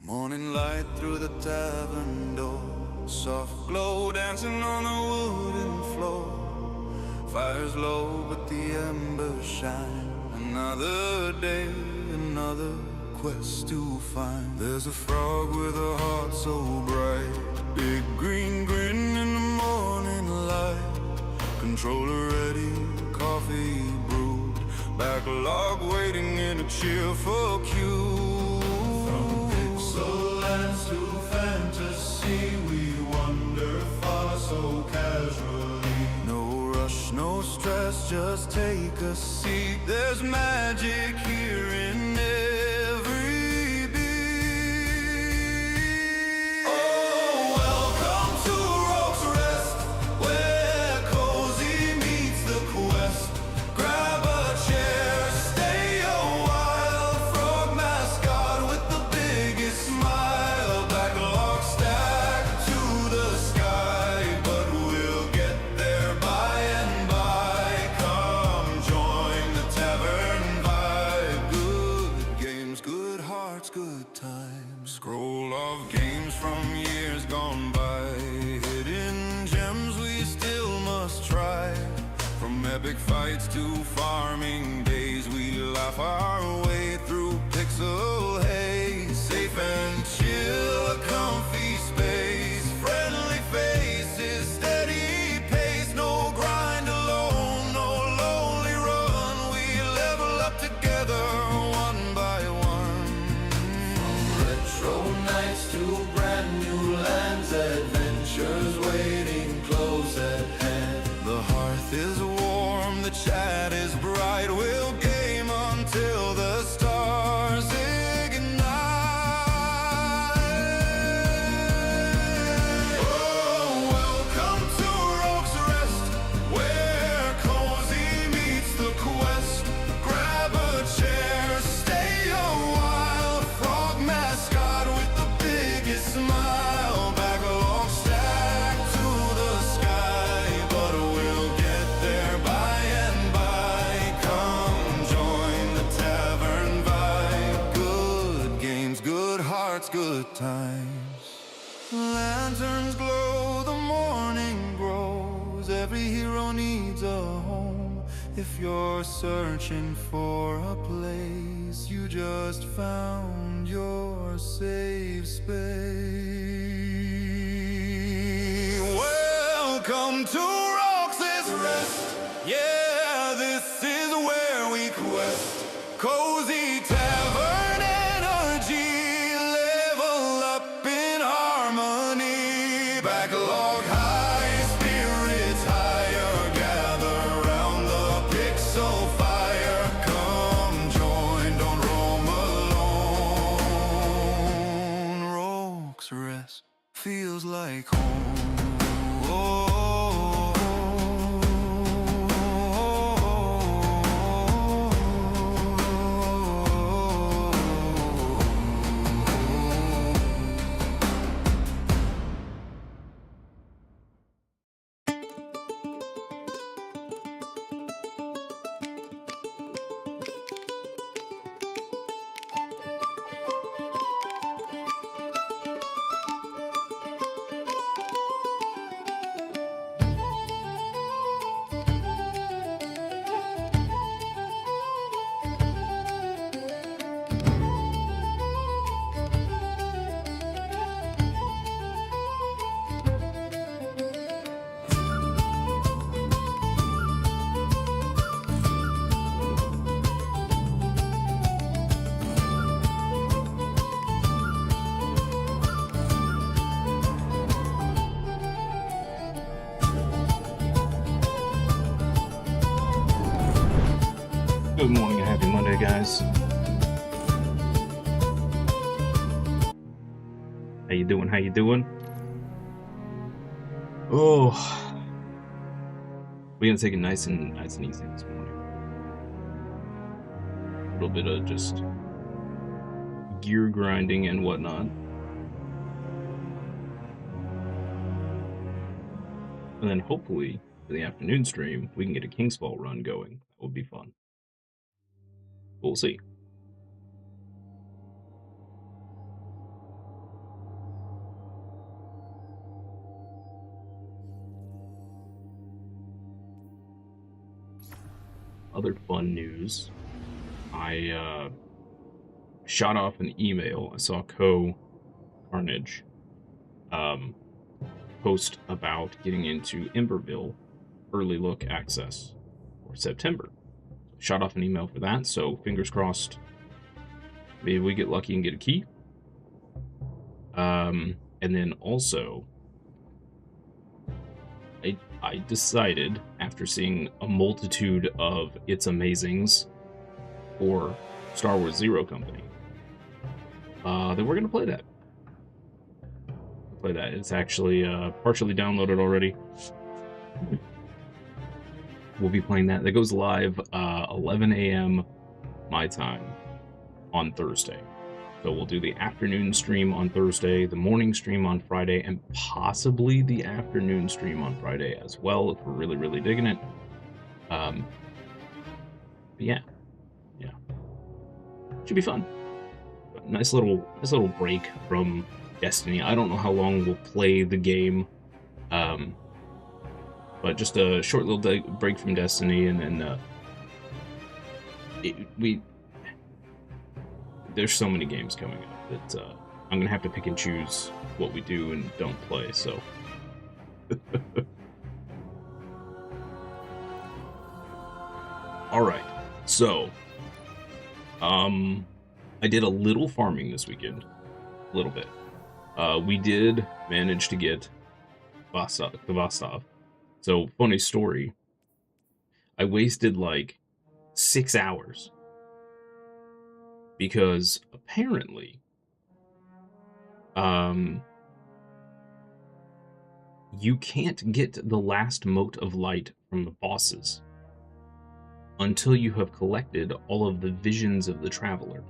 Morning light through the tavern door, soft glow dancing on the wooden floor. Fire's low but the embers shine. Another day, another quest to find. There's a frog with a heart so bright, big green grin in the morning light. Controller ready, coffee brewed, backlog waiting in a cheerful queue. Lands to fantasy, we wander far so casually. No rush, no stress, just take a seat. There's magic here in every beat. Oh, welcome to Rock's Rest, where cozy meets the quest. Grab a chair, stay a while. Frog mascot with the biggest smile. Good times. Scroll of games from years gone by, hidden gems we still must try. From epic fights to farming days, we laugh our way through pixel haze. Safe and chill, a comfy space, friendly faces, steady pace. No grind alone, no lonely run. We level up together one by one. Retro nights to brand new lands, adventures waiting close at hand. The hearth is warm, the chat is bright. We'll game until the stars ignite. Oh, welcome to Rock's Rest, where cozy meets the quest. Grab a chair, stay a while. Frog mascot with the biggest smile. Backlog stacked to the sky, but we'll get there by and by. Come join the tavern vibe. Good games, good hearts, good times. Lanterns glow, the morning grows. Every hero needs a home. If you're searching for a place, you just found your safe space. Welcome to Rock's Rest. Yeah, this is where we quest. Cozy tavern energy, level up in harmony. Backlog high, spirits higher. Gather round the pixel fire. Come join, don't roam alone. Rock's Rest feels like home. Good morning and happy Monday, guys. How you doing? How you doing? Oh, we're gonna take it nice and easy this morning. A little bit of just gear grinding and whatnot, and then hopefully for the afternoon stream we can get a King's Fall run going. That would be fun. We'll see. other fun news, I shot off an email. I saw Carnage post about getting into Emberville early look access for September. Shot off an email for that, so fingers crossed. Maybe we get lucky and get a key. And then also, I decided, after seeing a multitude of It's Amazings for Star Wars Zero Company, that we're going to play that. It's actually partially downloaded already. We'll be playing that. That goes live 11 a.m. my time on Thursday. So we'll do the afternoon stream on Thursday, the morning stream on Friday, and possibly the afternoon stream on Friday as well if we're really, really digging it. But yeah. Should be fun. Nice little break from Destiny. I don't know how long we'll play the game, but just a short little break from Destiny, and then there's so many games coming up that I'm gonna have to pick and choose what we do and don't play. So. All right, so I did a little farming this weekend, a little bit. We did manage to get Kvastov. So, funny story. I wasted like 6 hours because apparently, you can't get the last mote of light from the bosses until you have collected all of the visions of the Traveler.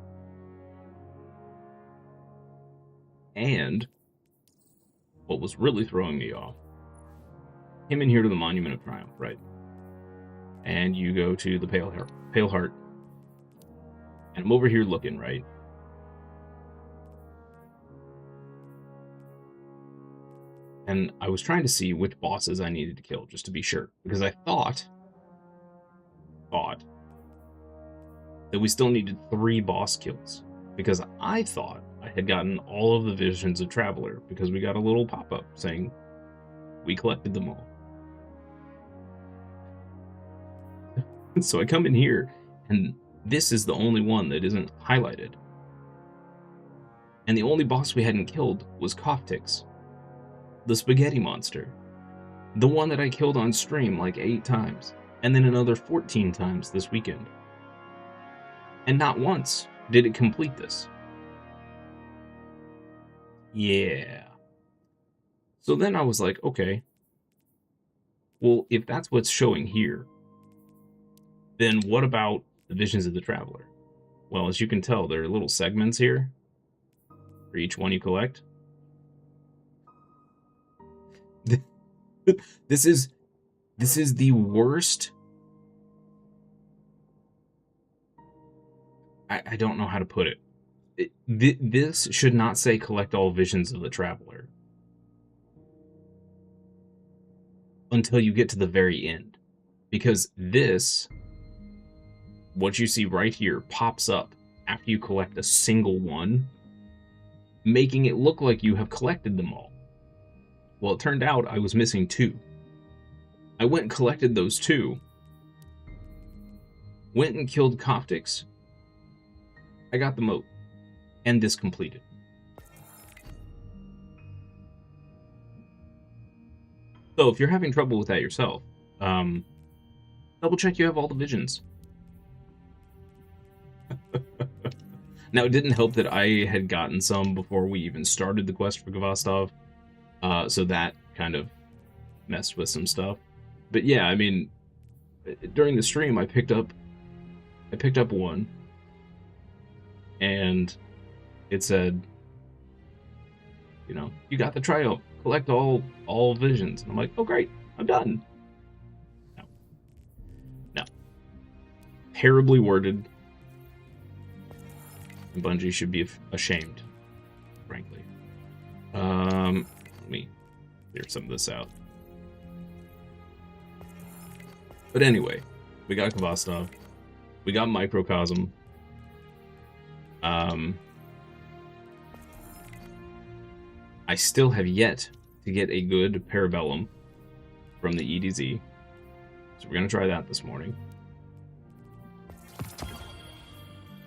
And what was really throwing me off, came in here to the Monument of Triumph, right? And you go to the Pale Heart, and I'm over here looking, right? And I was trying to see which bosses I needed to kill, just to be sure, because I thought that we still needed 3 boss kills, because I thought I had gotten all of the visions of Traveler, because we got a little pop-up saying we collected them all. So I come in here, and this is the only one that isn't highlighted. And the only boss we hadn't killed was Koftix, the spaghetti monster. The one that I killed on stream like 8 times, and then another 14 times this weekend. And not once did it complete this. Yeah. So then I was like, okay, well, if that's what's showing here, then what about the Visions of the Traveler? Well, as you can tell, there are little segments here for each one you collect. This is the worst. I don't know how to put it. This should not say collect all visions of the Traveler until you get to the very end. Because this, what you see right here, pops up after you collect a single one, making it look like you have collected them all. Well, it turned out I was missing 2. I went and collected those 2, went and killed Koftix, I got the mote, and this completed. So if you're having trouble with that yourself, double check you have all the visions. Now, it didn't help that I had gotten some before we even started the quest for Kvastov, so that kind of messed with some stuff. But yeah, I mean, during the stream, I picked up one, and it said, you know, you got the triumph, collect all visions. And I'm like, oh great, I'm done. No. Terribly worded. Bungie should be ashamed, frankly. Let me clear some of this out. But anyway, We got Kvastov. We got Microcosm. I still have yet to get a good Parabellum from the EDZ. So we're going to try that this morning.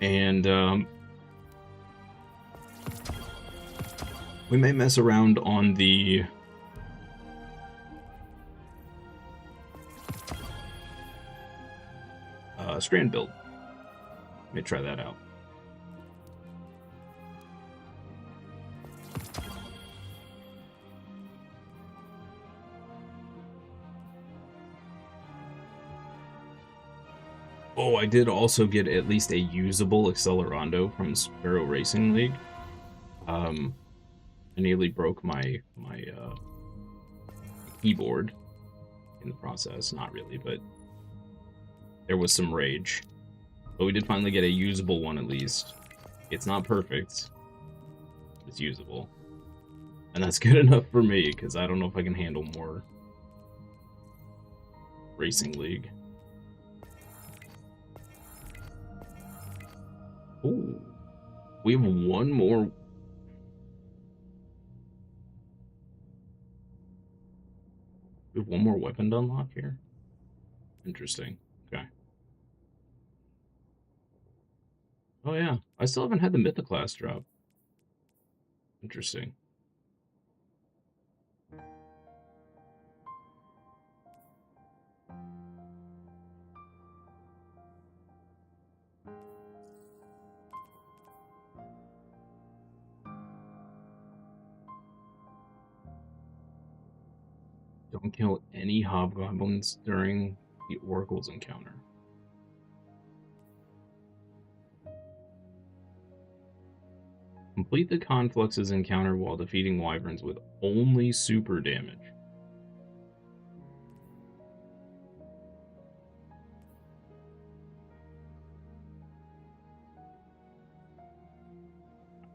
And we may mess around on the Strand build. Let me try that out. Oh, I did also get at least a usable Accelerando from Sparrow Racing League. I nearly broke my keyboard in the process. Not really, but there was some rage. But we did finally get a usable one at least. It's not perfect. It's usable. And that's good enough for me, because I don't know if I can handle more Racing League. Ooh. We have one more. We have one more weapon to unlock here. Interesting. Okay. Oh yeah, I still haven't had the Mythoclast drop. Interesting. Don't kill any hobgoblins during the Oracle's encounter. Complete the Conflux's encounter while defeating wyverns with only super damage.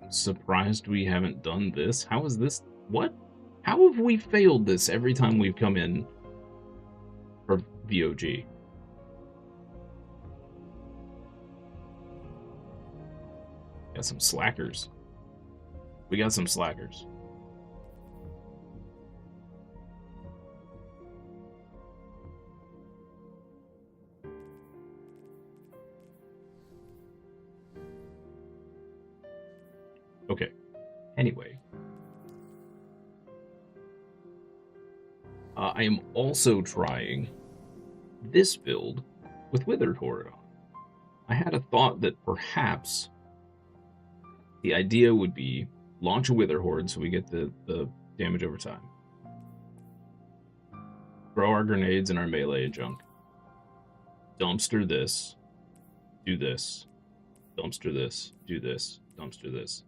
I'm surprised we haven't done this. How is this? What? How have we failed this every time we've come in for VOG? Got some slackers. We got some slackers. Okay. Anyway. I am also trying this build with Withered Horde on. I had a thought that perhaps the idea would be launch a Wither Horde so we get the damage over time. Throw our grenades and our melee and junk. Dumpster this. Do this. Dumpster this. Do this. Dumpster this.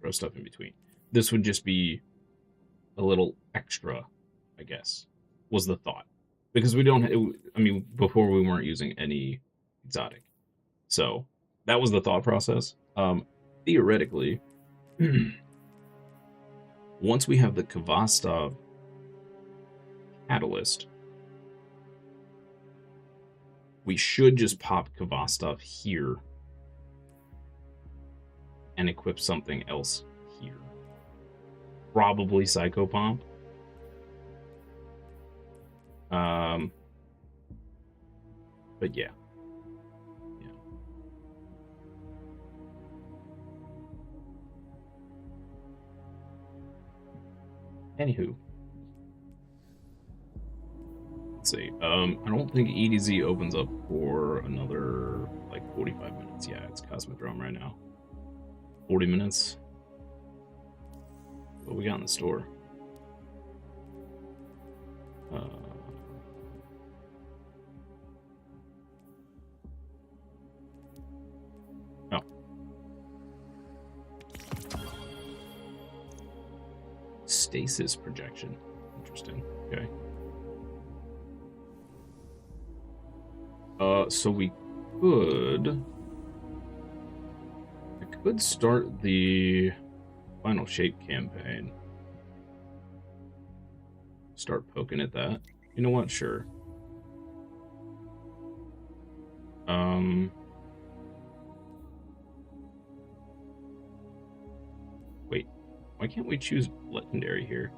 Throw stuff in between. This would just be a little extra, I guess, was the thought. Because we don't, I mean, before we weren't using any exotic. So that was the thought process. Theoretically, once we have the Kvastov catalyst, we should just pop Kvastov here and equip something else here. Probably Psychopomp. But yeah. Anywho. Let's see. I don't think EDZ opens up for another, like, 45 minutes. Yeah, it's Cosmodrome right now. 40 minutes. What we got in the store? Oh. Stasis projection. Interesting. Okay. So we could... I could start the Final Shape campaign. Start poking at that. You know what? Sure. Wait, why can't we choose legendary here?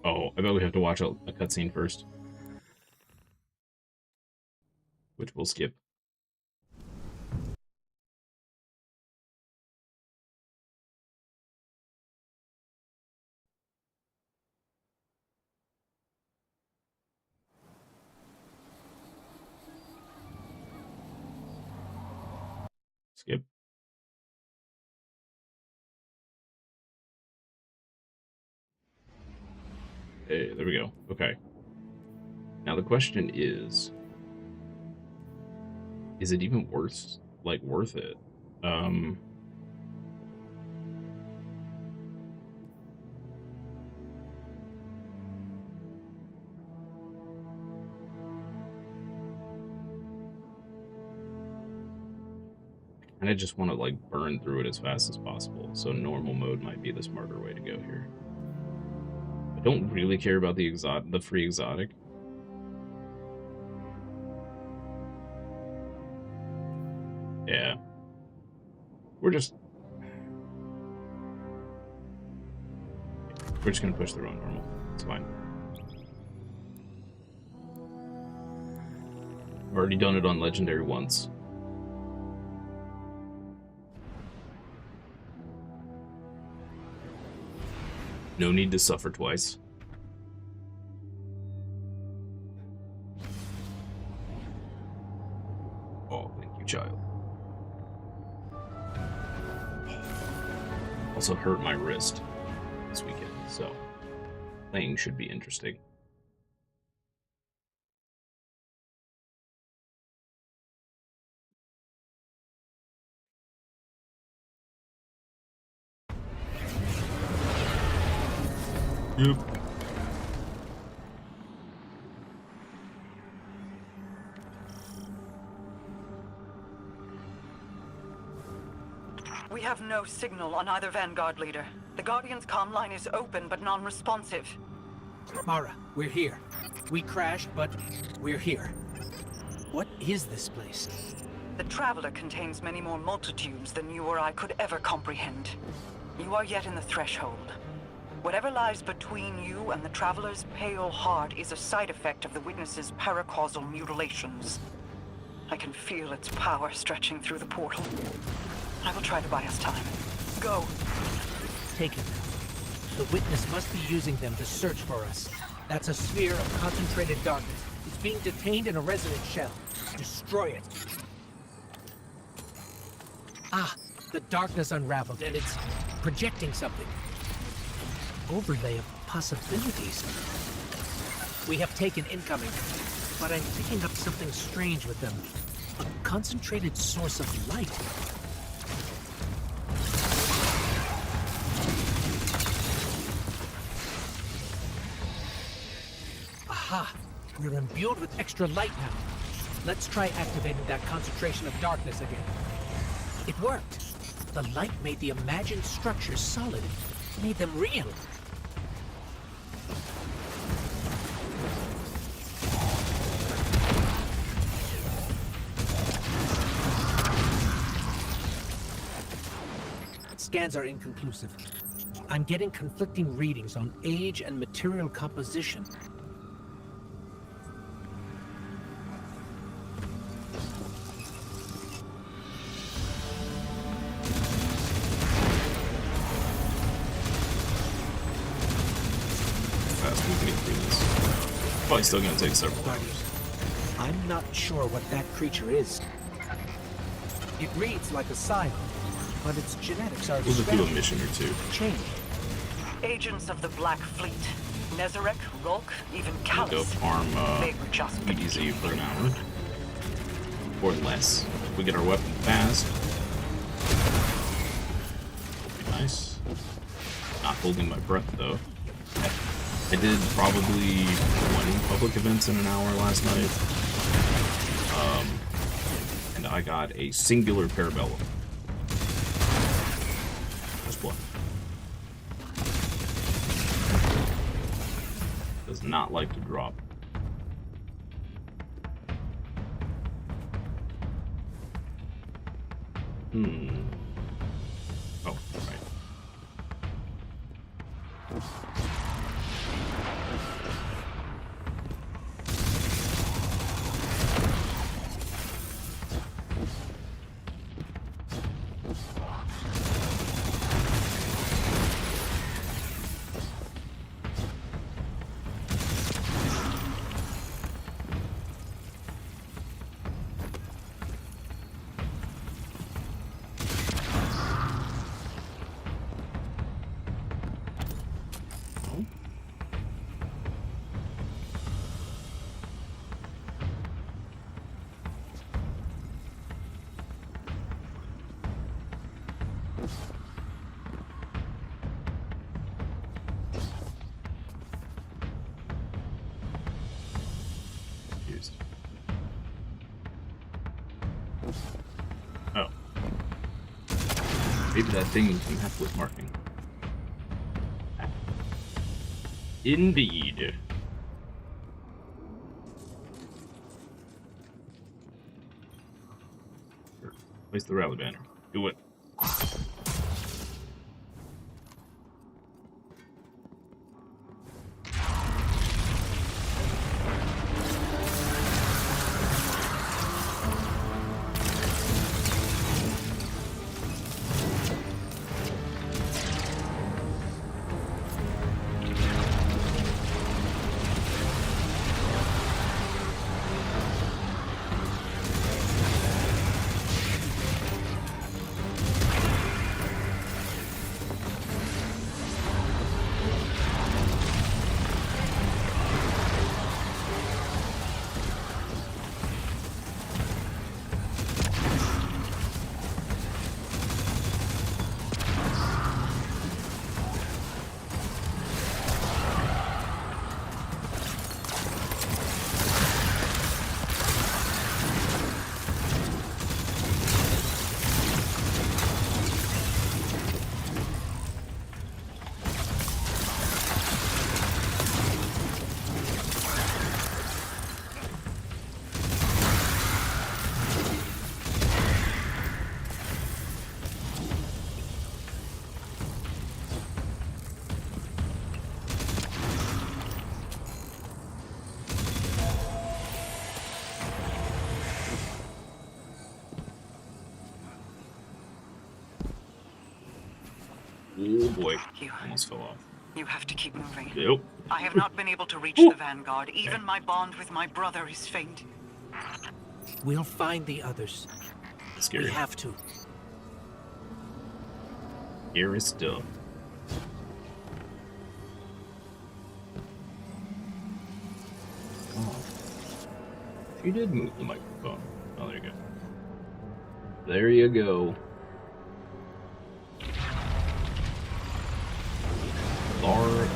Oh, I bet we have to watch a cutscene first, which we'll skip. Skip. Hey, there we go. Okay. Now the question is it even worth it? And I just want to like burn through it as fast as possible. So normal mode might be the smarter way to go here. I don't really care about the free exotic. Yeah. We're just gonna push through on normal. It's fine. I've already done it on legendary once. No need to suffer twice. Oh, thank you, child. Also hurt my wrist this weekend, so playing should be interesting. Yep. We have no signal on either Vanguard leader. The Guardian's comm line is open but non-responsive. Mara, we're here. We crashed, but we're here. What is this place? The Traveler contains many more multitudes than you or I could ever comprehend. You are yet in the threshold. Whatever lies between you and the Traveler's pale heart is a side effect of the Witness's paracausal mutilations. I can feel its power stretching through the portal. I will try to buy us time. Go. Take it. The Witness must be using them to search for us. That's a sphere of concentrated darkness. It's being detained in a resonant shell. Destroy it. Ah, the darkness unraveled and it's projecting something. Overlay of possibilities. We have taken incoming, but I'm picking up something strange with them. A concentrated source of light. Aha! We're imbued with extra light now. Let's try activating that concentration of darkness again. It worked. The light made the imagined structures solid. Made them real. Scans are inconclusive. I'm getting conflicting readings on age and material composition. Fast we can get through this. Probably still gonna take several hours. I'm not sure what that creature is. It reads like a scion, but its genetics are We'll just do a mission or two. changed. Agents of the Black Fleet. Nezarek, Rolk, even We'll go Callus. farm They were just EDZ for an hour. Or less. If we get our weapon fast. That'll be nice. Not holding my breath though. I did probably 20 public events in an hour last night. And I got a singular Parabellum. Just one. Does not like to drop. Oh, right. Confused. Oh. Maybe that thing can help with marking. Indeed. Sure. Place the rally banner. Do it. Oh boy, almost fell off. You have to keep moving. Yep. I have not been able to reach the Vanguard. Even my bond with my brother is faint. We'll find the others. Scary. We have to. Here is still. Oh. She did move the microphone. Oh, there you go. There you go. Large.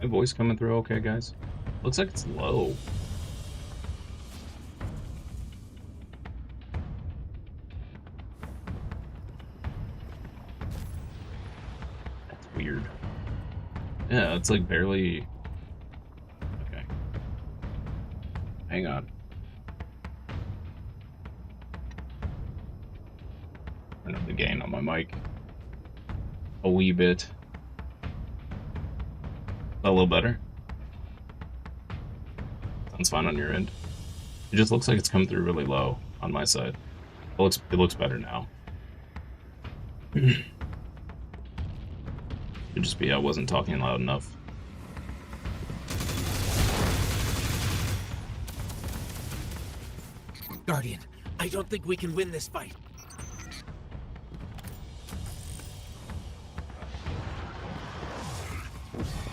My voice coming through okay, guys? Looks like it's low. That's weird. Yeah, it's like barely... Okay. Hang on. Turn up the gain on my mic. A wee bit. A little better. Sounds fine on your end. It just looks like it's come through really low on my side. It looks better now. Could just be I wasn't talking loud enough. Guardian, I don't think we can win this fight.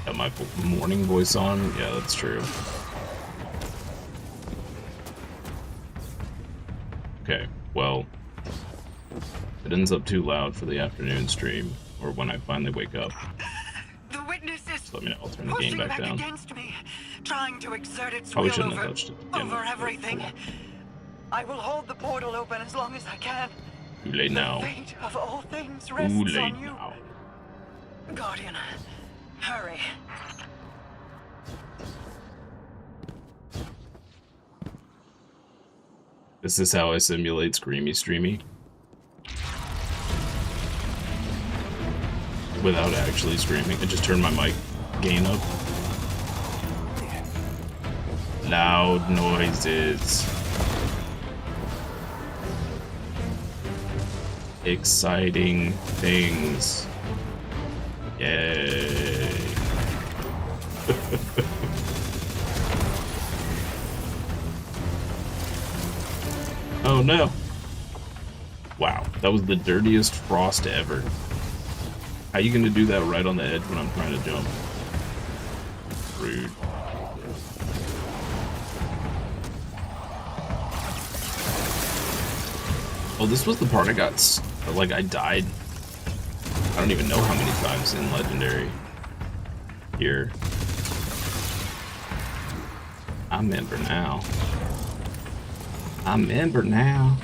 Got my morning voice on? Yeah, that's true. It ends up too loud for the afternoon stream, or when I finally wake up. The witness is So let me know, I'll turn the pushing game back down. against me, trying to exert its Probably will shouldn't over, have touched it. Again, over but everything. hold on. I will hold the portal open as long as I can. Too late now. The fate of all things Too rests late on you. now. Guardian, hurry. This is how I simulate Screamy Streamy. Without actually screaming. I just turn my mic gain up. Loud noises. Exciting things. Yay. Oh no. Wow, that was the dirtiest frost ever. How you gonna do that right on the edge when I'm trying to jump? Rude. Oh, this was the part I got, like, I died. I don't even know how many times in Legendary. Here. I remember now. I remember now.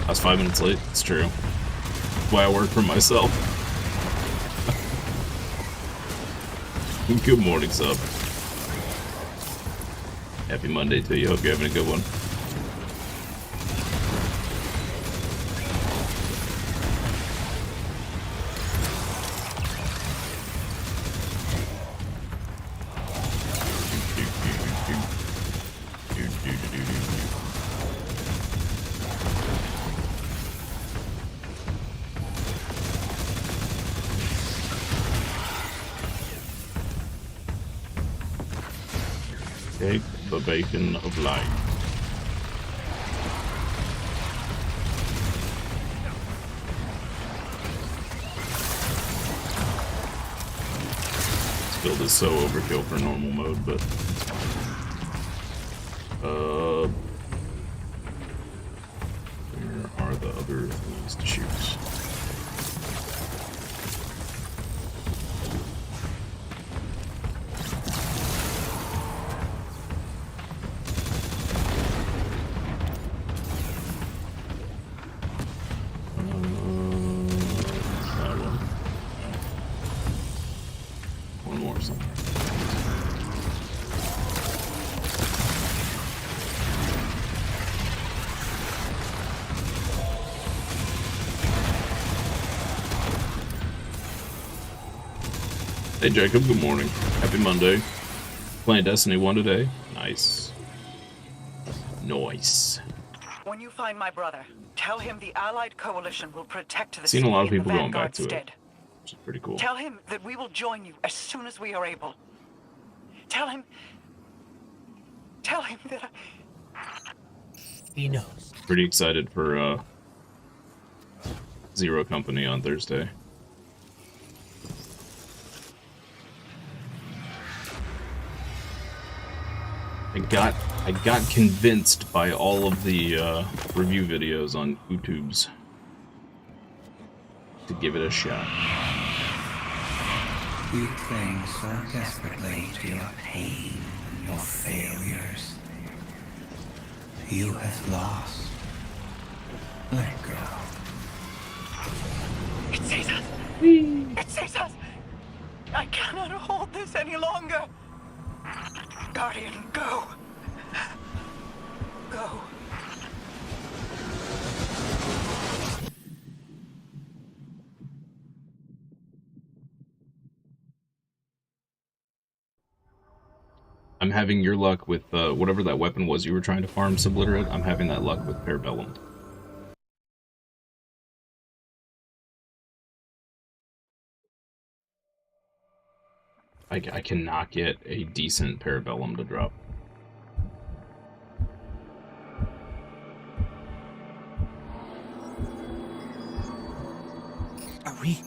I was 5 minutes late. It's true. That's why I work for myself. Good morning, sub. Happy Monday to you. Hope you're having a good one. Take the bacon of life. This build is so overkill for normal mode, but where are the other things to shoot? Hey Jacob, good morning. Happy Monday. Playing Destiny 1 today. Nice. Nice. When you find my brother, tell him the Allied Coalition will protect the Seen city a lot of in the people going back Vanguard's to it, stead. which is pretty cool. Tell him that we will join you as soon as we are able. Tell him that He knows. Pretty excited for Zero Company on Thursday. I got convinced by all of the review videos on YouTube's to give it a shot. You cling so desperately to your pain, your failures. You have lost. Let go. it sees us. It sees us. I cannot hold this any longer. Guardian, go. Go. I'm having your luck with whatever that weapon was you were trying to farm, Subliterate. I'm having that luck with Parabellum. I cannot get a decent Parabellum to drop. Are we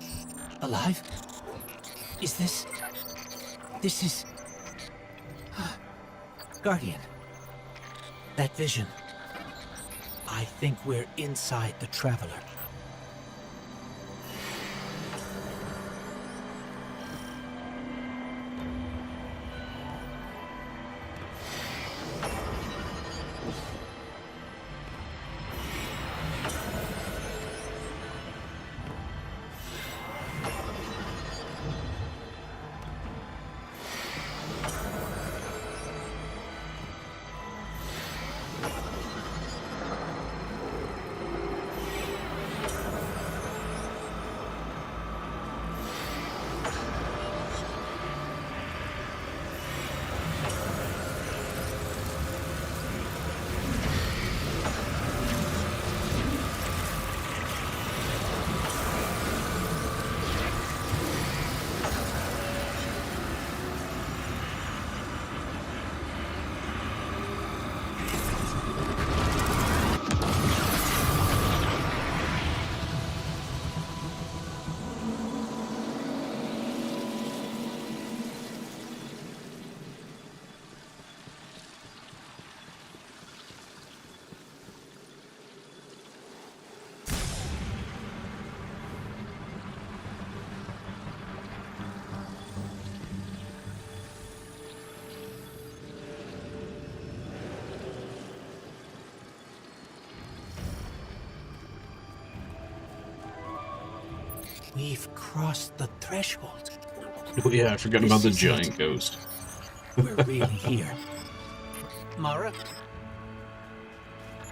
alive? Is this... This is... Guardian. That vision. I think we're inside the Traveler. We've crossed the threshold. Oh yeah, I forgot about the This is giant it. ghost. We're really here. Mara?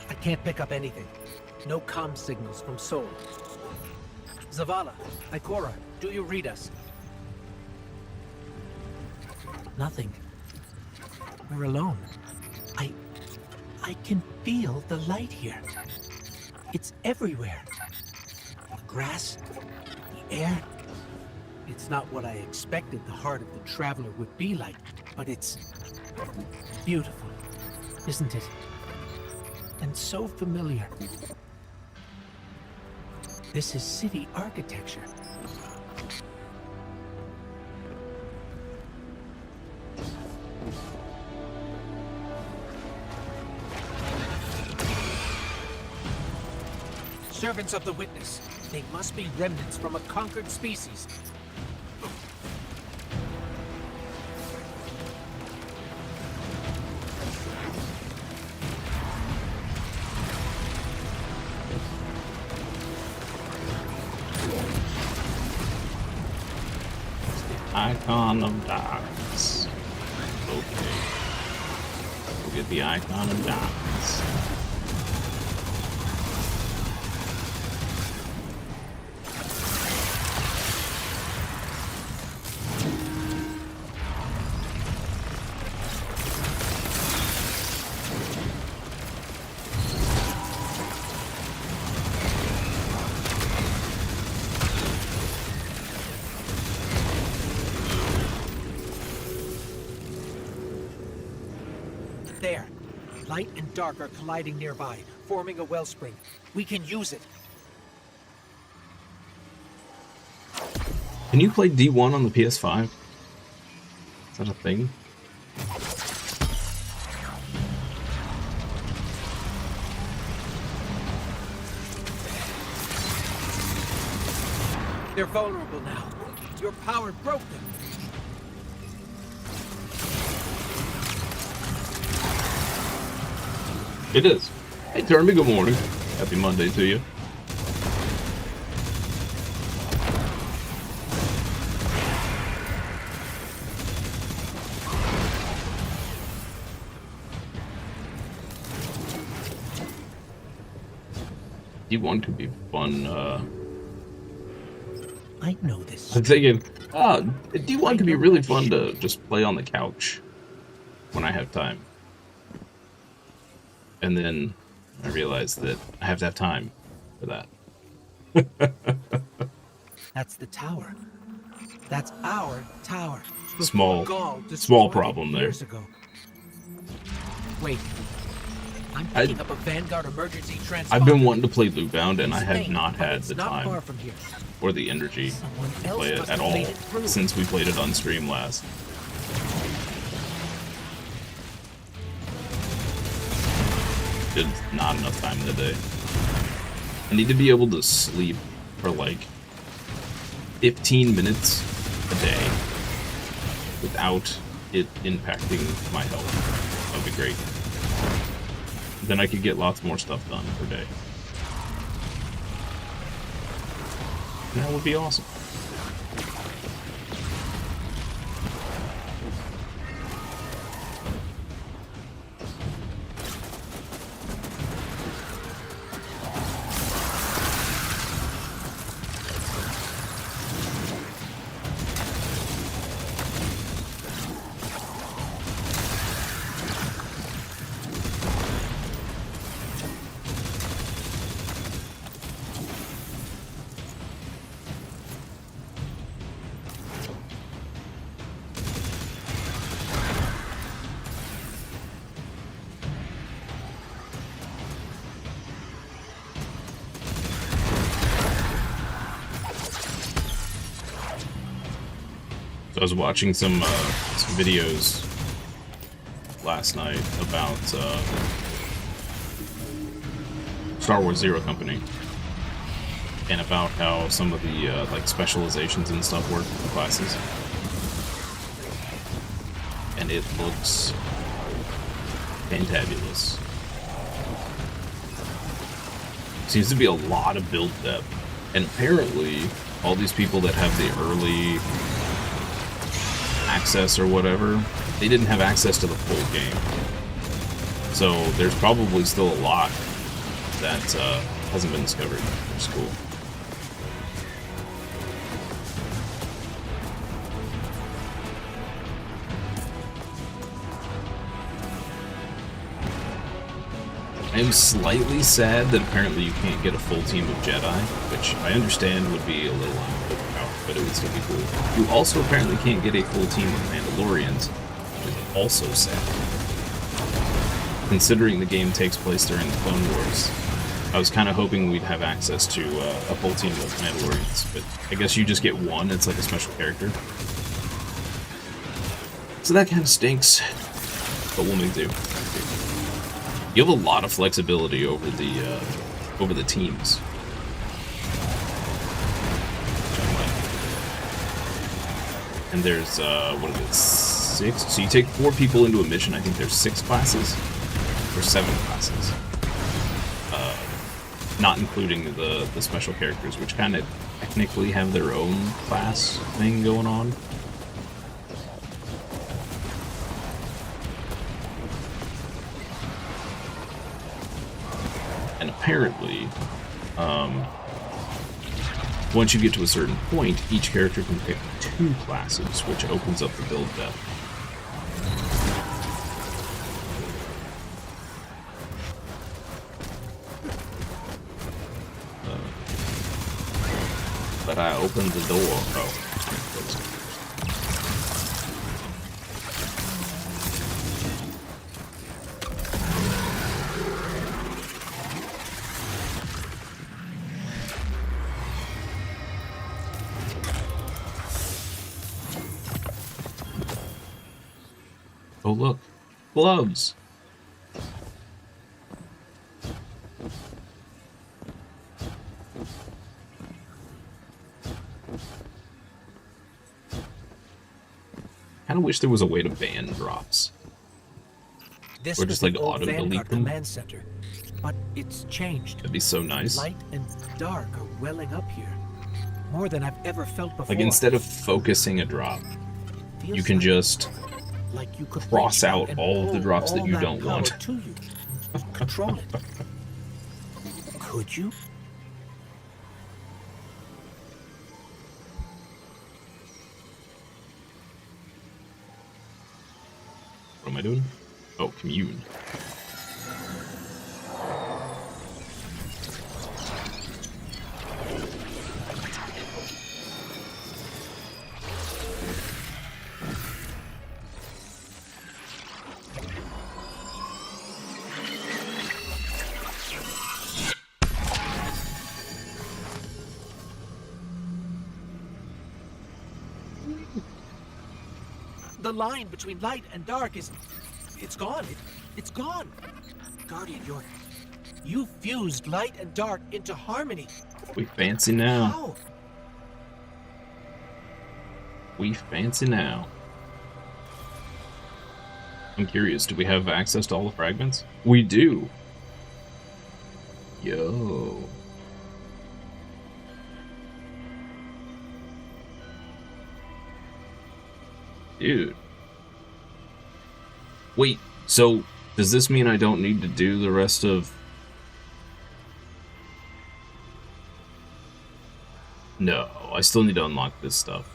I can't pick up anything. No comm signals from Seoul. Zavala, Ikora, do you read us? Nothing. We're alone. I can feel the light here. It's everywhere. The grass, the air. It's not what I expected the heart of the Traveler would be like, but it's beautiful, isn't it? And so familiar. This is city architecture. Servants of the Witness. They must be remnants from a conquered species. Icon of darkness. Okay. We'll get the icon of darkness. There. Light and dark are colliding nearby, forming a wellspring. We can use it. Can you play D1 on the PS5? Is that a thing? They're vulnerable now. Your power broke them. It is. Hey, Termy, good morning. Happy Monday to you. D1 could be fun. I know this. I'm thinking, D1 could be really fun to just play on the couch when I have time. And then I realized that I have to have time for that. That's the tower. That's our tower. Small Gaul destroyed it problem there. years ago. Wait. I'm picking up a Vanguard emergency transponder. I've been wanting to play Lootbound, and I have Spain, not but had it's the not time far from here. or the energy Someone to else play it must at have all made it through. since we played it on stream last. There's not enough time in the day. I need to be able to sleep for like 15 minutes a day without it impacting my health. That would be great. Then I could get lots more stuff done per day. And that would be awesome. So I was watching some videos last night about Star Wars Zero Company and about how some of the like specializations and stuff work for the classes, and it looks fantabulous. Seems to be a lot of build depth, and apparently all these people that have the early access or whatever, they didn't have access to the full game. So there's probably still a lot that hasn't been discovered, which is cool. I am slightly sad that apparently you can't get a full team of Jedi, which I understand would be a little overpowered, but it would still be cool. You also apparently can't get a full team of Mandalorians, which is also sad. Considering the game takes place during the Clone Wars, I was kind of hoping we'd have access to a full team of Mandalorians, but I guess you just get one. It's like a special character. So that kind of stinks, but we'll make do. You have a lot of flexibility over the teams. And there's what is it, 6? So you take 4 people into a mission. I think there's 6 classes or 7 classes, not including the special characters, which kind of technically have their own class thing going on. And apparently, once you get to a certain point, each character can pick 2 classes, which opens up the build depth. But I opened the door. Oh, closed it. Oh look, gloves. Kind of wish there was a way to ban drops. This Or was just like the old auto delete Vanguard them. command center, but it's changed. That'd be so nice. Light and dark are welling up here, more than I've ever felt before. Like instead of focusing a drop, Feels you can like- just like you could cross reach out and all of the pull drops that all you don't power want. to you. Control it. Could you? What am I doing? Oh, commune. The line between light and dark is... it's gone. It's gone. Guardian, You fused light and dark into harmony. We fancy now. How? We fancy now. I'm curious, do we have access to all the fragments? We do. Yo. Dude. Wait, so does this mean I don't need to do the rest of... No, I still need to unlock this stuff.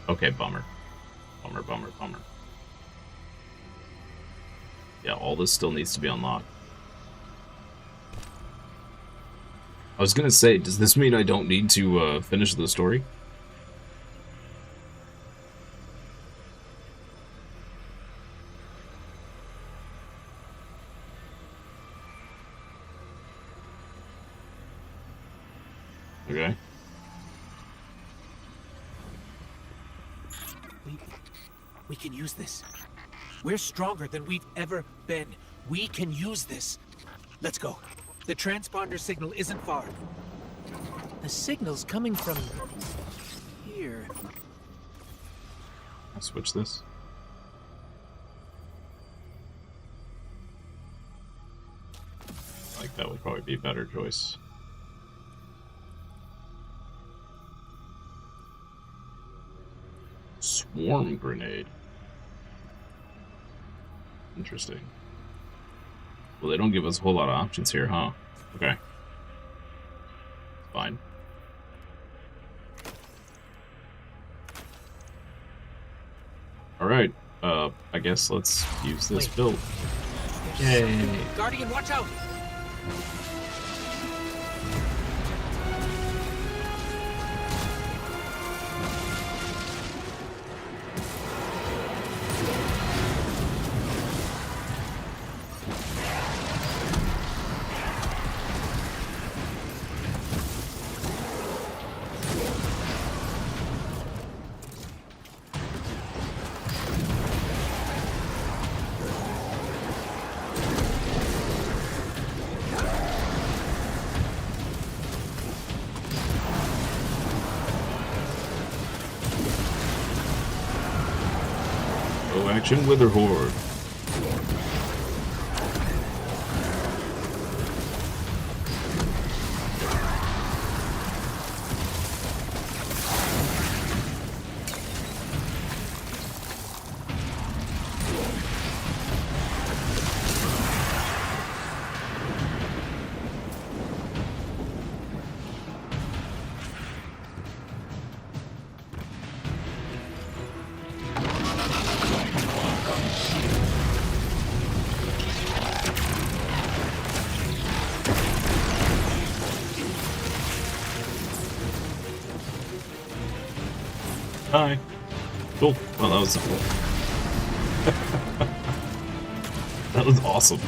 Okay, bummer. Bummer, bummer, bummer. Yeah, all this still needs to be unlocked. I was gonna say, does this mean I don't need to finish the story? Okay. We can use this. We're stronger than we've ever been. We can use this. Let's go. The transponder signal isn't far. The signal's coming from here. I'll switch this. Like that would probably be a better choice. Swarm grenade. Interesting. Well, they don't give us a whole lot of options here, huh? Okay. Fine. Alright, I guess let's use this build. Yay! Guardian, watch out! Go action Wither Horde. Hi. Cool. Well, that was that was awesome.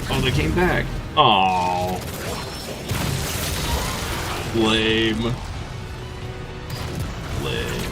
Oh, they came back. Oh, lame. Lame.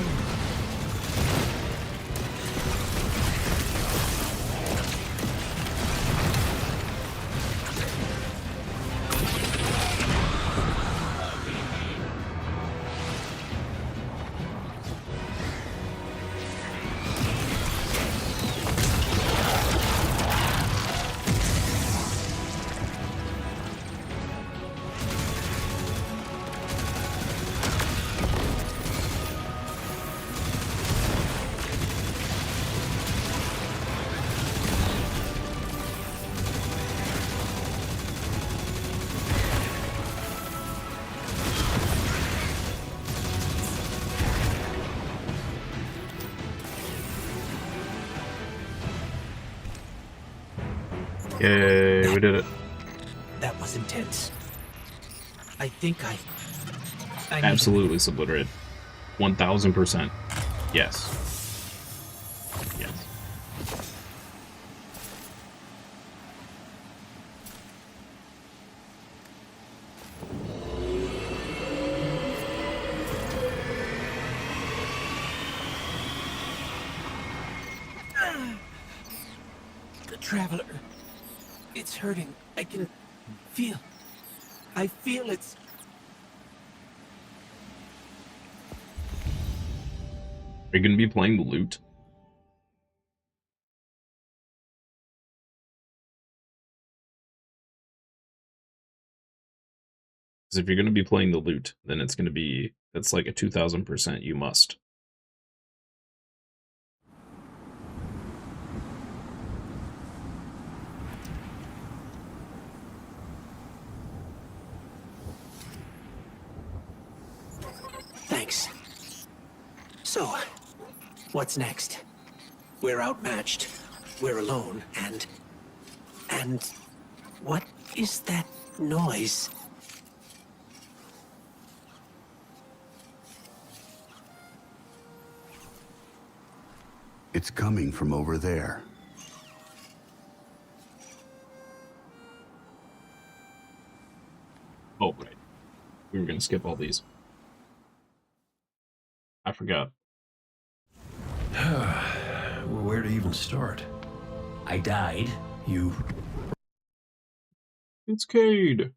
Yay, we did it. That was intense. I think I need Absolutely subliterated. 1000%. Yes. Yes. Traveler, it's hurting. I can feel. I feel it's. Are you going to be playing the loot? Because if you're going to be playing the loot, then it's going to be, that's like a 2000% you must. Thanks. So, what's next? We're outmatched. We're alone, and what is that noise? It's coming from over there. Oh, right. We were going to skip all these. I forgot. Well, where to even start? I died. You... It's Cade.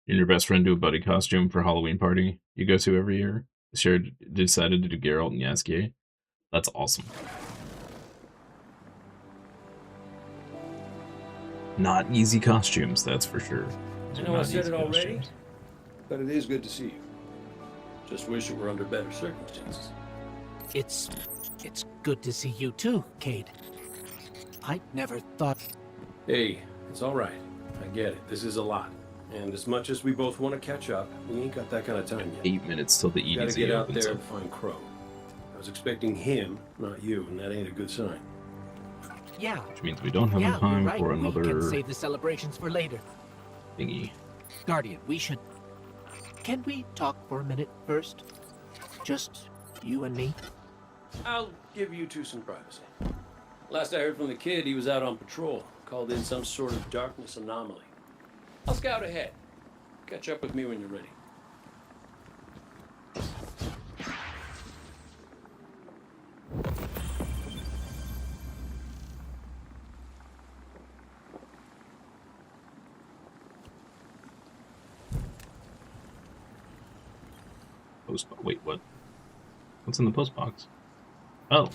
You and your best friend do a buddy costume for Halloween party you go to every year. Shared decided to do Geralt and Yaskie. That's awesome. Not easy costumes, that's for sure. I know I said it already, but it is good to see you. Just wish it were under better circumstances. It's good to see you too, Cade. I never thought. Hey, it's all right. I get it. This is a lot. And as much as we both want to catch up, we ain't got that kind of time yet. 8 minutes till the Gotta EDZ get out opens there up. and find Crow. I was expecting him, not you, and that ain't a good sign. Yeah. Which means we don't have Yeah, time you're right. for We can another save the celebrations for later. thingy. Guardian, we should. Can we talk for a minute first? Just you and me? I'll give you two some privacy. Last I heard from the kid, he was out on patrol. Called in some sort of darkness anomaly. I'll scout ahead. Catch up with me when you're ready. Wait, what? What's in the post box? Oh,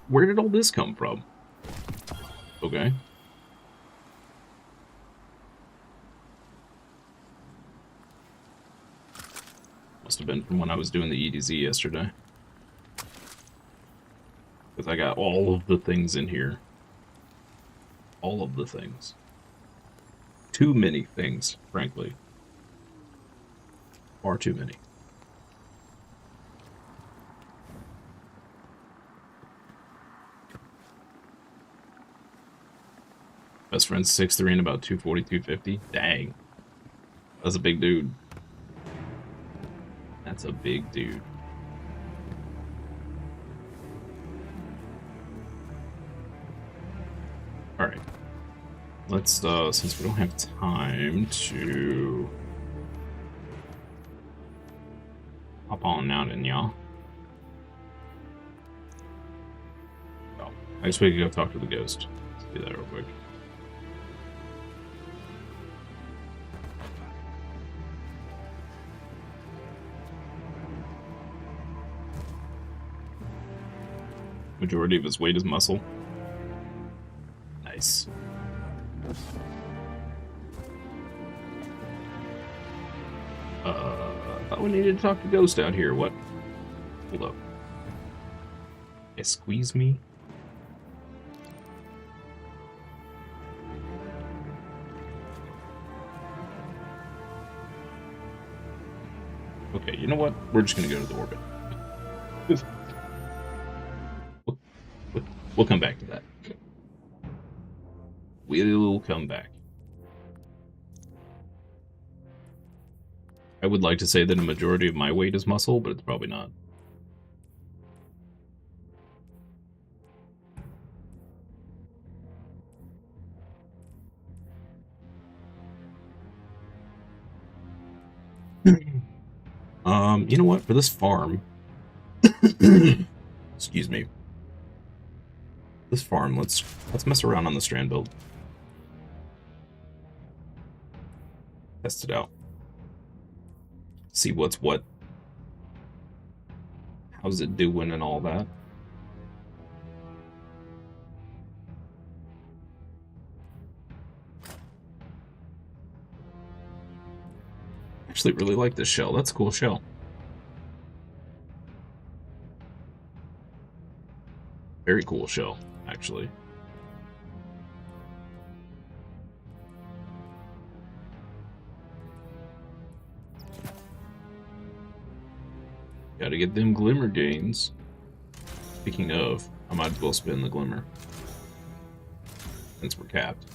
where did all this come from? Okay. Must have been from when I was doing the EDZ yesterday. Because I got all of the things in here. All of the things. Too many things, frankly. Far too many. Best friend's 6'3" and about 240, 250. Dang. That's a big dude. That's a big dude. Alright. Let's, since we don't have time to hop on out in y'all. Oh, I guess we could go talk to the ghost. Let's do that real quick. Majority of his weight is muscle. Nice. I thought we needed to talk to Ghost out here. What? Hold up. Yeah, squeeze me? Okay, you know what? We're just gonna go to the orbit. We'll come back to that. We'll come back. I would like to say that a majority of my weight is muscle, but it's probably not. You know what? For this farm, Excuse me. This farm, let's mess around on the strand build. Test it out. See what's what. How's it doing and all that. Actually really like this shell. That's a cool shell. Very cool shell, actually. Gotta get them glimmer gains. Speaking of, I might as well spin the glimmer. Since we're capped.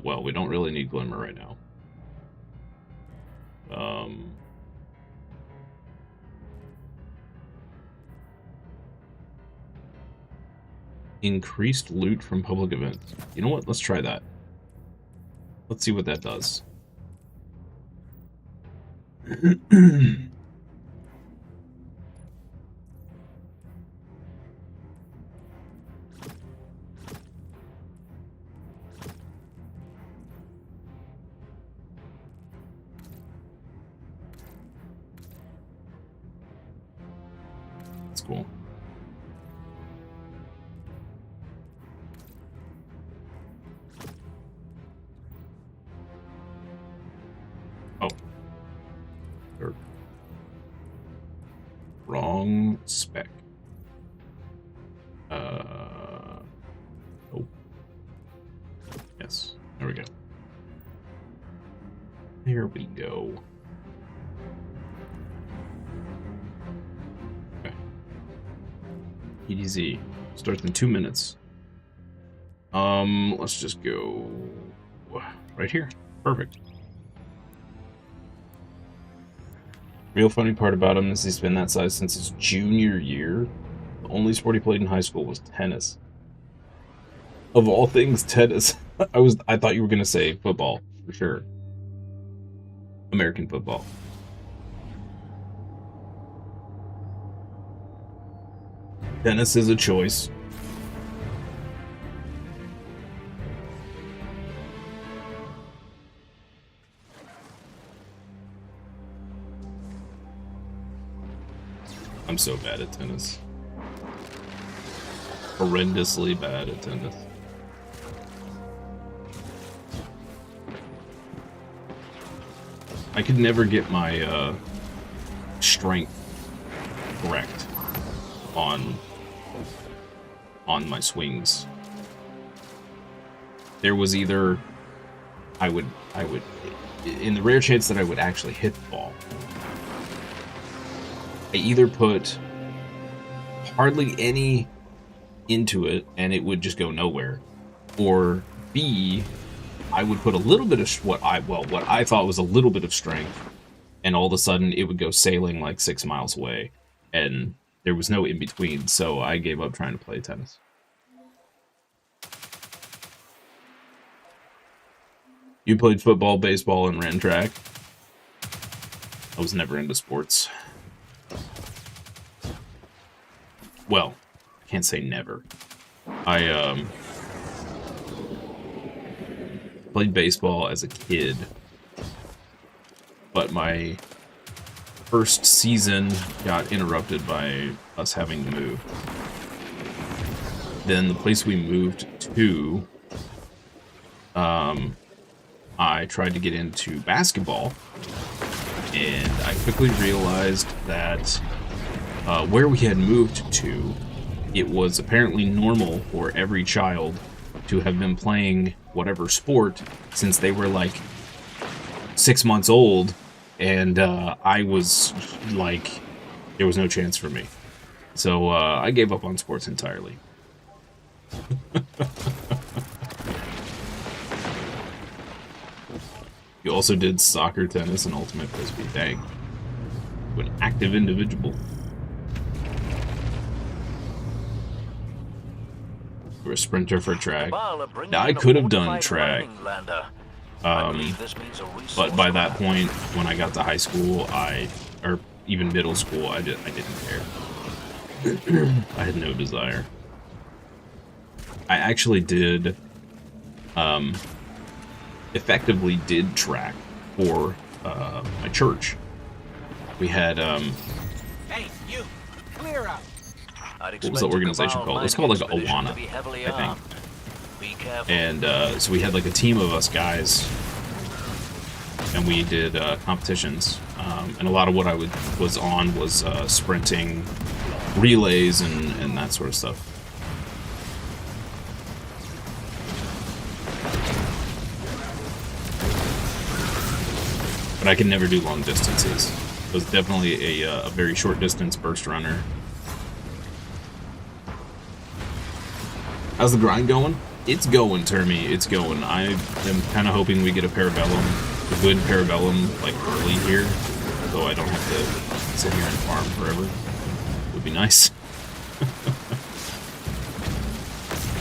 Well, we don't really need glimmer right now. Increased loot from public events. You know what? Let's try that. Let's see what that does. That's cool. Oh. Wrong spec. Oh. Yes. There we go. There we go. Okay. EDZ. Starts in 2 minutes. Let's just go right here. Perfect. Real funny part about him is he's been that size since his junior year. The only sport he played in high school was tennis. Of all things, tennis. I thought you were gonna say football for sure. American football. Tennis is a choice. I'm so bad at tennis. Horrendously bad at tennis. I could never get my strength correct on my swings. There was either I would in the rare chance that I would actually hit the ball, I either put hardly any into it and it would just go nowhere, or B, I would put a little bit of what I thought was a little bit of strength, and all of a sudden it would go sailing like 6 miles away, and there was no in between. So I gave up trying to play tennis. You played football, baseball, and ran track. I was never into sports. Well, I can't say never. I played baseball as a kid, but my first season got interrupted by us having to move. Then the place we moved to, I tried to get into basketball, and I quickly realized that where we had moved to, it was apparently normal for every child to have been playing whatever sport since they were like 6 months old, and I was like, there was no chance for me. So I gave up on sports entirely. You also did soccer, tennis, and ultimate frisbee. Dang. You're an active individual. You're a sprinter for track. Now, I could have done track. But by that point, when I got to high school, or even middle school, I didn't care. I had no desire. I actually did, effectively did track for my church. We had, Hey, you! Clear out! what was the organization called? It's called like Awana, I think. And so we had like a team of us guys, and we did competitions. And a lot of what I was on was sprinting, relays, and that sort of stuff. But I could never do long distances. I was definitely a very short distance burst runner. How's the grind going? It's going, Termy. It's going. I am kind of hoping we get a Parabellum, a good Parabellum, like early here, so I don't have to sit here and farm forever. Would be nice.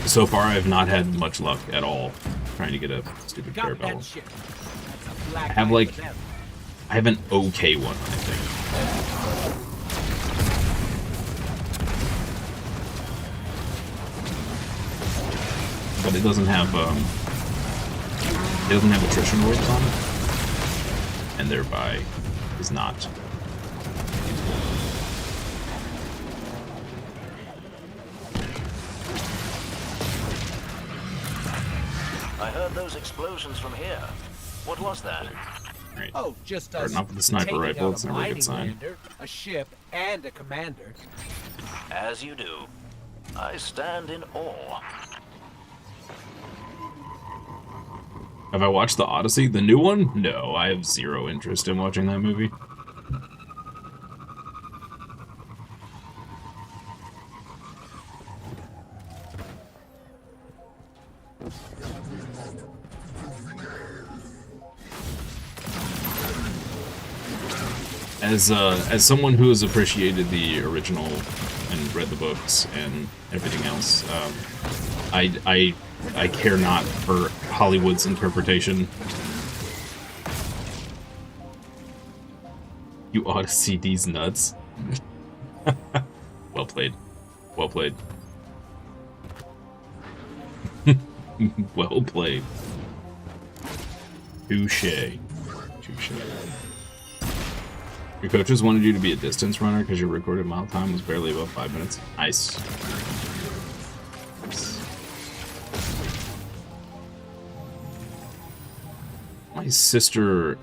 So far, I have not had much luck at all trying to get a stupid Parabellum. I have an okay one, I think. But it doesn't have attrition rates on it, and thereby is not. I heard those explosions from here. What was that? Right. Oh, just starting off with the sniper taking rifle. out It's a never a good mining sign. lander, a ship, and a commander. As you do. I stand in awe. Have I watched the Odyssey, the new one? No, I have zero interest in watching that movie. As someone who has appreciated the original and read the books and everything else, I care not for Hollywood's interpretation. You ought to see these nuts. Well played. Well played. Well played. Touché. Touché. Your coaches wanted you to be a distance runner because your recorded mile time was barely above 5 minutes. Nice. My sister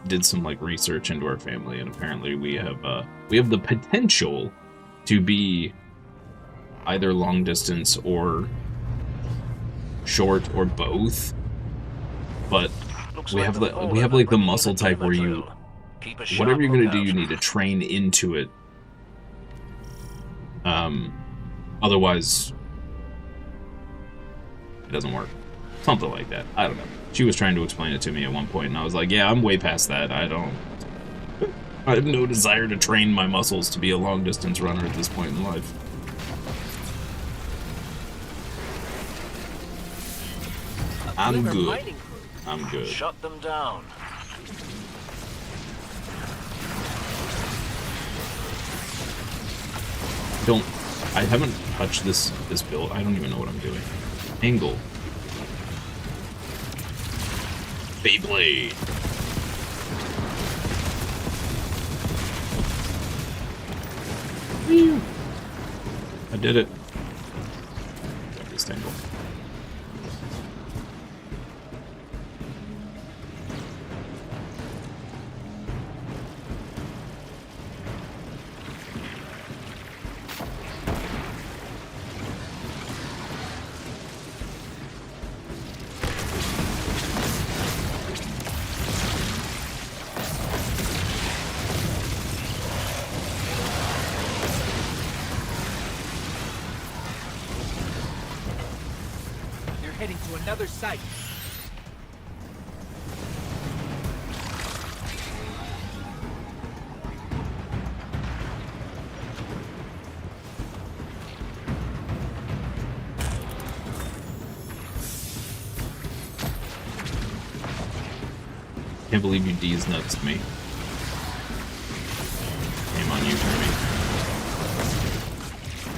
did some like research into our family, and apparently we have the potential to be either long distance or short or both. But we have like the muscle type where you, whatever you're gonna do, you need to train into it. Otherwise, it doesn't work. Something like that. I don't know. She was trying to explain it to me at one point, and I was like, yeah, I'm way past that. I have no desire to train my muscles to be a long-distance runner at this point in life. I'm good. I'm good. Shut them down. I haven't touched this build. I don't even know what I'm doing. Angle. Beyblade. Whew. I did it. Got this angle. Heading to another site. Can't believe you D's nuts me. Shame on you, Kirby.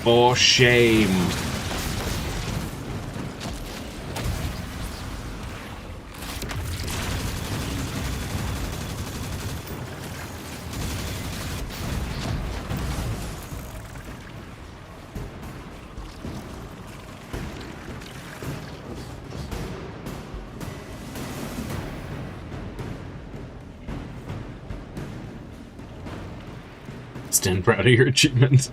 For shame. Stand proud of your achievement.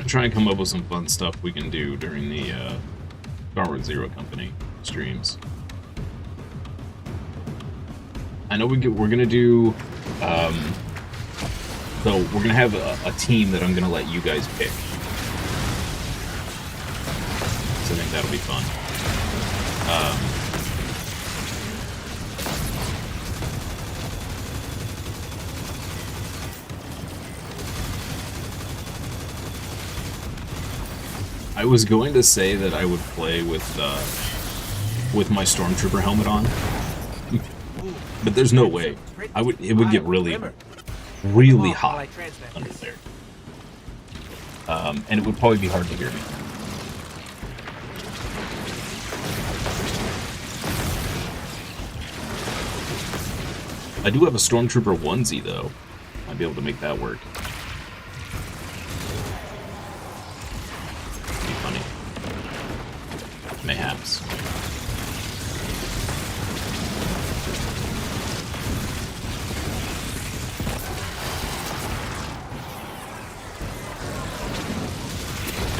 Try and come up with some fun stuff we can do during the Star Zero Company streams. I know we're gonna do so we're gonna have a team that I'm gonna let you guys pick. So I think that'll be fun. I was going to say that I would play with my Stormtrooper helmet on, but there's no way. It would get really hot under there, and it would probably be hard to hear me. I do have a Stormtrooper onesie though. Might be able to make that work. Mayhaps. I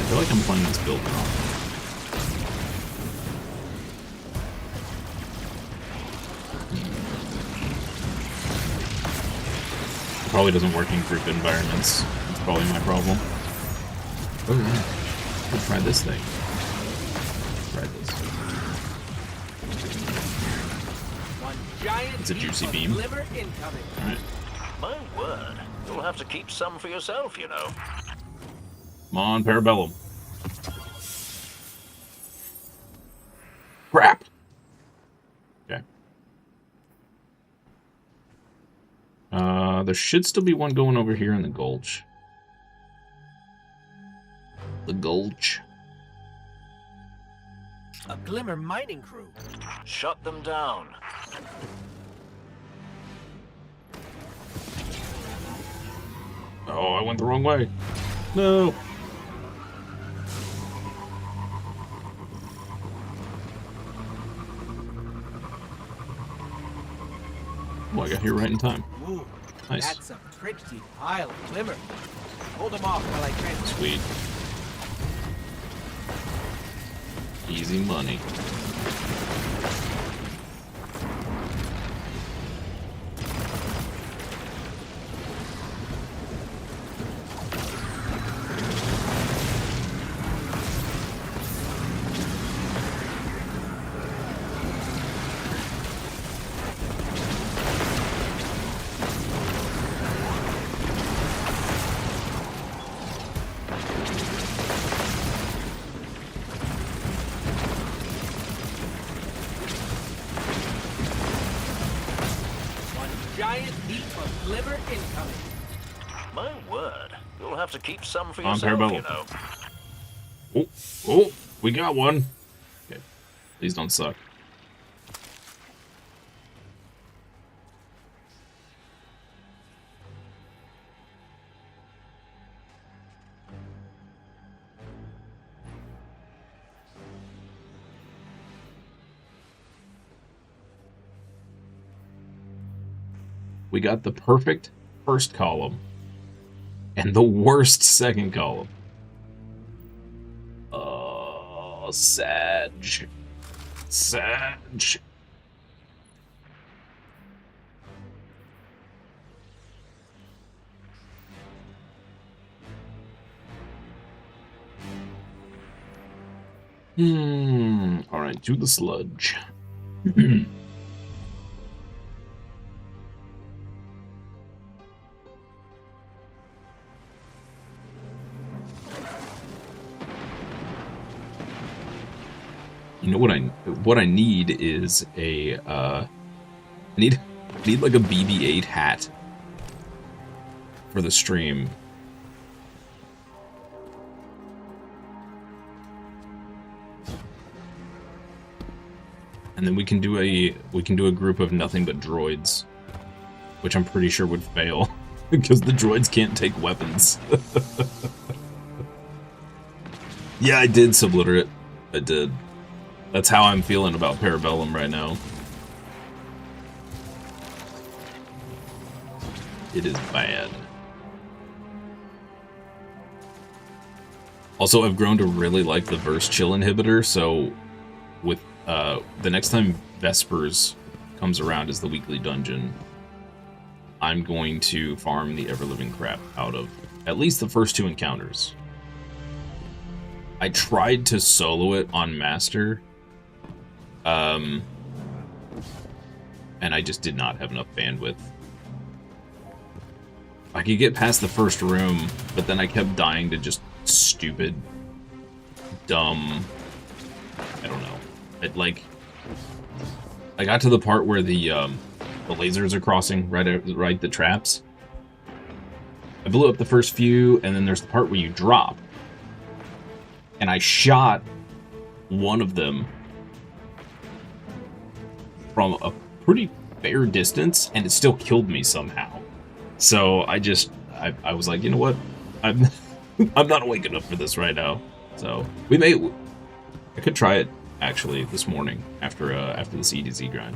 feel like I'm playing this build wrong. Probably doesn't work in group environments. That's probably my problem. Oh yeah. Let's try this thing. It's a juicy beam. Alright. My word. You'll have to keep some for yourself, you know. Come on, Parabellum. Crap! Okay. There should still be one going over here in the gulch. The gulch. A Glimmer mining crew. Shut them down. Oh, I went the wrong way. No. Oh, I got here right in time. Ooh, nice. That's a pretty pile of Glimmer. Hold them off while I transfer. Sweet. Easy money. To keep some for on yourself, Parabellum. you know. Oh, we got one. Okay, please don't suck. We got the perfect first column. And the worst second column. Oh, Sag. Sag. Alright, to the sludge. You know what I need is a I need like a BB-8 hat for the stream. And then we can do a group of nothing but droids, which I'm pretty sure would fail because the droids can't take weapons. Yeah, I did subliterate. I did. That's how I'm feeling about Parabellum right now. It is bad. Also, I've grown to really like the verse chill inhibitor, so with the next time Vespers comes around as the weekly dungeon, I'm going to farm the ever-living crap out of at least the first 2 encounters. I tried to solo it on Master, and I just did not have enough bandwidth. I could get past the first room, but then I kept dying to just stupid, dumb, I don't know. I got to the part where the lasers are crossing right the traps. I blew up the first few, and then there's the part where you drop. And I shot one of them from a pretty fair distance, and it still killed me somehow. So I was like, you know what? I'm not awake enough for this right now. So I could try it actually this morning after the CDZ grind.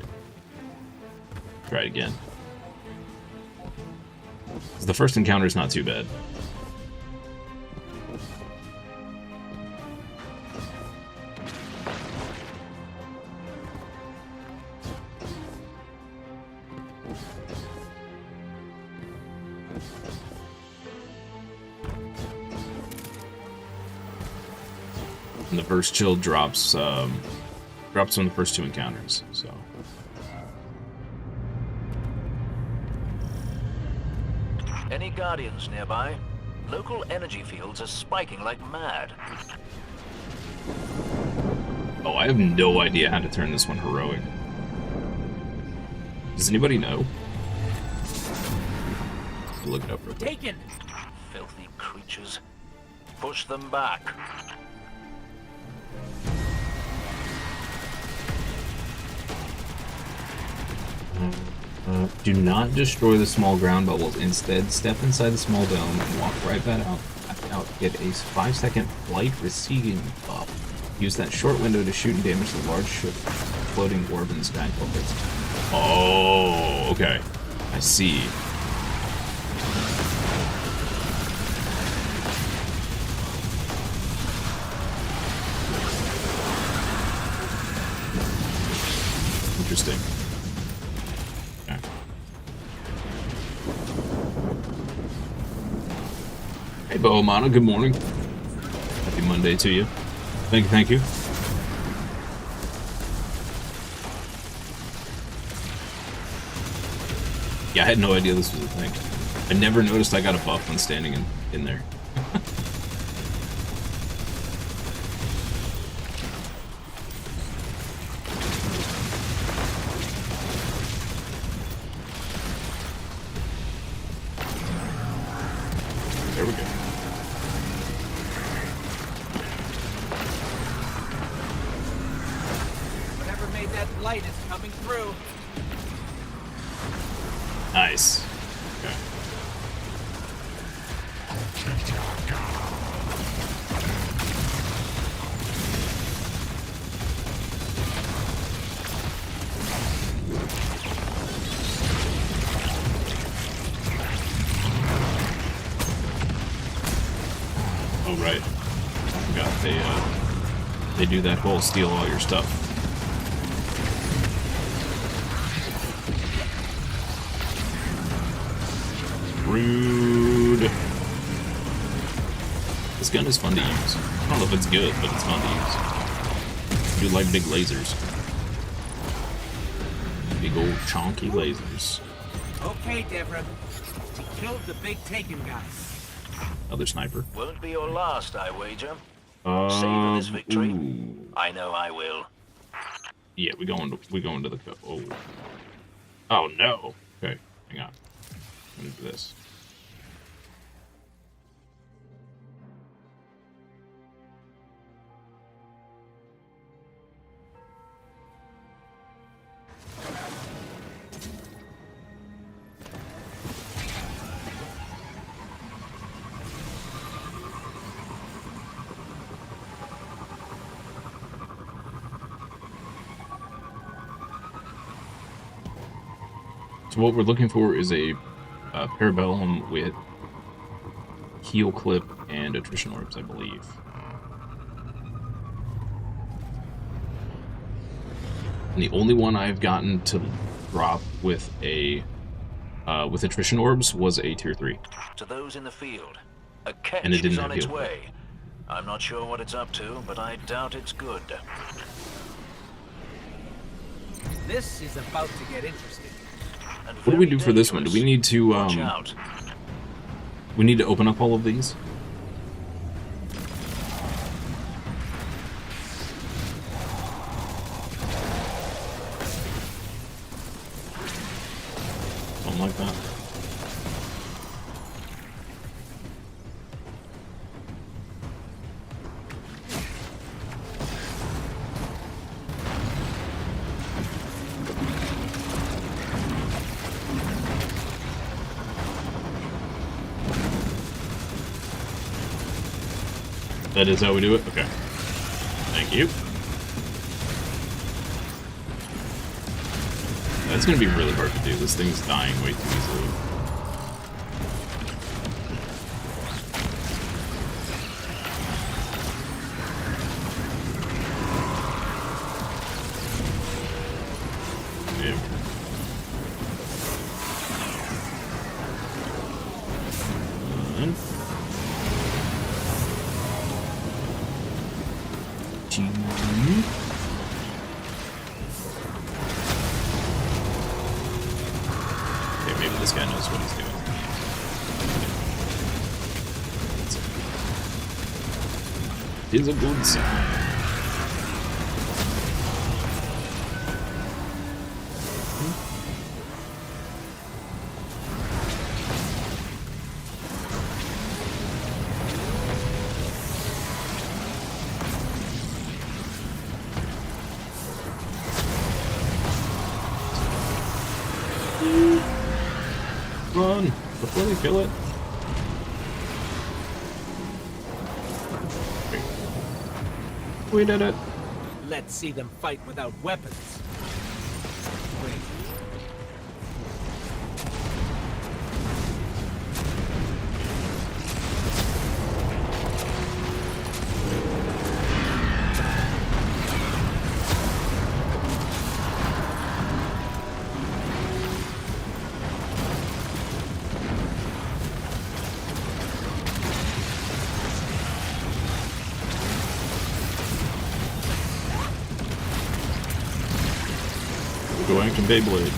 Try it again. The first encounter is not too bad. And the verse chill drops on the first 2 encounters, so. Any Guardians nearby? Local energy fields are spiking like mad. Oh, I have no idea how to turn this one heroic. Does anybody know? I'll look it up real quick. Taken! Filthy creatures. Push them back. Do not destroy the small ground bubbles. Instead, step inside the small dome and walk right back out. Get a 5-second flight receiving buff. Use that short window to shoot and damage the large floating orb in the sky. Oh, okay. I see. Interesting. Okay. Hey, Bohemana, good morning. Happy Monday to you. Thank you. Yeah, I had no idea this was a thing. I never noticed I got a buff when standing in there. There we go. Whatever made that light is coming through. Nice. Okay. Oh right. I forgot they do that whole steal all your stuff. Rude. This gun is fun to use. I don't know if it's good, but it's fun to use. I do like big lasers. Big old chonky lasers. Okay, Devra. We killed the big Taken guy. Another sniper. Won't be your last, I wager. Savor this victory. Ooh. I know I will. Yeah, we go into the oh. Oh no. Okay, hang on. I'm gonna do this. So what we're looking for is a Parabellum with heel clip and attrition orbs, I believe. And the only one I've gotten to drop with a with attrition orbs was a tier 3. To those in the field, a catch And it didn't is have on its heel. way. I'm not sure what it's up to, but I doubt it's good. This is about to get interesting. And What do we very do for this one? Do we dangerous. need to Watch out. we need to open up all of these? Something like that. That is how we do it? Okay. Thank you. That's gonna be really hard to do. This thing's dying way too easily. Yeah. One. Two. Okay, maybe this guy knows what he's doing. It is a good sign. Run before they kill it. We did it. Let's see them fight without weapons. Wait. Go action Beyblade.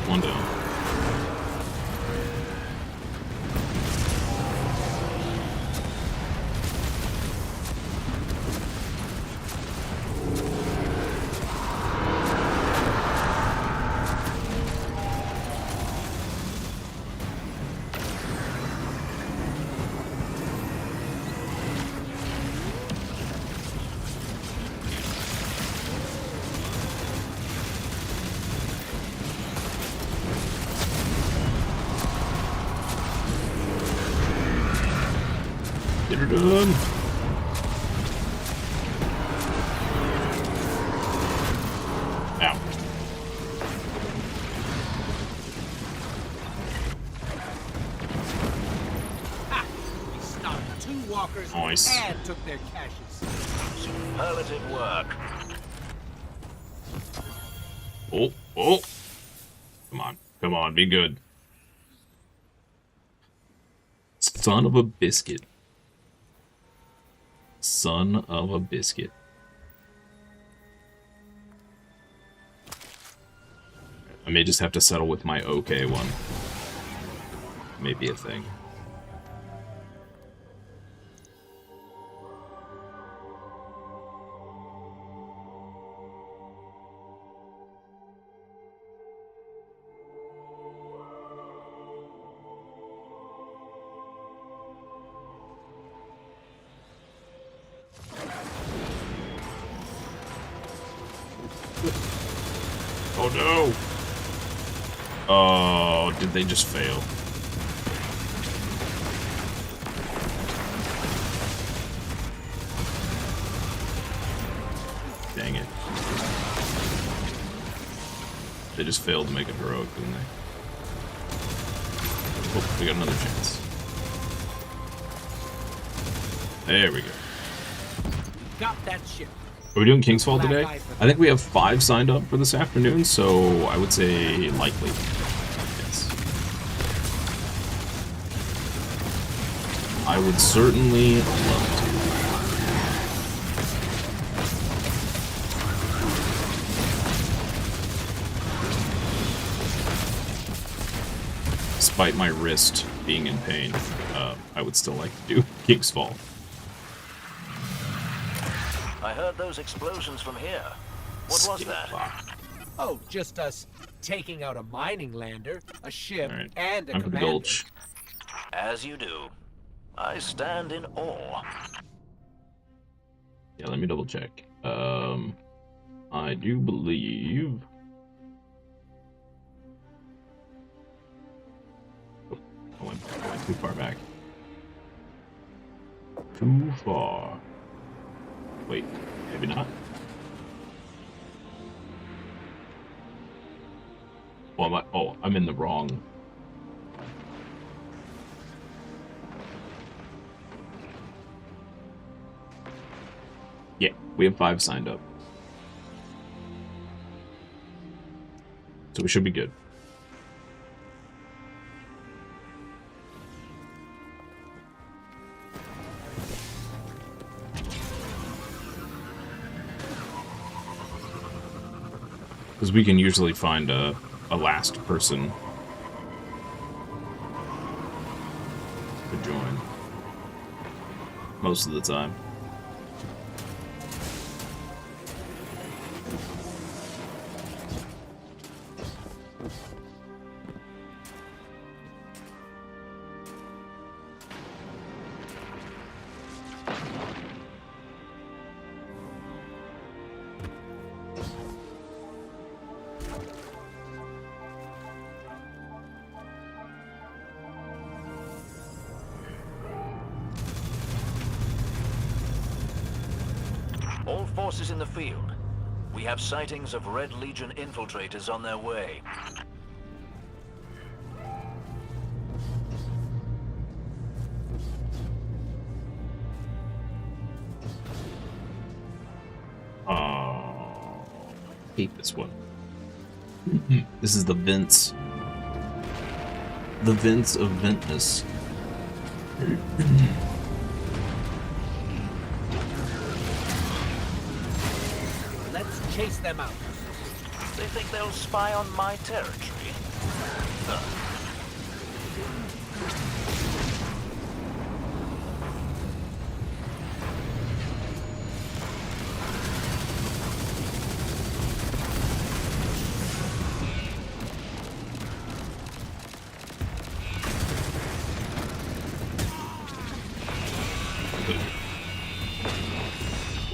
One down. Get her done. Ow. Ha! We stopped 2 walkers Nice. and took their caches. Superlative work. Oh, oh. Come on. Come on, be good. Son of a biscuit. Son of a biscuit. I may just have to settle with my okay one. Maybe a thing. Oh no! Oh, did they just fail? Dang it. They just failed to make it heroic, didn't they? Oh, we got another chance. There we go. Got that ship. Are we doing Kingsfall today? I think we have 5 signed up for this afternoon, so I would say likely. Yes. I would certainly love to. Despite my wrist being in pain, I would still like to do Kingsfall. I heard those explosions from here. What was that? Oh, just us taking out a mining lander, a ship, Right. and a Time for the commander. Gulch. As you do. I stand in awe. Yeah, let me double check. I do believe... Oh, I went too far back. Too far. Wait, maybe not. Oh, I'm in the wrong. Yeah, we have 5 signed up. So we should be good. Because we can usually find a last person to join. Most of the time. All forces in the field. We have sightings of Red Legion infiltrators on their way. Oh, hate this one. This is the vents. The vents of Ventness. Let's chase them out. They think they'll spy on my territory?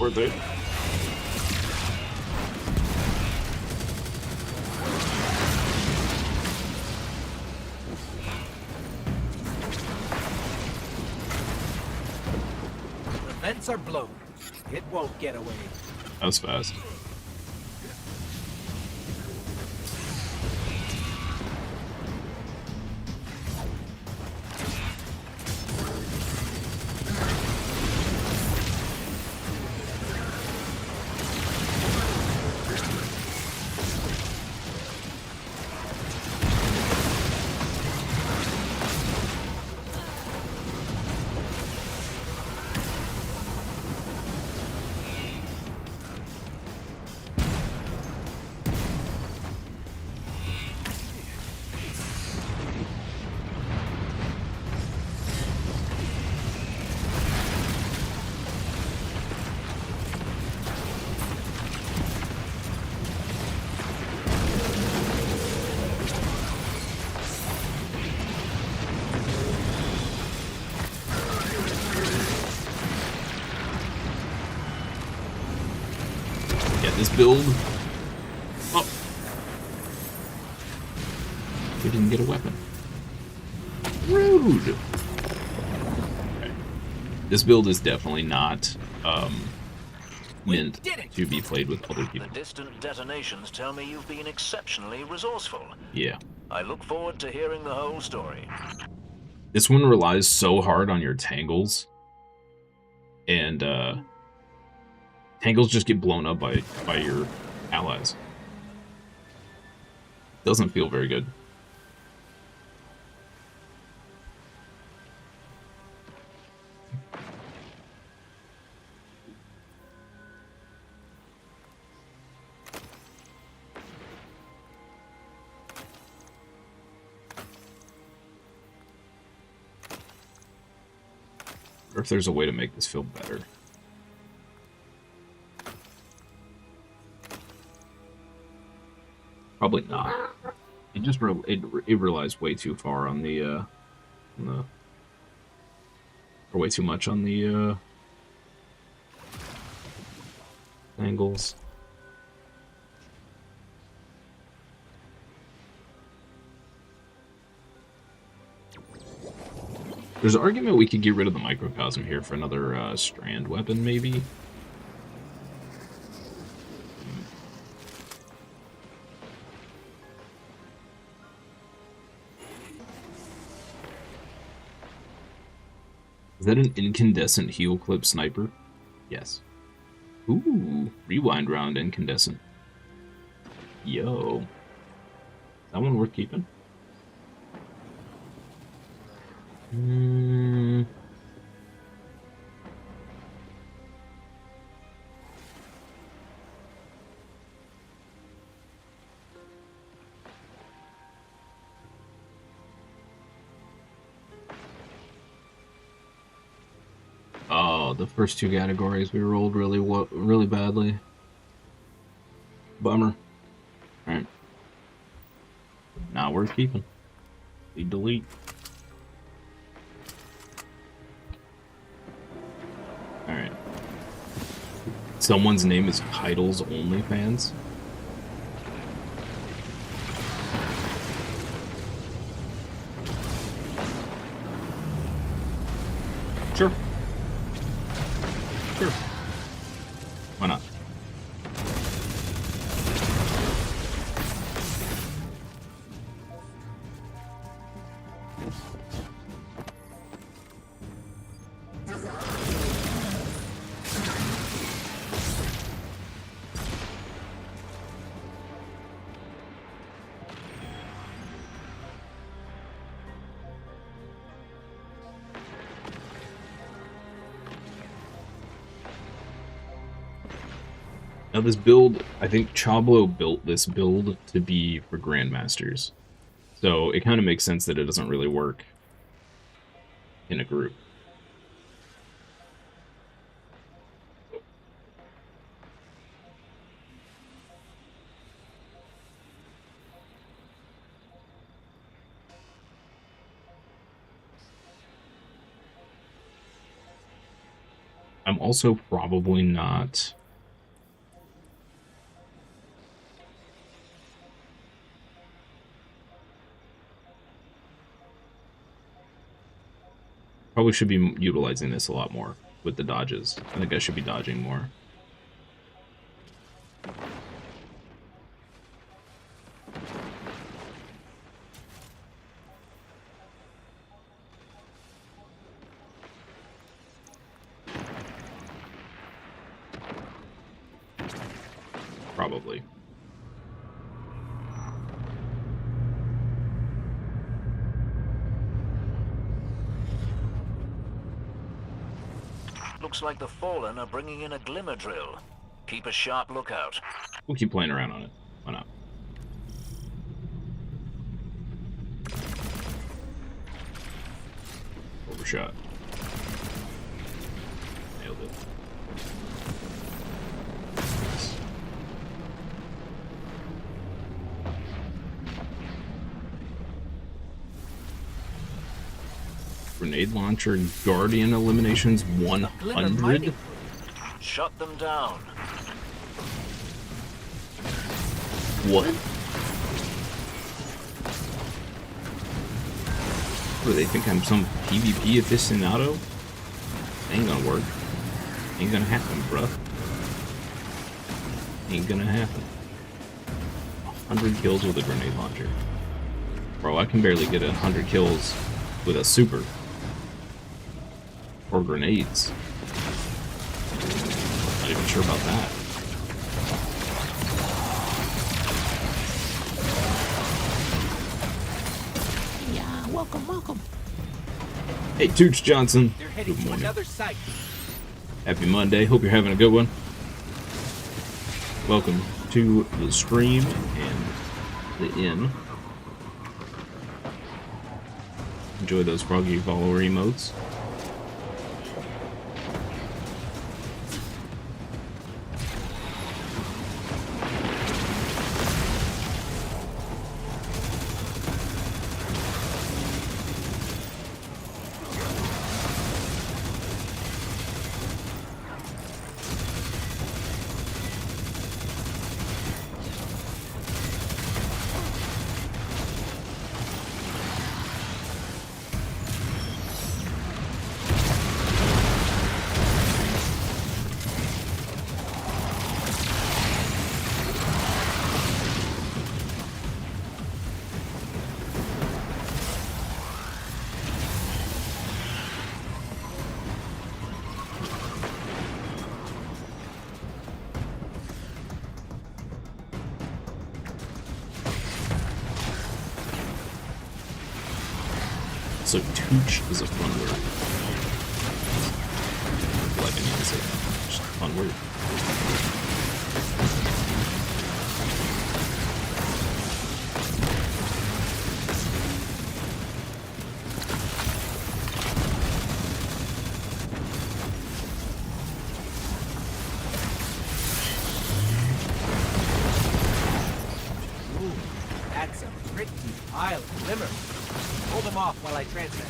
Worth it. The vents are blown. It won't get away. That was fast. This build... Oh! We didn't get a weapon. Rude! Okay. This build is definitely not, meant to be played with other people. The distant detonations tell me you've been exceptionally resourceful. Yeah. I look forward to hearing the whole story. This one relies so hard on your tangles. And, tangles just get blown up by your allies. Doesn't feel very good. Or if there's a way to make this feel better. Probably not. It just it relies way too far on the or way too much on the angles. There's an argument we could get rid of the microcosm here for another strand weapon, maybe. Is that an incandescent heel clip sniper? Yes. Ooh, rewind round incandescent. Yo. Is that one worth keeping? Oh, the first two categories we rolled really badly. Bummer. Alright. Not worth keeping. Delete. Alright. Someone's name is Keidel's OnlyFans. Sure. Sure. Why not? Now this build, I think Chablo built this build to be for Grandmasters. So it kind of makes sense that it doesn't really work in a group. I'm also probably not... Probably should be utilizing this a lot more with the dodges. I think I should be dodging more. Probably. Looks like the Fallen are bringing in a glimmer drill. Keep a sharp lookout. We'll keep playing around on it. Why not? Overshot. Nailed it. Nice. Grenade launcher Guardian eliminations 100. Shut them down. What? What do they think I'm some PvP aficionado? Ain't gonna work. Ain't gonna happen, bruh. Ain't gonna happen. 100 kills with a grenade launcher. Bro, I can barely get 100 kills with a super. Or grenades. Not even sure about that. Yeah, welcome. Hey, Tooch Johnson. They're heading to another site. Happy Monday. Hope you're having a good one. Welcome to the stream and the inn. Enjoy those froggy follower emotes. So Tooch is a fun word. Like I need to say that. Just a fun word. Ooh, that's a pretty pile of liver. Hold them off while I transmit.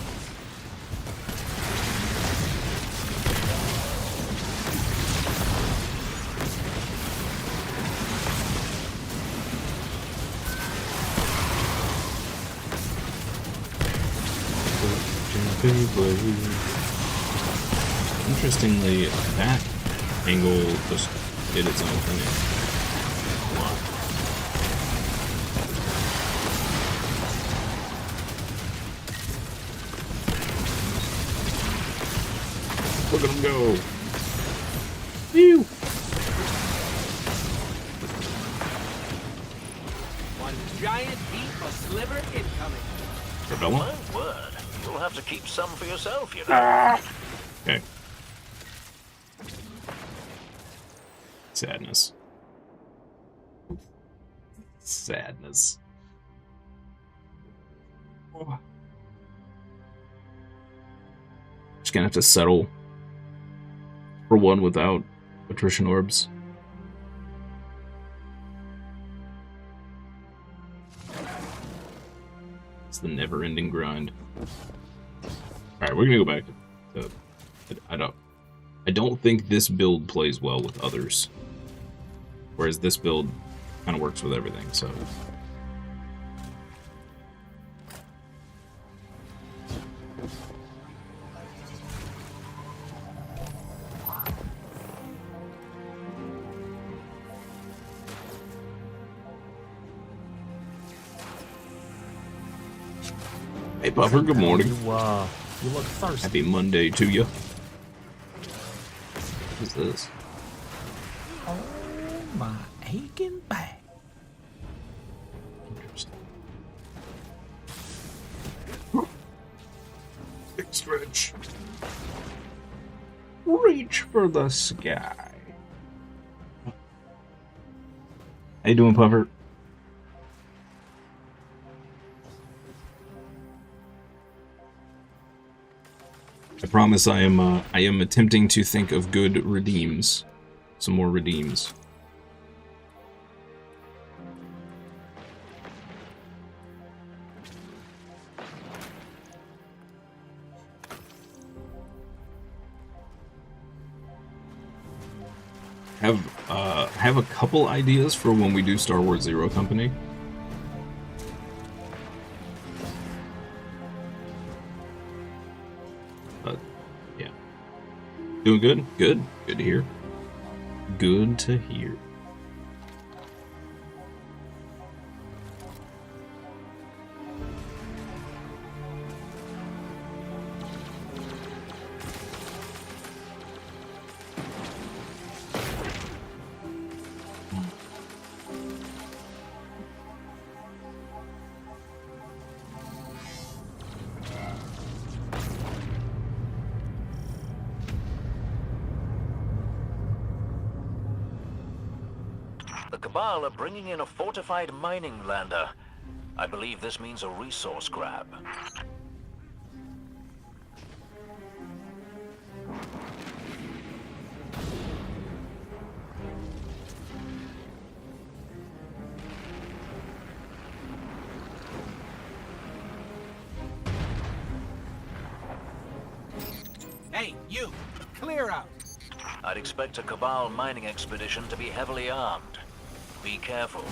Interestingly, that angle just did its own thing. Look at him go. Phew. One giant heap of sliver incoming. Rebella? My word. You'll have to keep some for yourself, you know. Okay. Sadness. Sadness. Oh. Just gonna have to settle for one without attrition orbs. It's the never-ending grind. Alright, we're gonna go back to I don't think this build plays well with others. Whereas this build kind of works with everything, so. Hey Puffer, good morning. You look thirsty. Happy Monday to you. What is this? Oh, my aching back. Interesting. Big stretch. Reach for the sky. How you doing, Puffer? I promise I am attempting to think of good redeems. Some more redeems. have a couple ideas for when we do Star Wars Zero Company. But yeah, doing good. Good to hear. Good to hear. The Cabal are bringing in a fortified mining lander. I believe this means a resource grab. Hey, you! Clear out! I'd expect a Cabal mining expedition to be heavily armed. Be careful.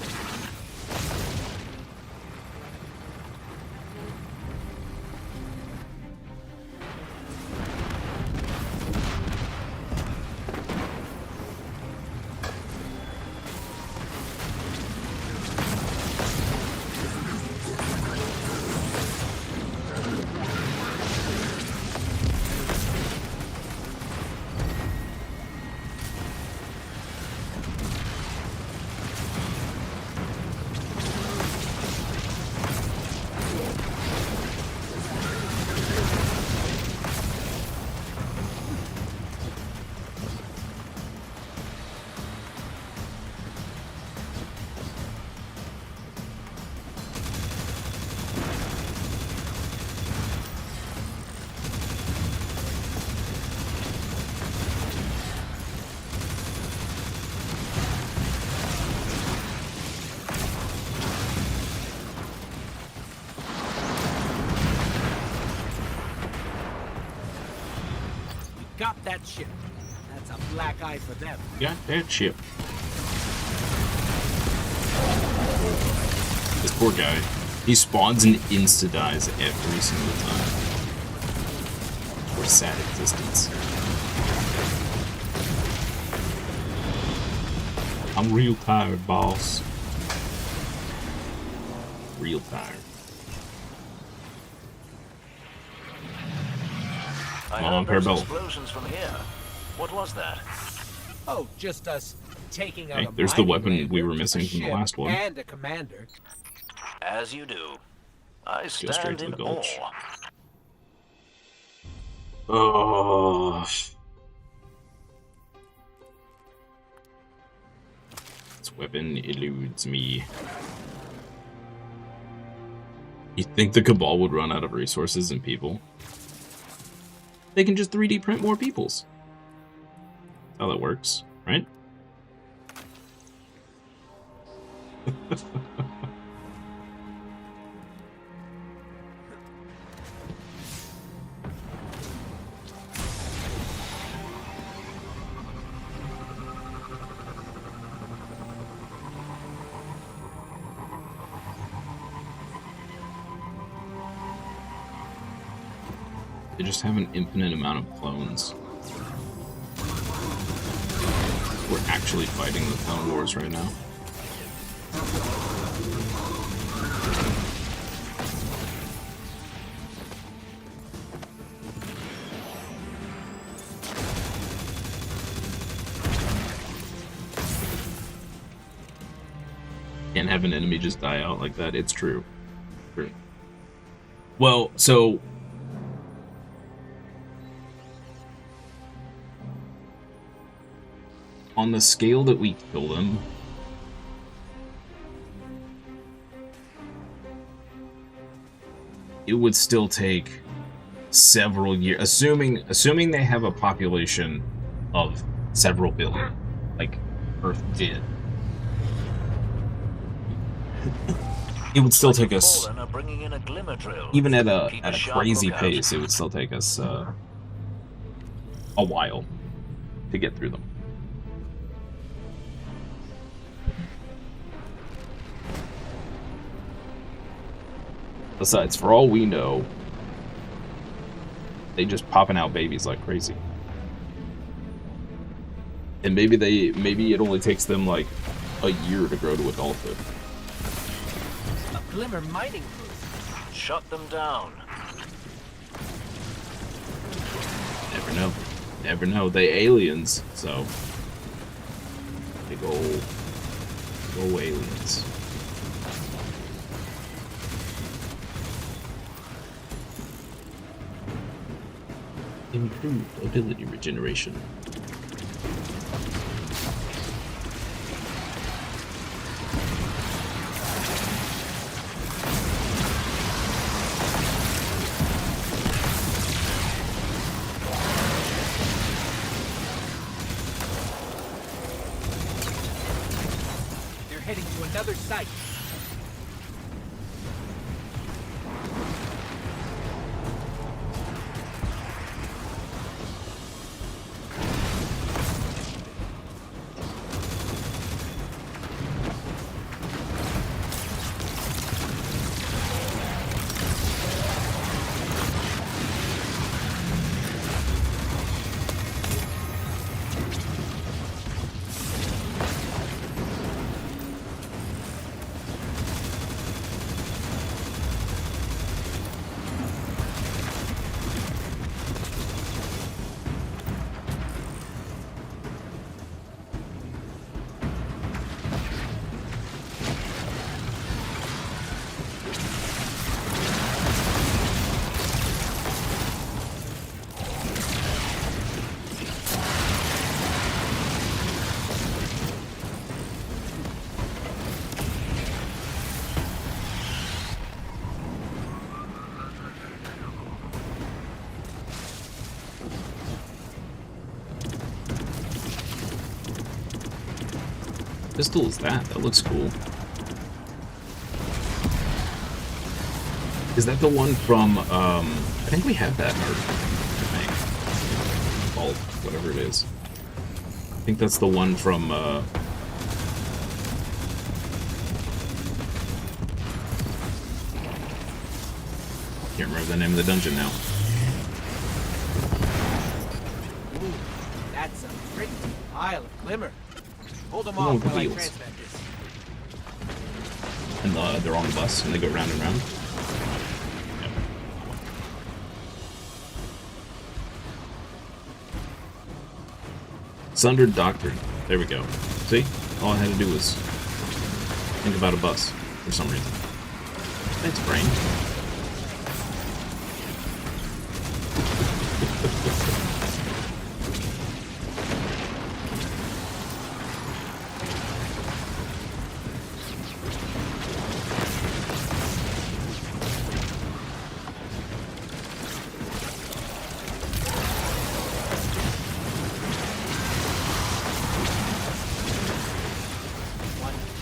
Got that ship. That's a black eye for them. Got that ship. This poor guy. He spawns and insta-dies every single time. What a sad existence. I'm real tired, boss. Real tired. I Come on, heard those Parabella. explosions from here. What was that? Oh, just us taking out Hey, a there's the mining weapon lander, we were a missing from the ship, last one. and a commander. As you do. I straight stand to in the gulch. awe. Oh. This weapon eludes me. You think the Cabal would run out of resources and people? They can just 3D print more peoples. That's how that works, right? They just have an infinite amount of clones. We're actually fighting the Clone Wars right now. Can't have an enemy just die out like that. It's true. True. Well, so on the scale that we kill them, it would still take several years, assuming they have a population of several billion, like Earth did. It would still take us, Fallen are bringing in a glimmer drill. even at Keep a sharp crazy lookout. pace, it would still take us a while to get through them. Besides, for all we know, they just popping out babies like crazy. And maybe it only takes them like a year to grow to adulthood. A Glimmer mining group. Shut them down. Never know. Never know. They aliens, so big old aliens. Improved ability regeneration. They're heading to another site. Pistol is that? That looks cool. Is that the one from, I think we have that in our thing. Vault, whatever it is. I think that's the one from, can't remember the name of the dungeon now. Ooh, that's a pretty pile of Glimmer. Hold them Come on off with the while I wheels. transmit this. And they're on the bus and they go round and round. Yep. Sundered Doctrine. There we go. See? All I had to do was think about a bus for some reason. Thanks, brain.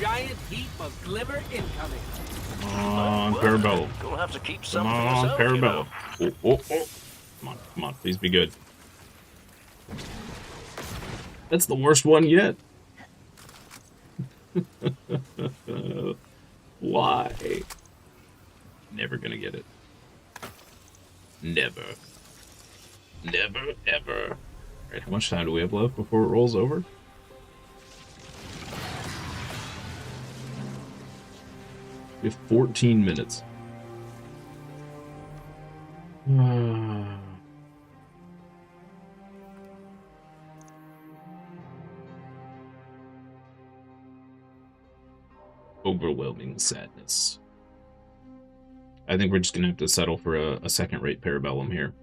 Giant heap of Glimmer incoming. Come on, Parabellum. You'll have to keep Come some for on, yourself, you Parabellum. know. Oh. Come on, please be good. That's the worst one yet. Why? Never gonna get it. Never. Never, ever. Alright, how much time do we have left before it rolls over? We have 14 minutes. Overwhelming sadness. I think we're just gonna have to settle for a second-rate Parabellum here.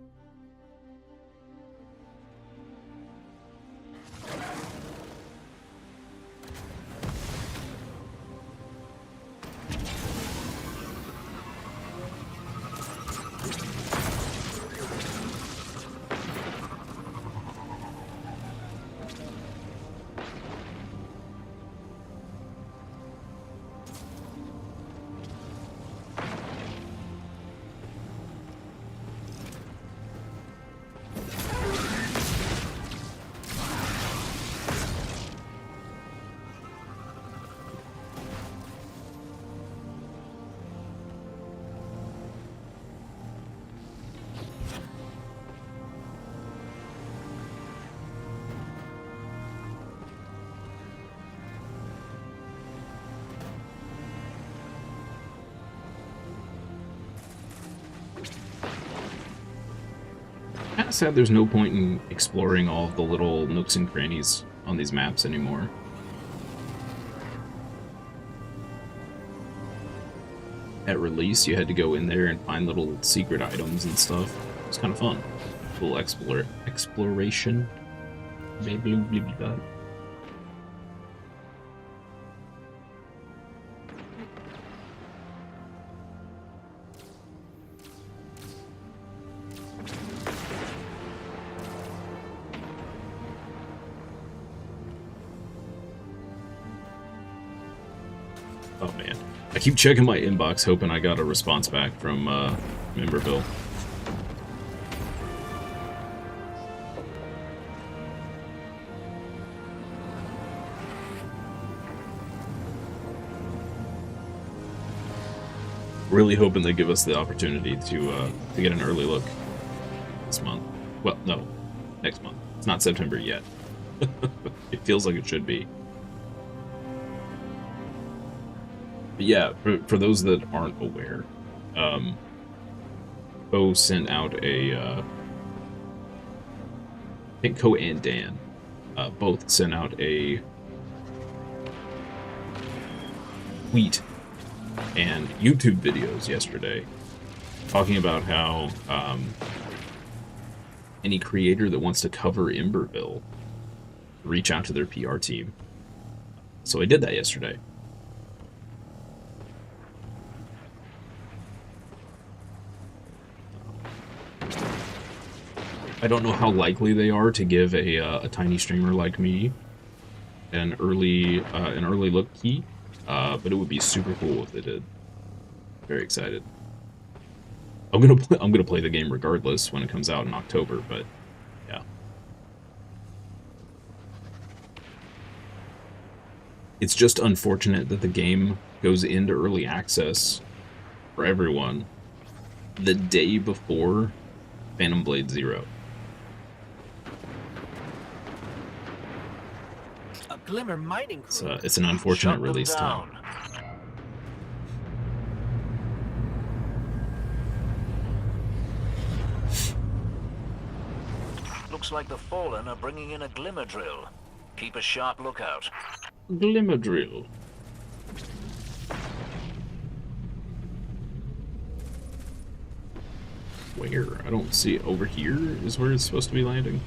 Kind of sad there's no point in exploring all of the little nooks and crannies on these maps anymore. At release, you had to go in there and find little secret items and stuff. It was kind of fun. A little exploration. Maybe. Oh man. I keep checking my inbox hoping I got a response back from Memberville. Really hoping they give us the opportunity to get an early look this month. Well, no, next month. It's not September yet. It feels like it should be. But yeah, for those that aren't aware, Ko sent out I think Ko and Dan both sent out a tweet and YouTube videos yesterday talking about how any creator that wants to cover Emberville, reach out to their PR team. So I did that yesterday. I don't know how likely they are to give a tiny streamer like me an early look key, but it would be super cool if they did. Very excited. I'm gonna play the game regardless when it comes out in October, but yeah. It's just unfortunate that the game goes into early access for everyone the day before Phantom Blade Zero. A Glimmer mining crew. It's an unfortunate release time. Looks like the Fallen are bringing in a Glimmer drill. Keep a sharp lookout. Glimmer drill. Where? I don't see it. Over here is where it's supposed to be landing.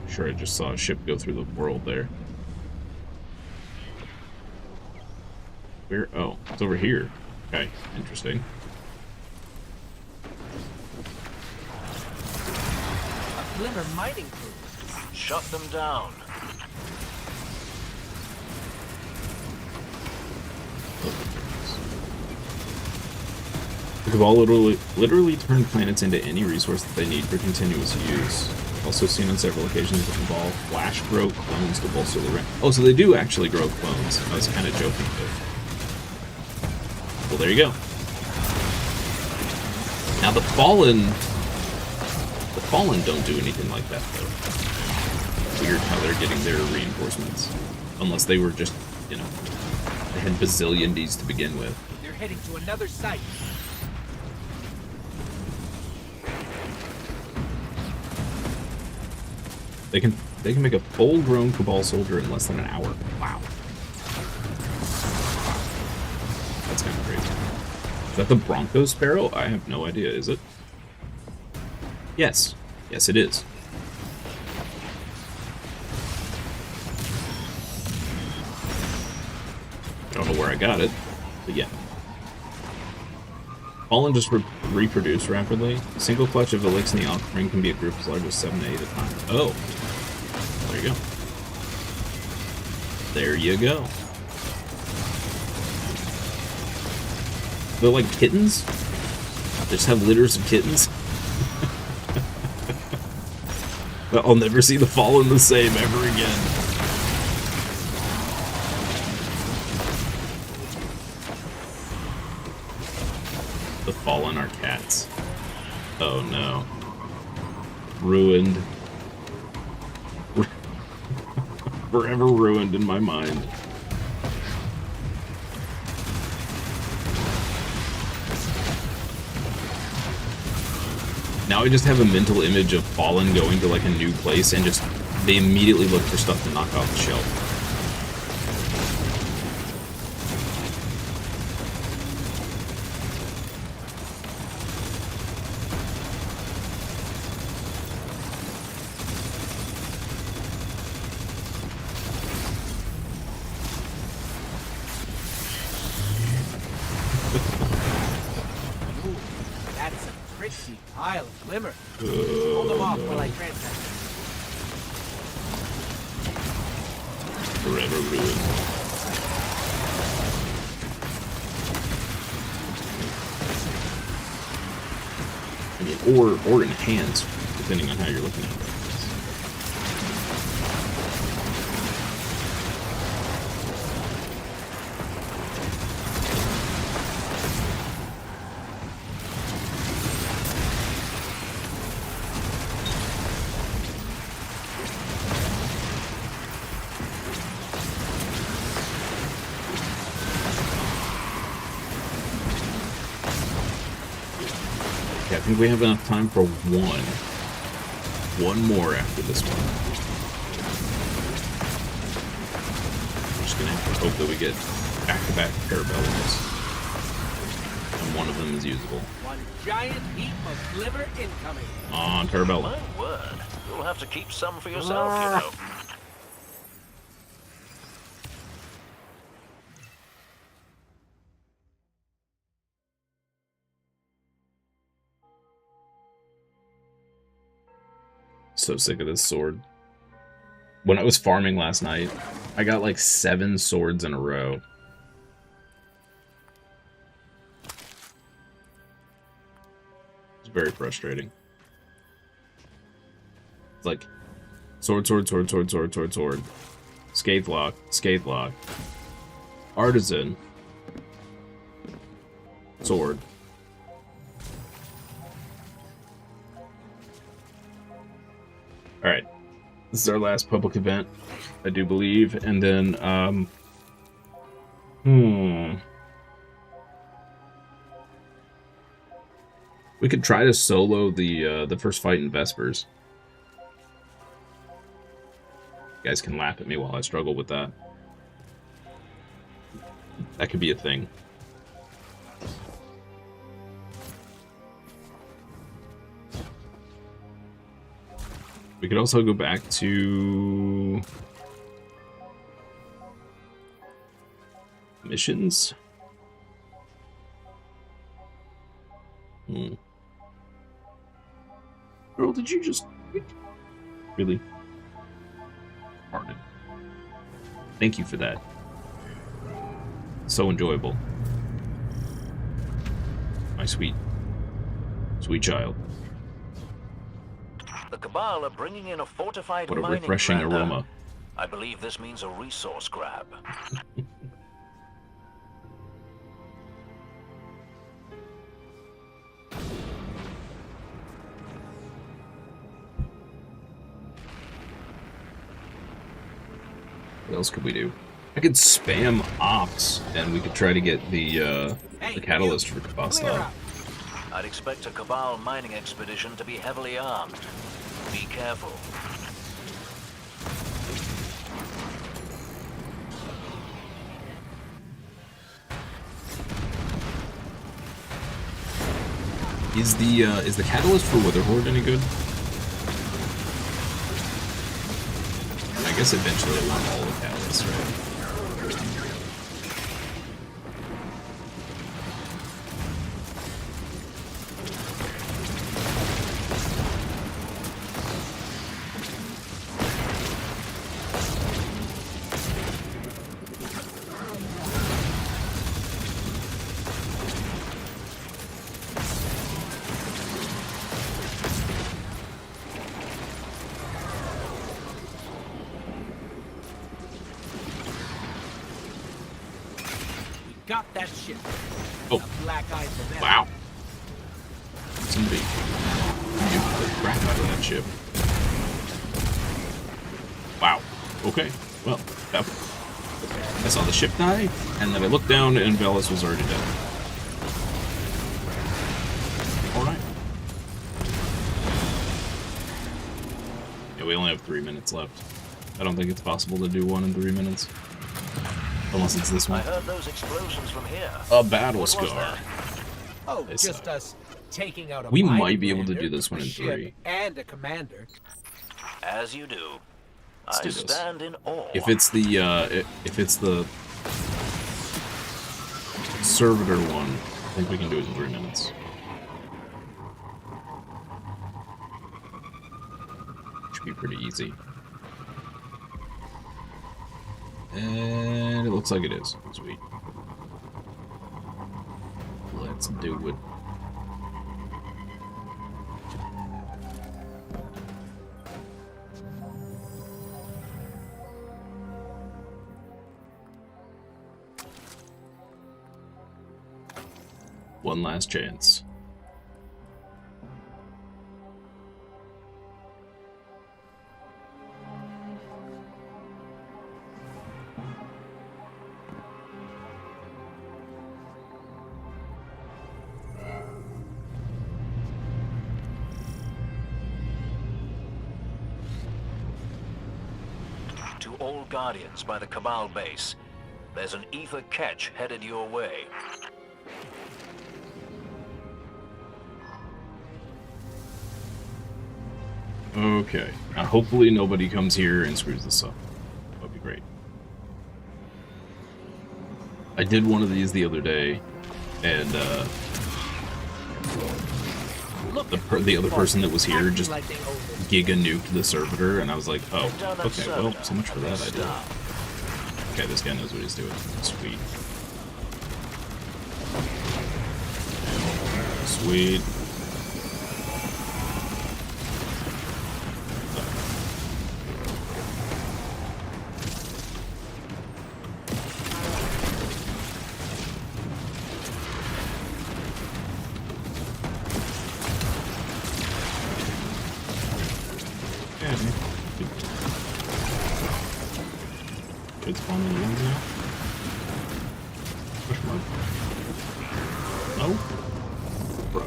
Sure, I just saw a ship go through the world there. Where? Oh, it's over here. Okay, interesting. A Glimmer mining crew. Shut them down. The Cabal literally turn planets into any resource that they need for continuous use. Also seen on several occasions, the Cabal flash grow clones to bolster the rank. Oh, so they do actually grow clones. I was kind of joking, but... Well, there you go. Now the Fallen don't do anything like that, though. Weird how they're getting their reinforcements. Unless they were just, you know, they had bazillion Ds to begin with. They're heading to another site. They can make a full-grown Cabal soldier in less than an hour. Wow. That's kind of crazy. Is that the Bronco Sparrow? I have no idea. Is it? Yes. Yes, it is. I don't know where I got it, but yeah. Fallen just reproduce rapidly. A single clutch of Elixir in the offspring can be a group as large as 7 to 8 at a time. Oh. There you go. There you go. They're like kittens? They just have litters of kittens? But I'll never see the Fallen the same ever again. The Fallen are cats. Oh no. Ruined. Forever ruined in my mind. Now I just have a mental image of Fallen going to like a new place and just they immediately look for stuff to knock off the shelf. Ooh, that's a pretty pile of glimmer. Hold them off while I transfer. Forever ruined. I mean, or enhanced, depending on how you're looking at it. I think we have enough time for one more after this one. I'm just gonna have to hope that we get back-to-back parabellums, and one of them is usable. One giant heap of glimmer incoming. On parabellum. My word, you'll have to keep some for yourself, you know. So sick of this sword. When I was farming last night, I got like 7 swords in a row. It's very frustrating. It's like sword, sword, sword, sword, sword, sword, sword. Scathe lock, scathe lock. Artisan. Sword. Alright, this is our last public event, I do believe, and then, we could try to solo the first fight in Vespers. You guys can laugh at me while I struggle with that. That could be a thing. We could also go back to missions. Girl, did you just really? Pardon. Thank you for that. So enjoyable. My sweet child. The Cabal are bringing in a fortified What a mining refreshing lander. aroma. I believe this means a resource grab. What else could we do? I could spam ops, and we could try to get the catalyst for playstyle. I'd expect a Cabal mining expedition to be heavily armed. Be careful. Is the catalyst for Witherhoard any good? I guess eventually I want all the catalysts, right? Got that shit. Oh. A black eye for them. Wow. Somebody nuked the crap out of that ship. Wow. Okay. Well, I saw the ship die, and then I looked down, and Velas was already dead. Alright. Yeah, we only have 3 minutes left. I don't think it's possible to do one in 3 minutes. Unless it's this I one. heard those explosions from here. A battle What was scar. that? Oh, They just suck. us taking out a We mining might be able to lander, do this one a in ship, 3. and a commander. As you do. Let's do I this. stand in awe. If it's the servitor one, I think we can do it in 3 minutes. Should be pretty easy. And it looks like it is. Sweet. Let's do it. One last chance. To all Guardians by the Cabal base, there's an ether catch headed your way. Okay. Now hopefully nobody comes here and screws this up. That would be great. I did one of these the other day, and the other person that was here just giga nuked the servitor, and I was like, oh, okay, well, so much for that idea. Okay, this guy knows what he's doing. Sweet. Sweet. Should spawn in the ones now? Question mark. No? Bro.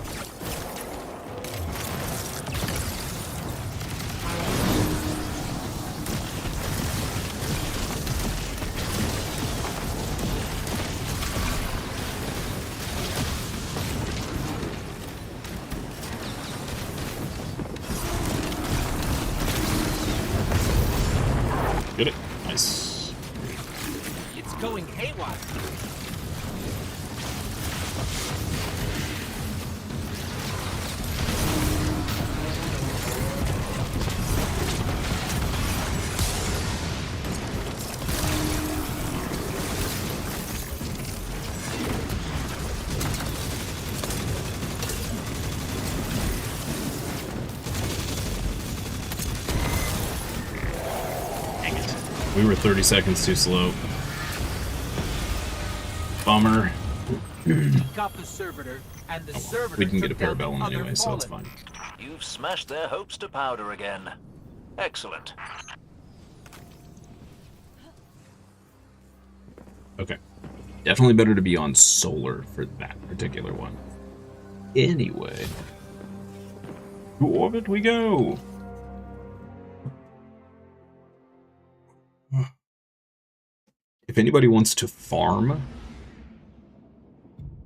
Get it. Nice. It's going haywire. We were 30 seconds too slow. Bummer. Got the servitor, and the servitor We can get a took down the parabellum other anyway, so it's fallen. fine. You've smashed their hopes to powder again. Excellent. Okay. Definitely better to be on solar for that particular one. Anyway. To orbit we go! If anybody wants to farm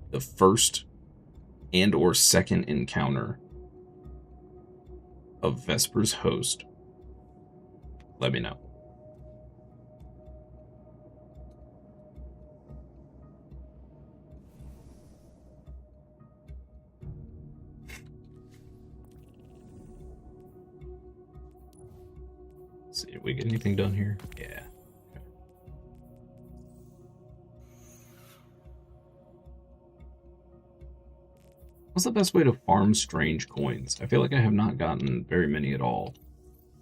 the first and or second encounter of Vesper's host, let me know. Let's see, did we get anything done here? Yeah. Okay. What's the best way to farm strange coins? I feel like I have not gotten very many at all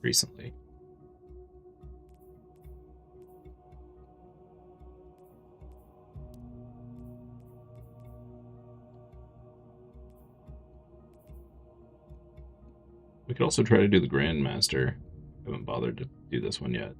recently. We could also try to do the Grandmaster. I haven't bothered to do this one yet.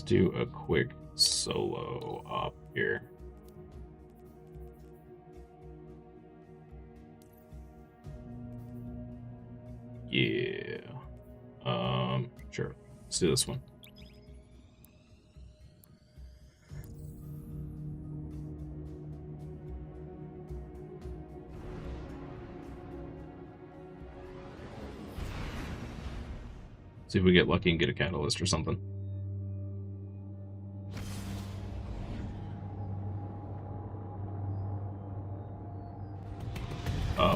let's do a quick solo up here. Yeah. Sure. Let's do this one. See if we get lucky and get a catalyst or something.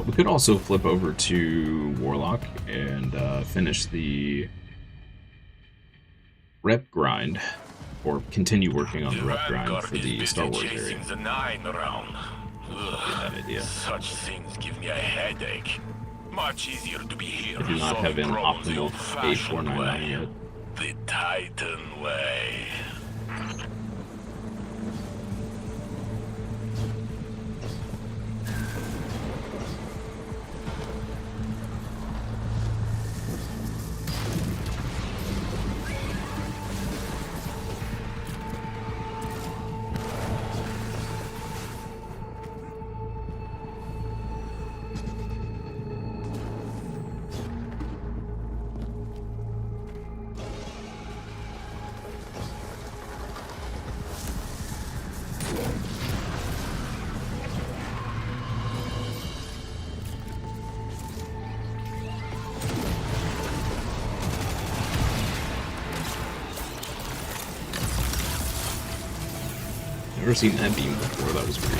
We could also flip over to Warlock and finish the rep grind, or continue working on the rep grind for the Star Wars area. The 9 around. Bad idea. Such things give me a headache. Much easier to be here. I do not have an solving optimal problems the old-fashioned A499 way. yet. The Titan way. Never seen that beam before, that was weird.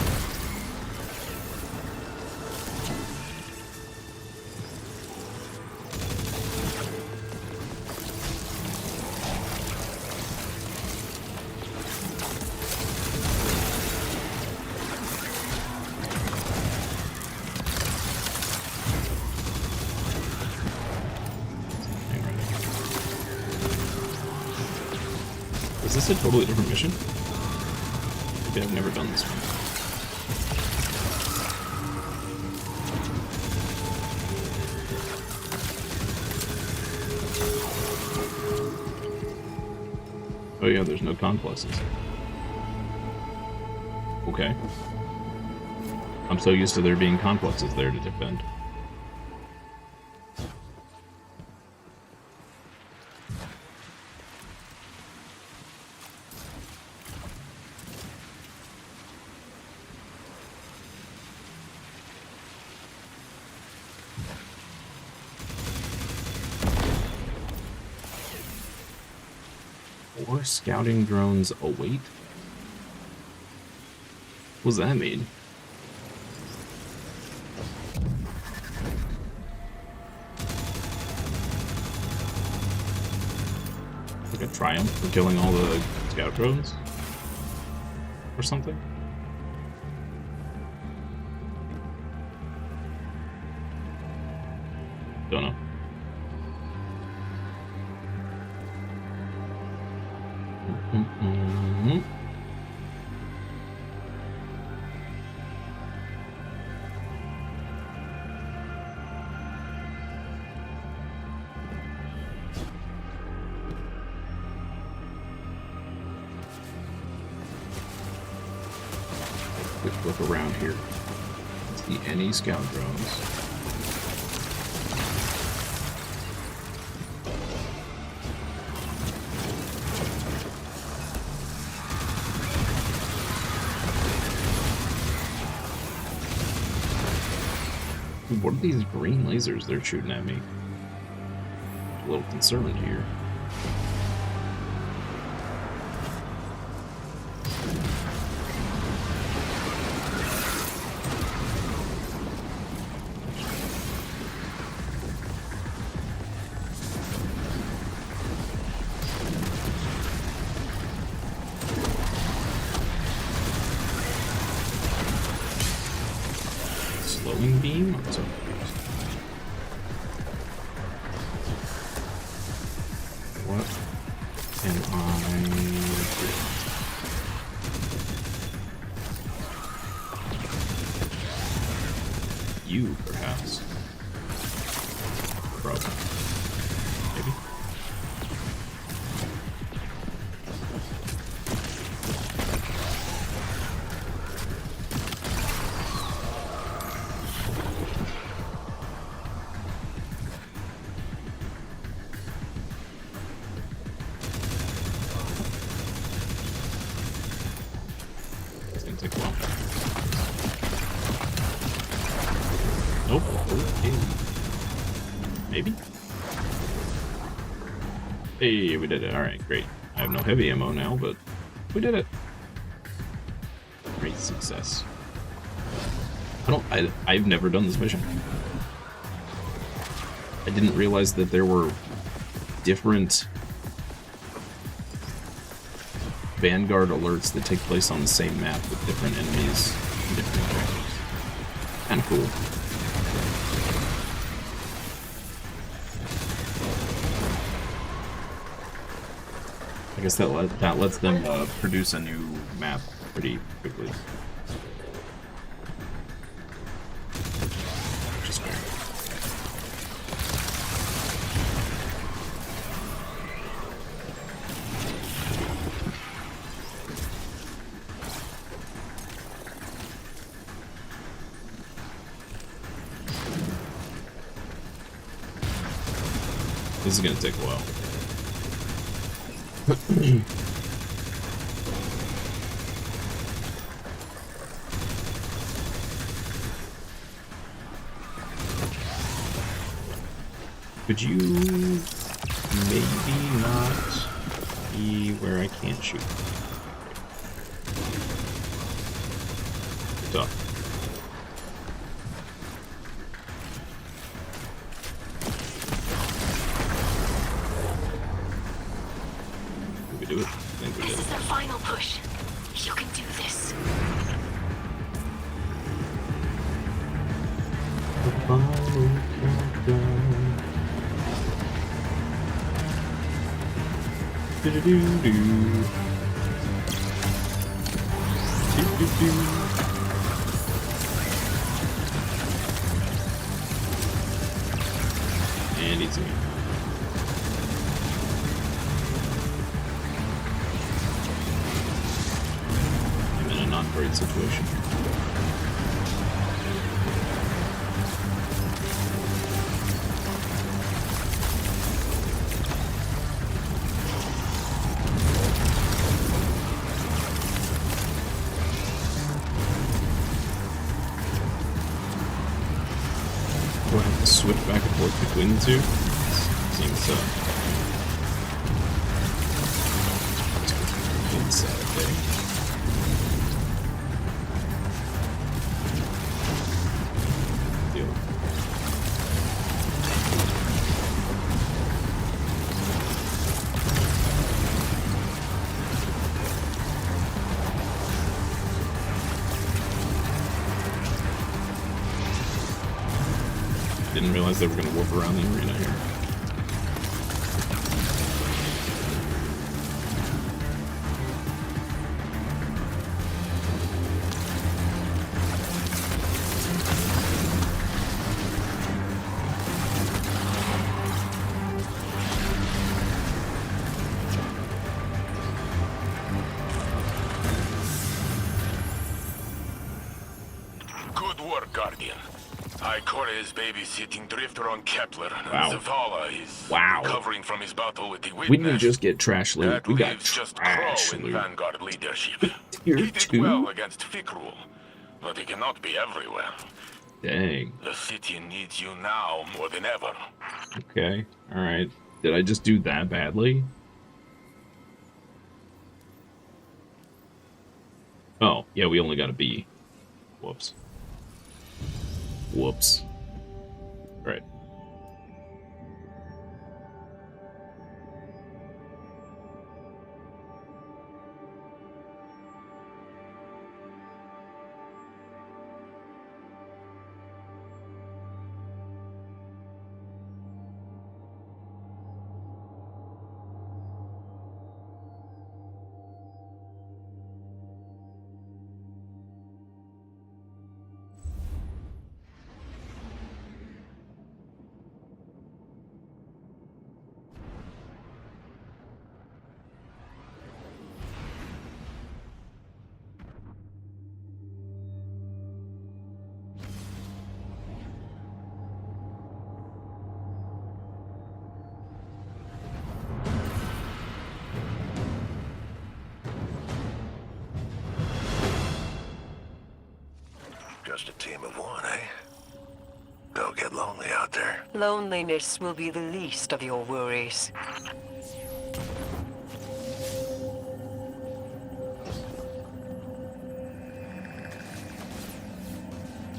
Is this a totally different mission? Maybe I've never done this one. Oh yeah, there's no complexes. Okay. I'm so used to there being complexes there to defend. Or scouting drones await? What does that mean? Like a triumph for killing all the scout drones? Or something? Don't know. Quick look around here. See any scout drones? What are these green lasers they're shooting at me? I'm a little concerned here. Slowing beam? I'm so confused. What can I do? You, perhaps. Probably. Maybe. take a while. Nope. Okay. Maybe? Hey, we did it. Alright, great. I have no heavy ammo now, but we did it. Great success. I've never done this mission. I didn't realize that there were different Vanguard alerts that take place on the same map with different enemies and different objectives. Kinda cool. I guess that lets them produce a new map pretty quickly. Which is fair. This is gonna take a while. Could you maybe not be where I can't shoot? Good talk. Did we do it? I think we did This is it. our final push. You can do this. And he's me. I'm in a not great situation. Do I have to switch back and forth between the two? Seems so. Inside, okay. Deal. Didn't realize they were going to warp around the arena here. Good work, Guardian. Ikora is babysitting Drifter on Kepler. Wow. Zavala is Wow. recovering from his battle with the Witness. We didn't just get trash loot, That we got leaves just trash Crow in loot. Vanguard leadership. Tier He did 2? well against Fikrul, but he cannot be everywhere. Dang. The city needs you now more than ever. Okay, alright. Did I just do that badly? Oh, yeah, we only got a B. Whoops. Whoops. Right. just a team of one, eh? Don't get lonely out there. Loneliness will be the least of your worries.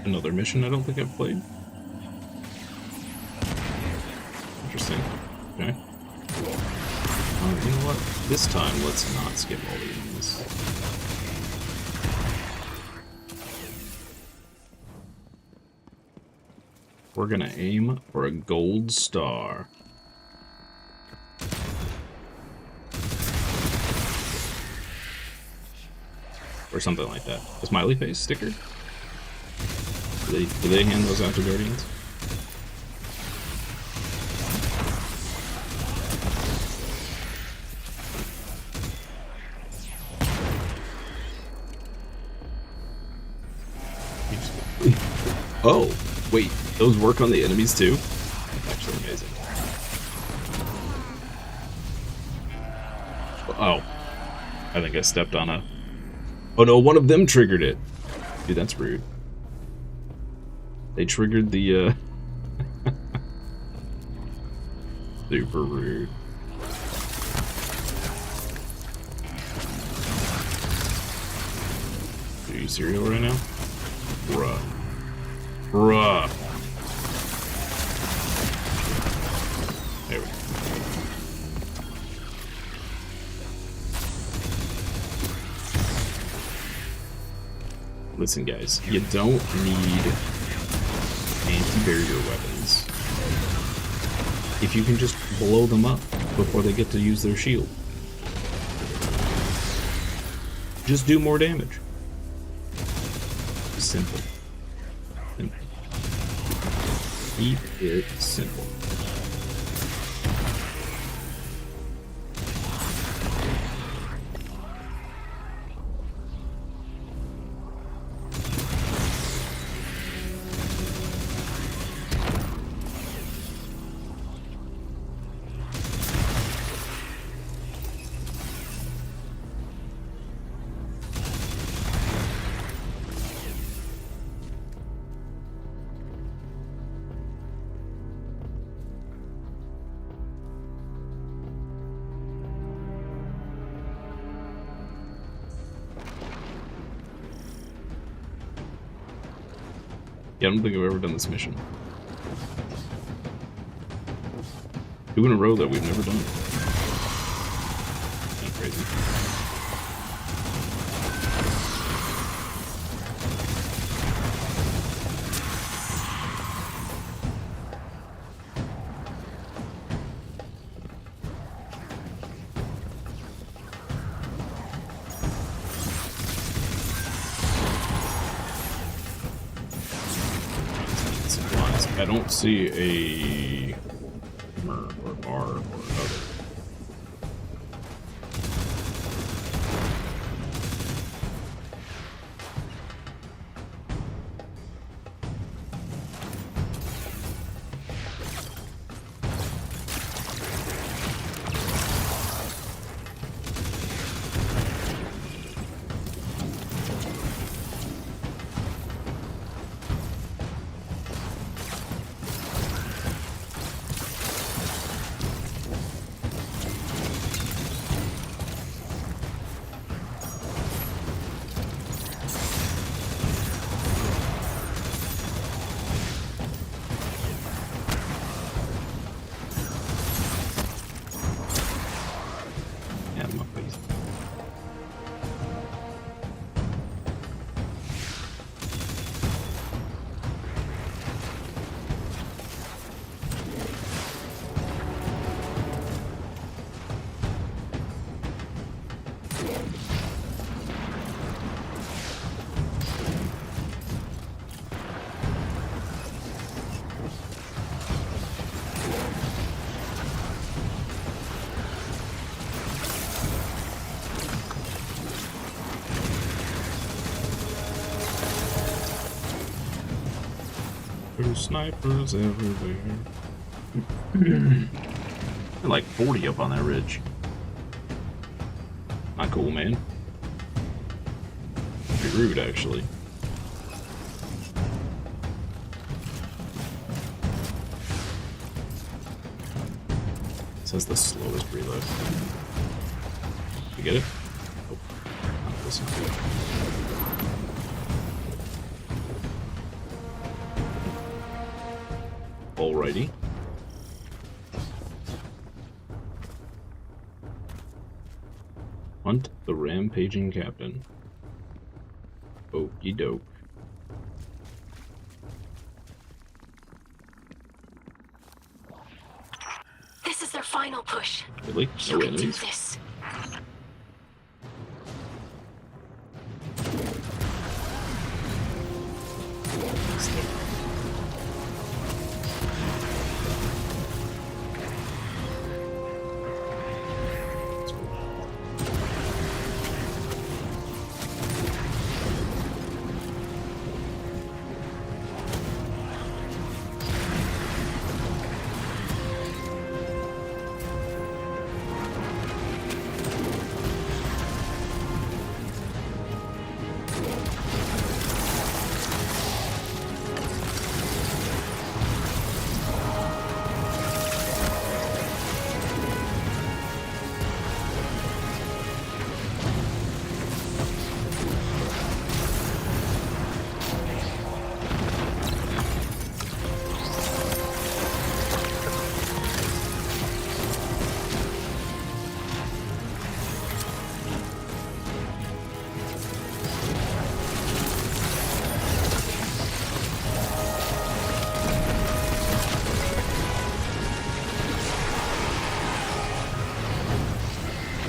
Another mission I don't think I've played. Interesting. Okay. You know what? This time, let's not skip all the enemies. We're gonna aim for a gold star. Or something like that. A smiley face sticker? Do they hand those out to Guardians? Oh, wait, those work on the enemies too? That's actually amazing. Oh, I think I stepped on a... Oh no, one of them triggered it. Dude, that's rude. They triggered the, super rude. Are you cereal right now? Bruh. Bruh. There we go. Listen, guys, you don't need anti-barrier weapons if you can just blow them up before they get to use their shield. Just do more damage. Simple. Simple. Keep it simple. Yeah, I don't think I've ever done this mission. 2 in a row that we've never done. Kind of crazy. I don't see a hammer or bar or other. There's snipers everywhere. Like 40 up on that ridge. Not cool, man. Pretty rude, actually. has the slowest reload. You get it? Nope. Not this one. Alrighty. Hunt the rampaging captain. Okie doke. This is their final push. Really? You No can do enemies? this.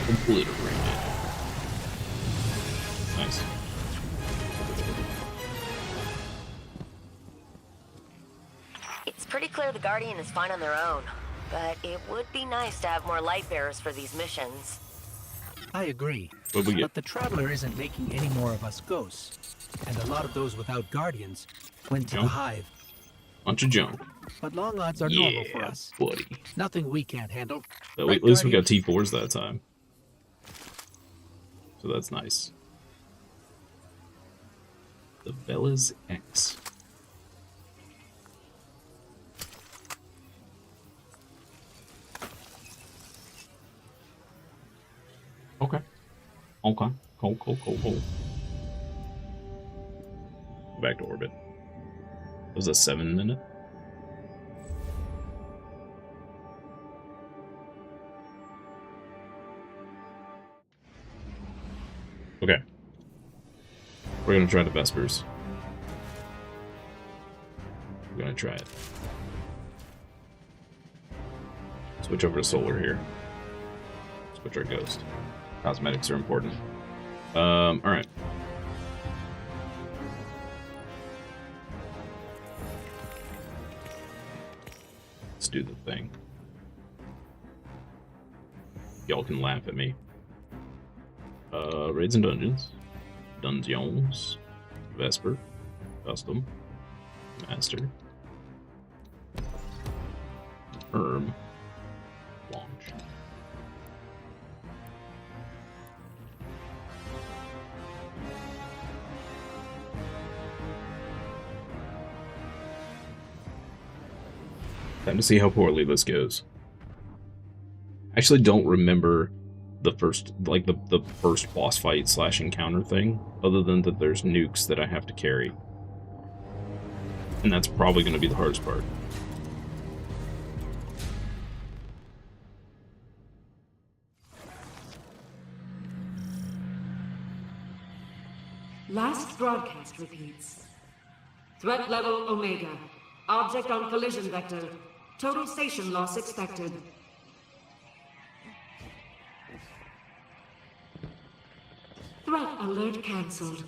Obliterated. Nice. It's pretty clear the Guardian is fine on their own, but it would be nice to have more light bearers for these missions. I agree. What we get? But the Traveler isn't making any more of us ghosts. And a lot of those without Guardians went to the Junk. Hive. Bunch of junk. But long odds are normal for Yeah, us. buddy. Nothing we can't handle. At Right, least we got Guardian? T4s that time. So that's nice. The Bella's X. Okay. Okay. Cool. Go back to orbit. It was a 7-minute. Okay. We're gonna try the Vespers. We're gonna try it. Switch over to Solar here. Switch our Ghost. Cosmetics are important. Alright. Let's do the thing. Y'all can laugh at me. Raids and Dungeons. Dungeons. Vesper. Custom. Master. Launch. Time to see how poorly this goes. I actually don't remember the first, like the first boss fight / encounter thing, other than that there's nukes that I have to carry. And that's probably going to be the hardest part. Last broadcast repeats. Threat level Omega. Object on collision vector. Total station loss expected. Threat alert cancelled.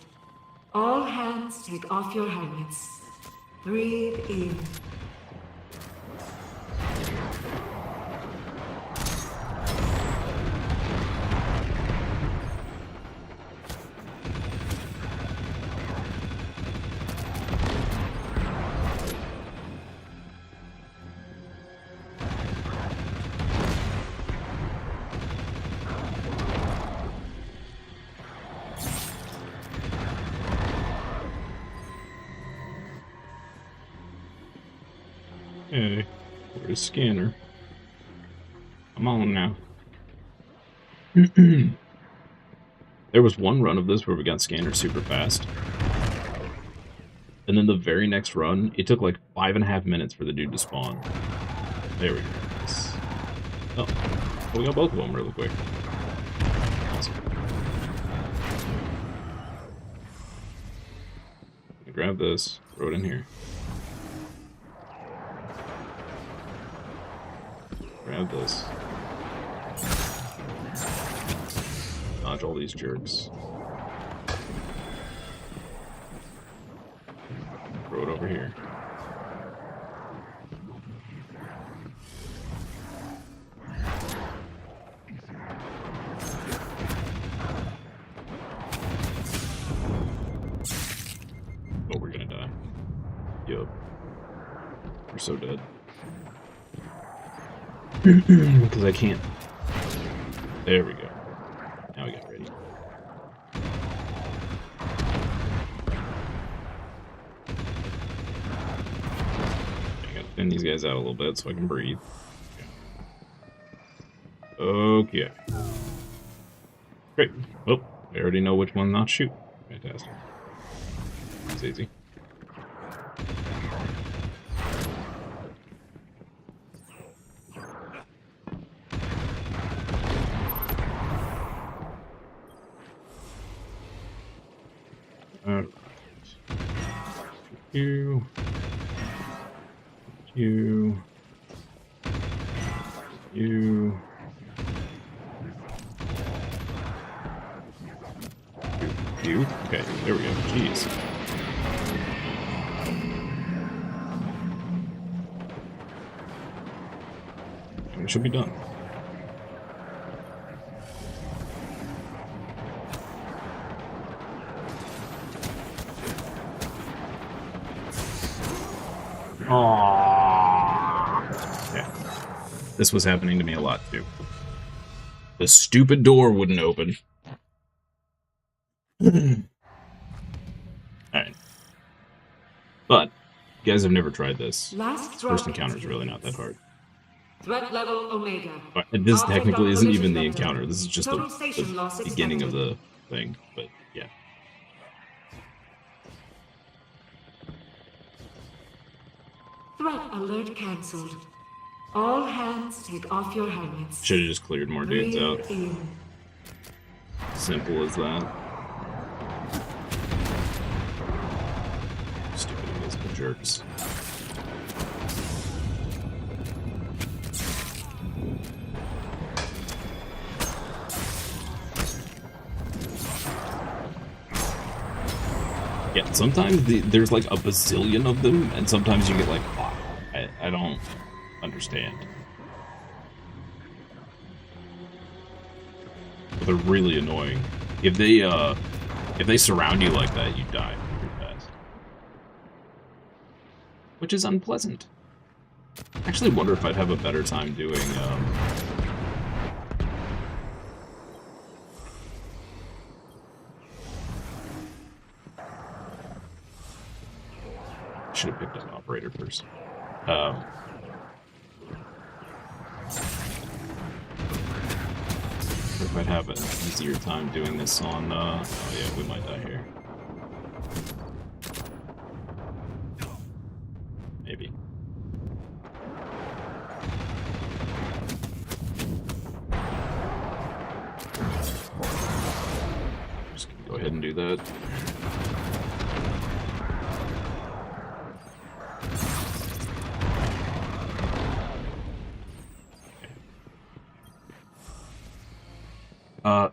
All hands take off your helmets. Breathe in. Hey, where's Scanner? Come on now. There was one run of this where we got scanners super fast. And then the very next run, it took like 5.5 minutes for the dude to spawn. There we go. Nice. Oh, we got both of them really quick. Awesome. Grab this, throw it in here. Grab this. Dodge all these jerks. Throw it over here. Oh, we're gonna die. Yup. We're so dead. Because I can't. There we go. Now we get ready. I gotta thin these guys out a little bit so I can breathe. Okay. Great. Oh, we already know which one not to shoot. Fantastic. It's easy. You. You. You. You. Okay, there we go. Jeez. We should be done. Aww. Yeah. This was happening to me a lot too. The stupid door wouldn't open. Alright. But, you guys have never tried this. First encounter is really not that hard. Threat level Omega. But this technically isn't even the encounter. This is just the beginning of the thing. But, yeah. Threat alert cancelled. All hands take off your helmets. Should have just cleared more dudes out. Simple as that. Stupid invisible jerks. Yeah, sometimes there's like a bazillion of them, and sometimes you get like 5. I don't understand. But they're really annoying. If they surround you like that, you die pretty fast. Which is unpleasant. I actually wonder if I'd have a better time doing should have picked up an operator first. If I'd have an easier time doing this on, oh yeah, we might die here. Maybe. Just gonna go ahead and do that.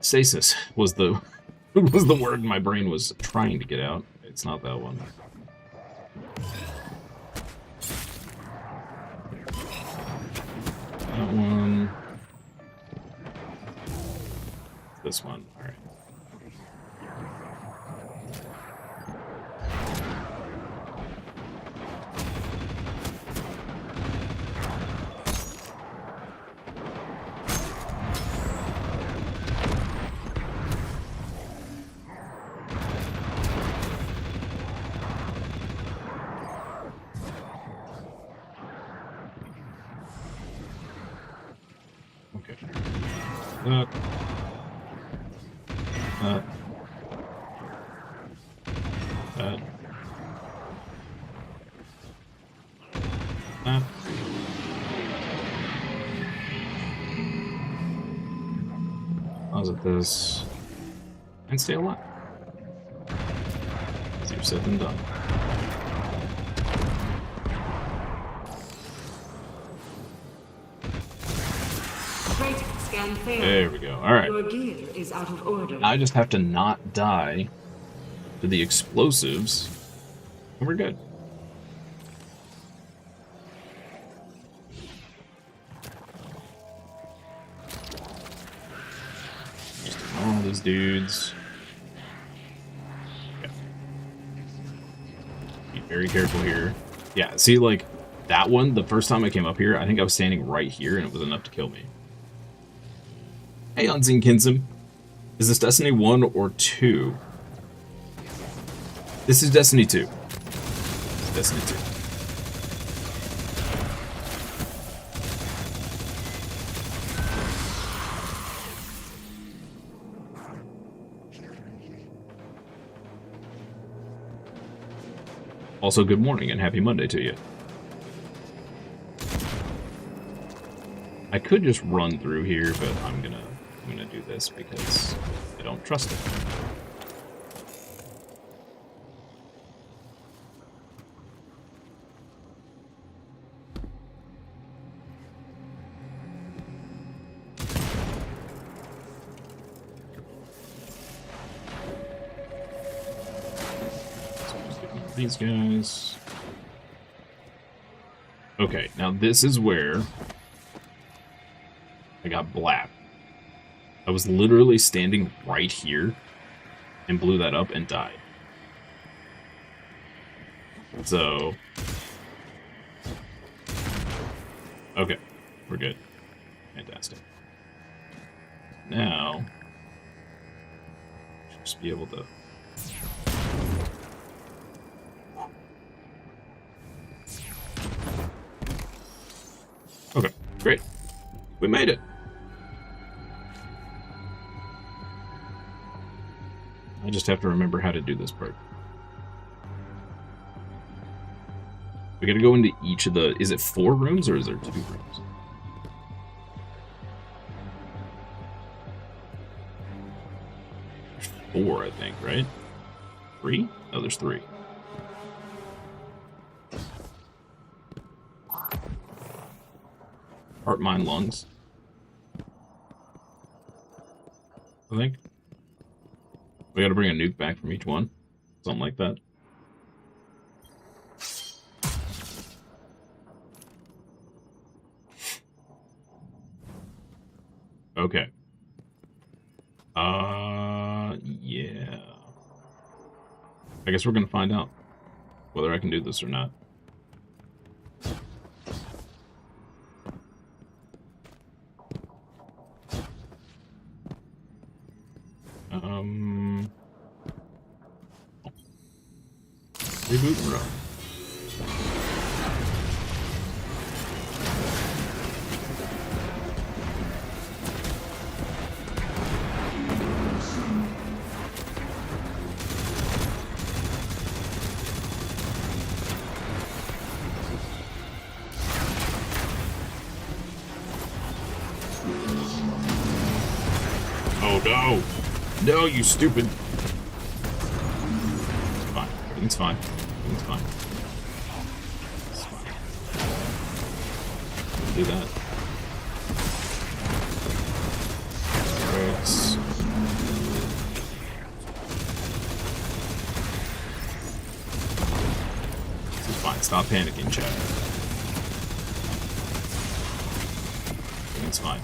Stasis was the word my brain was trying to get out. It's not that one. That one. This one. All right. Up. Up. Up. Up. Pause at this. And stay alive. Easier said than done. Great scan failed. There we go. Alright. Your gear is out of order. I just have to not die to the explosives, and we're good. Just ignore all these dudes. Okay. Be very careful here. Yeah, see, like, that one, the first time I came up here, I think I was standing right here, and it was enough to kill me. Hey, Unseen Kinsum. Is this Destiny 1 or 2? This is Destiny 2. It's Destiny 2. Also, good morning and happy Monday to you. I could just run through here, but I'm gonna do this because I don't trust it. These guys. Okay, now this is where I got blapped. I was literally standing right here and blew that up and died. So, okay, we're good. Fantastic. Now, should just be able to. Okay, great. We made it. I just have to remember how to do this part. We gotta go into each of the... Is it 4 rooms or is there 2 rooms? There's 4, I think, right? 3? No, there's 3. Heart, mind, lungs. I think. We gotta bring a nuke back from each one. Something like that. Okay. Yeah. I guess we're gonna find out whether I can do this or not. Reboot and run. Oh no! No, you stupid! It's fine. Everything's fine. Everything's fine. It's fine. Do that. Bricks. This is fine. Stop panicking, chat. Everything's fine.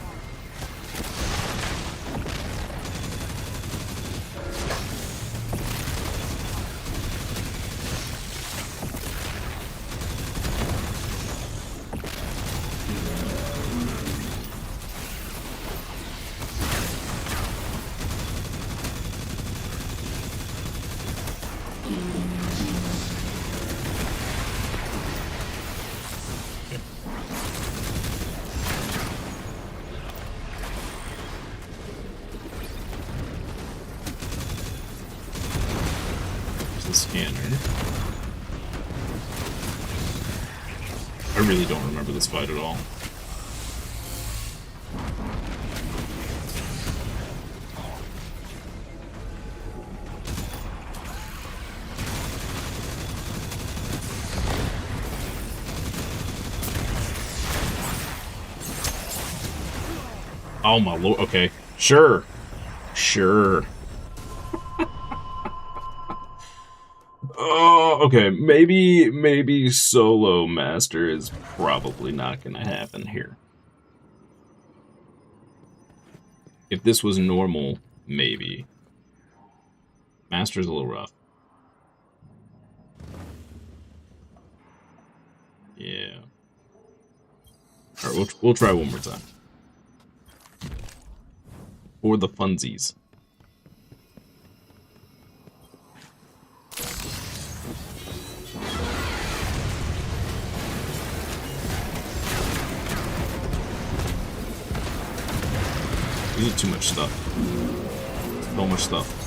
scanner. I really don't remember this fight at all. Oh my lord, okay. Sure. Sure. Oh, okay. Maybe solo master is probably not gonna happen here. If this was normal, maybe. Master's a little rough. Yeah. Alright, we'll try one more time. For the funsies. These are too much stuff. So much stuff.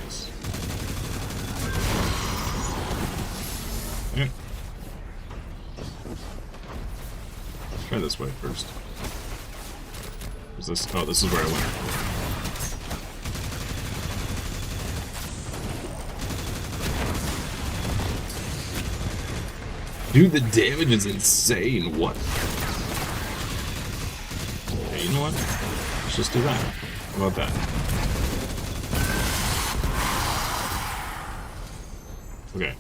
Yes. Okay. Let's try this way first. Is this? Oh, this is where I went. Dude, the damage is insane. What? Okay, you know what? Let's just do that. How about that? Okay.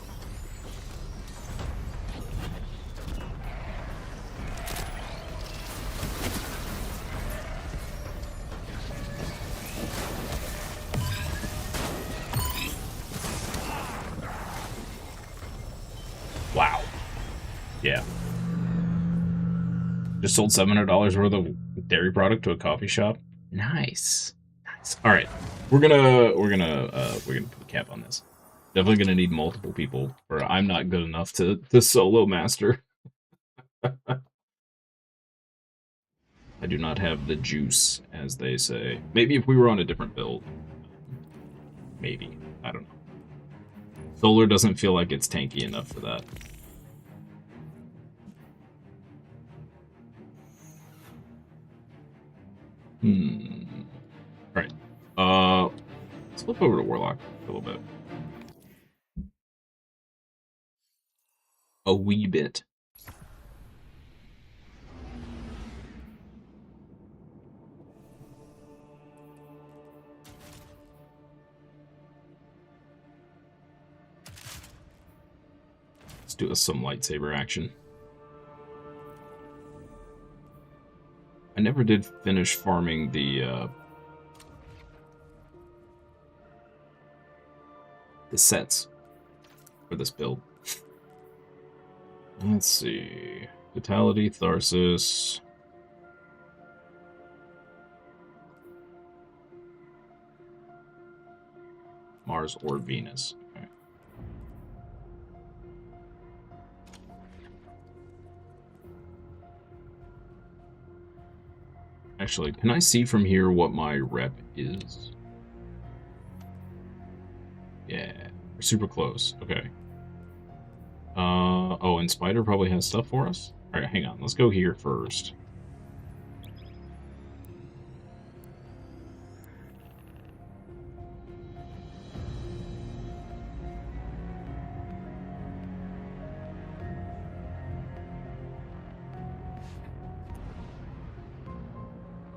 Wow. Yeah. Just sold $700 worth of dairy product to a coffee shop. Nice. Nice. All right. We're gonna put a cap on this. Definitely gonna need multiple people, or I'm not good enough to solo master. I do not have the juice, as they say. Maybe if we were on a different build. Maybe. I don't know. Solar doesn't feel like it's tanky enough for that. Alright. Let's flip over to Warlock a little bit. A wee bit. Let's do some lightsaber action. I never did finish farming the sets for this build. Let's see. Vitality, Tharsis. Mars or Venus. Okay. Actually, can I see from here what my rep is? Yeah, we're super close. Okay. Oh, and Spider probably has stuff for us? Alright, hang on. Let's go here first.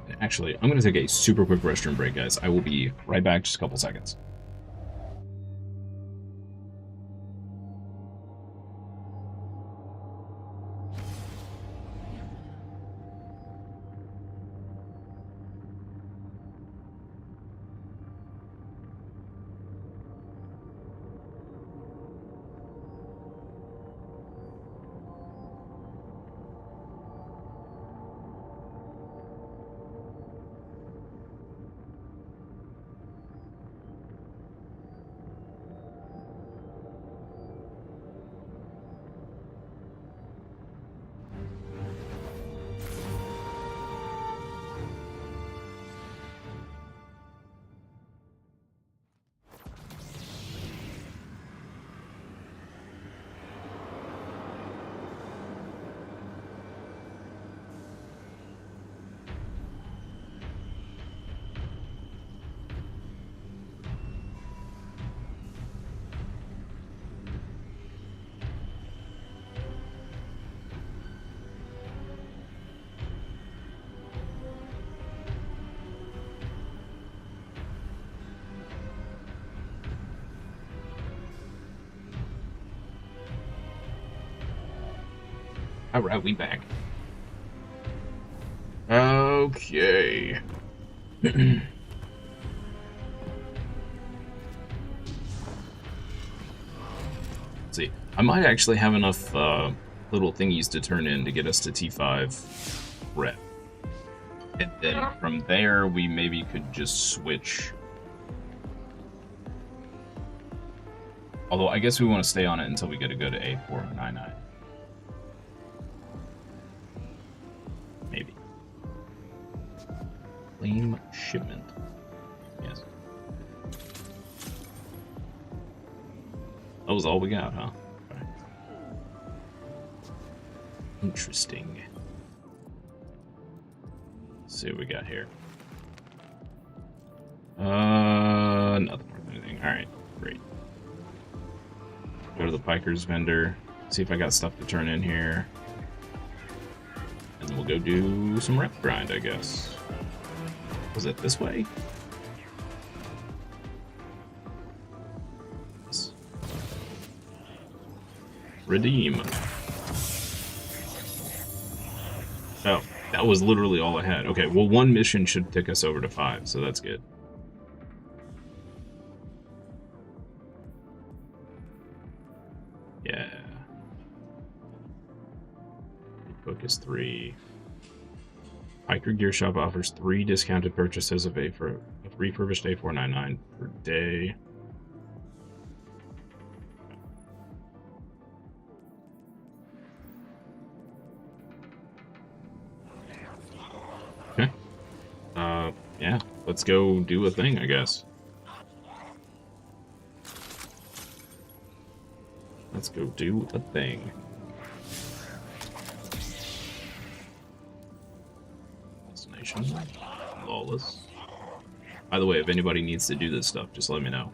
It Actually, I'm going to take a super quick restroom break, guys. I will be right back, just a couple seconds. Alright, we back. Okay. Let's see. I might actually have enough little thingies to turn in to get us to T5 rep. And then from there, we maybe could just switch. Although, I guess we want to stay on it until we get a good A499. Maybe. Claim shipment. Yes. That was all we got, huh? Okay. Interesting. Let's see what we got here. Nothing worth anything. Alright, great. Go to the Piker's vendor. See if I got stuff to turn in here. And then we'll go do some rep grind, I guess. Was it this way? Yes. Redeem. Oh, that was literally all I had. Okay, well, one mission should take us over to 5, so that's good. Yeah. Focus 3. Piker Gear Shop offers 3 discounted purchases of refurbished A499 per day. Okay. Yeah, let's go do a thing, I guess. Let's go do a thing. Destination. Lawless. By the way, if anybody needs to do this stuff, just let me know.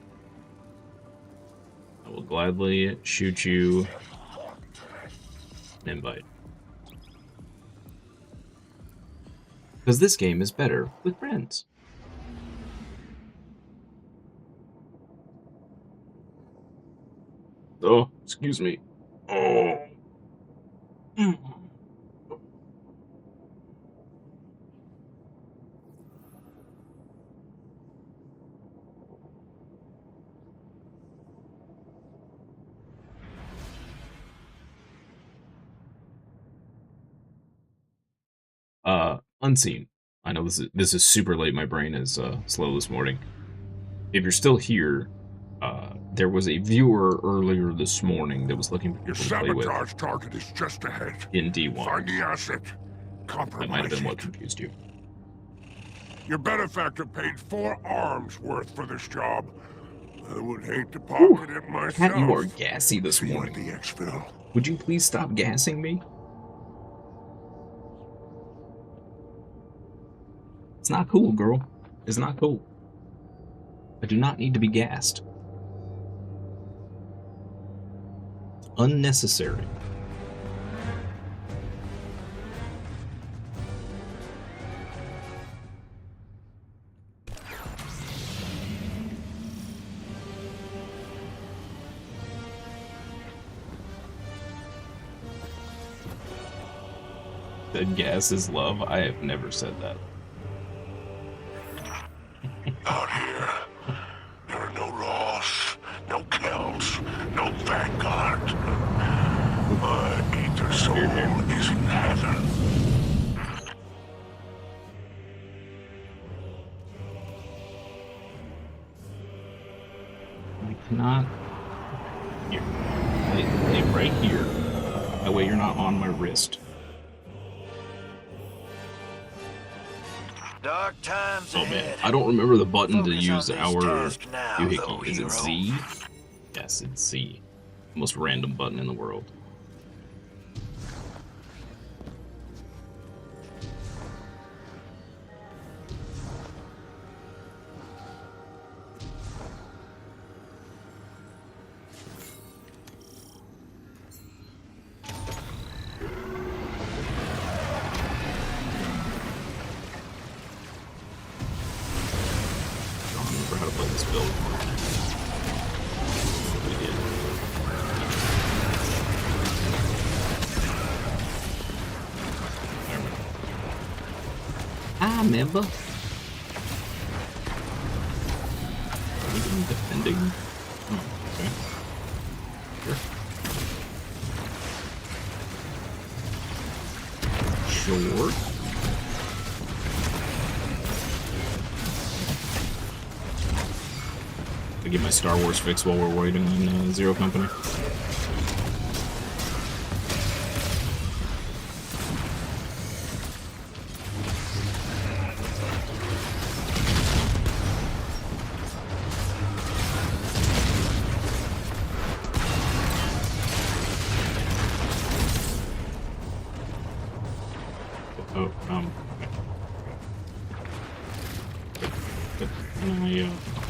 I will gladly shoot you an invite. Because this game is better with friends. Oh, excuse me. Oh. Unseen. I know this is super late. My brain is slow this morning. If you're still here, there was a viewer earlier this morning that was looking for people to play with. Sabotage target is just ahead. In D1. Find the asset. Compromise That might have been it. what confused you. Your benefactor paid 4 arms worth for this job. I would hate to pocket it myself. Pat, you are gassy this morning. The exfil. Would you please stop gassing me? It's not cool, girl. It's not cool. I do not need to be gassed. Unnecessary. That gas is love? I have never said that. Out here, there are no laws, no kills, no vanguard. My ether soul is in heaven. I cannot. Here. Lay right here. That way you're not on my wrist. Dark times Oh ahead. man, I don't remember the button to Focus use on this our task now, though, doohickey. Is hero. it Z? Yes, it's Z. Most random button in the world. How to play this build. We did. I remember. Are we doing defending? Oh, okay. Sure. Sure. I get my Star Wars fix while we're waiting on Zero Company. Oh,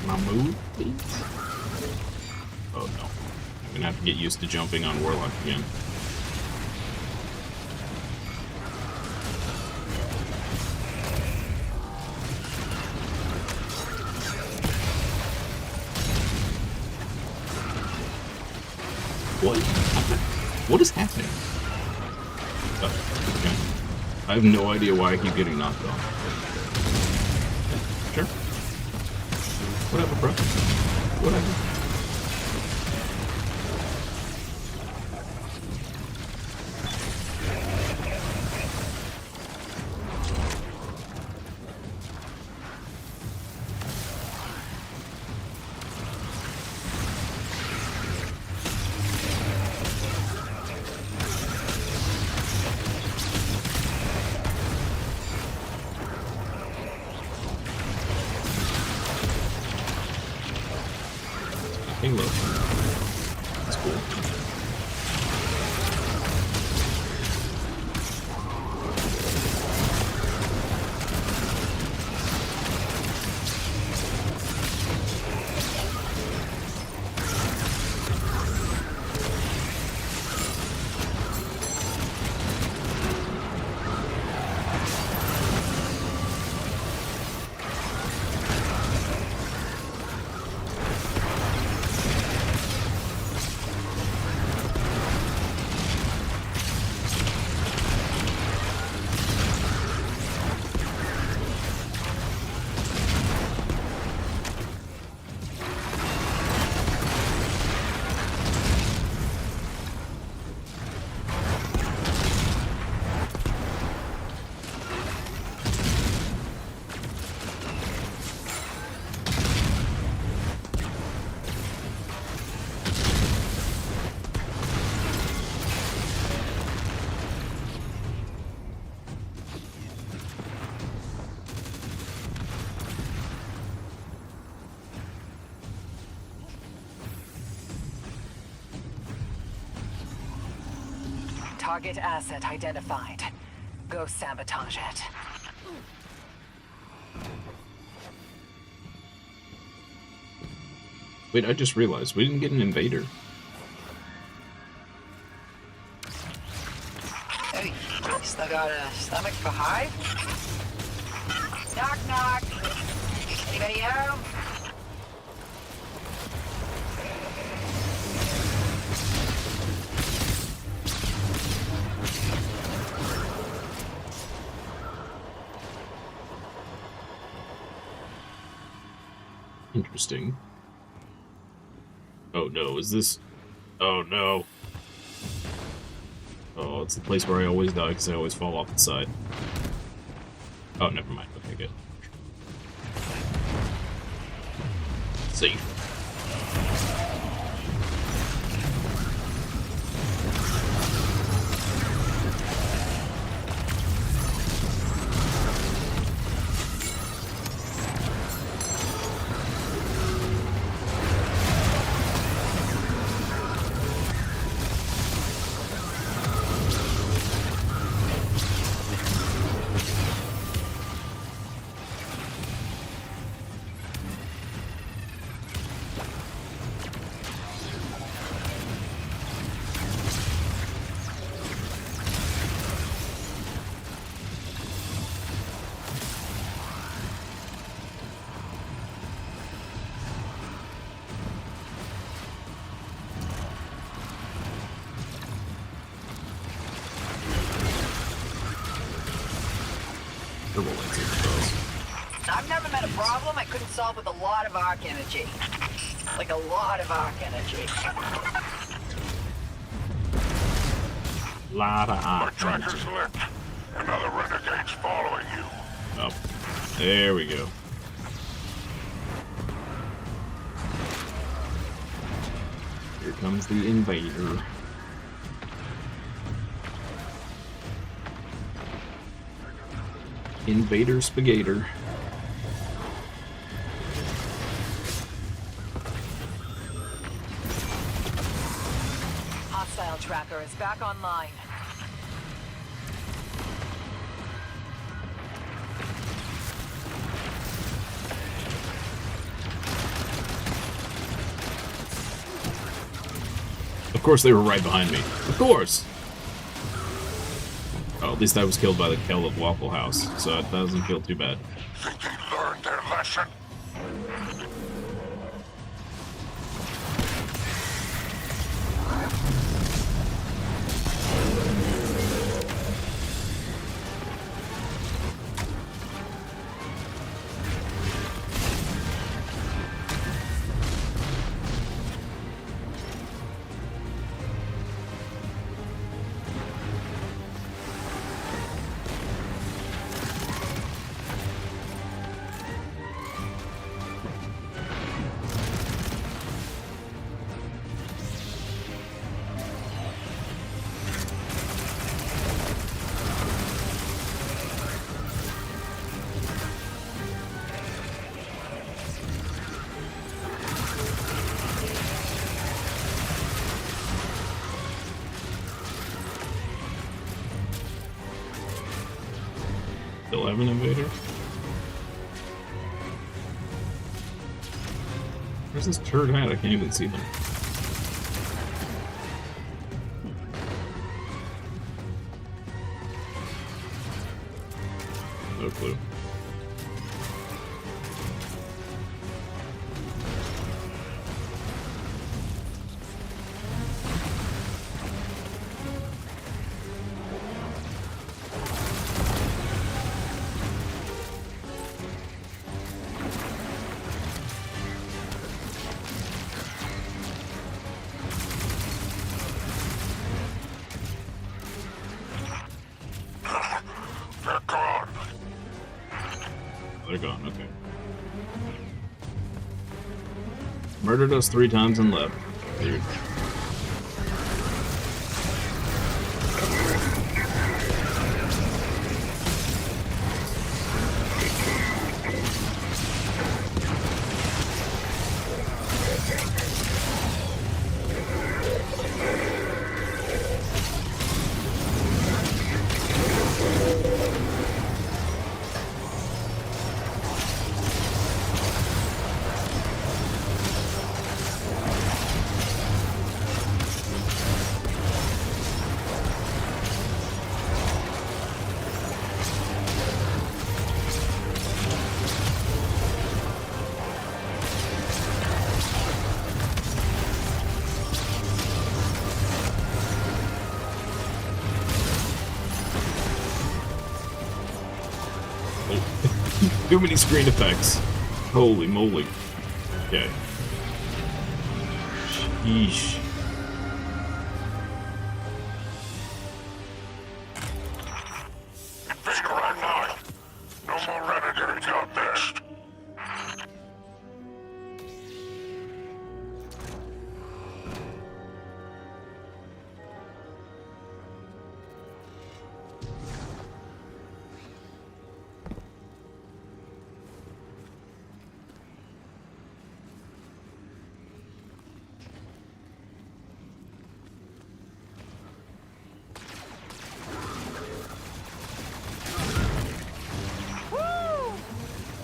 can I move, please? Oh no. I'm gonna have to get used to jumping on Warlock again. What? What is happening? Oh, okay. I have no idea why I keep getting knocked off. Sure. Whatever, bro. Whatever. Look. That's cool. Target asset identified. Go sabotage it. Wait, I just realized we didn't get an invader. Hey, still got a stomach for Hive? Knock, knock. Anybody home? Interesting. Oh no, is this... Oh no. Oh, it's the place where I always die because I always fall off the side. Oh, never mind. Okay, good. Safe. I've never met a problem I couldn't solve with a lot of arc energy. Like a lot of arc energy. Lot of My arc tracker's energy. lit. Another renegade's following you. Oh, there we go. Here comes the invader. Invader Spagator. Hostile tracker is back online. Of course they were right behind me. Of course! Oh, at least I was killed by the Kell of Waffle House, so it doesn't feel too bad. Think they learned their lesson? Still have an invader? Where's this turd hat? I can't even see them. No clue. They're gone. They're gone, okay. Murdered us 3 times and left. Dude. Too many screen effects. Holy moly. Okay. Sheesh. Figure I'm not. No more renegades out west.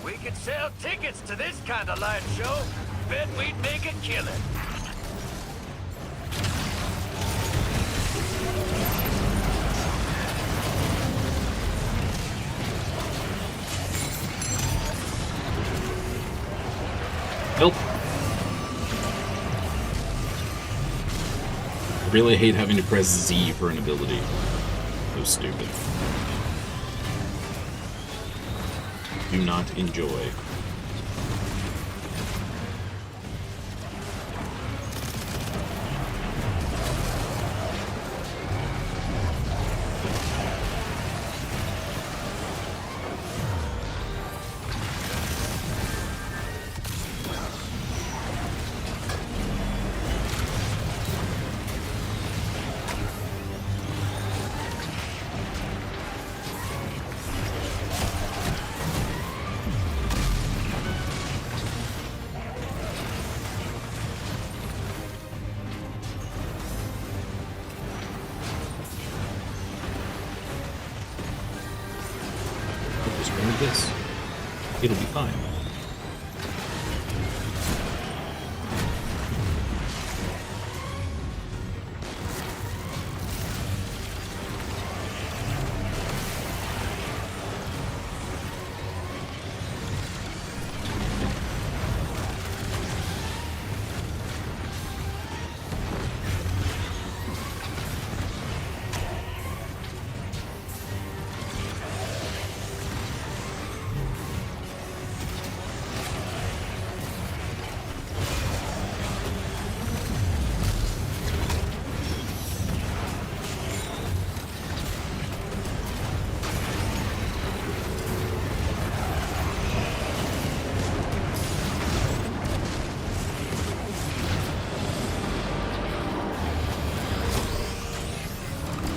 We could sell tickets to this kind of light show. Bet we'd make a killing. Nope. I really hate having to press Z for an ability. So stupid. Do not enjoy. Just remove this. It'll be fine.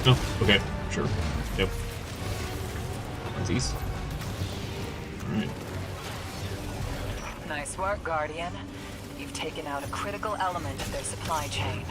Oh, okay, sure. Yep. These. Alright. Nice work, Guardian. You've taken out a critical element of their supply chain.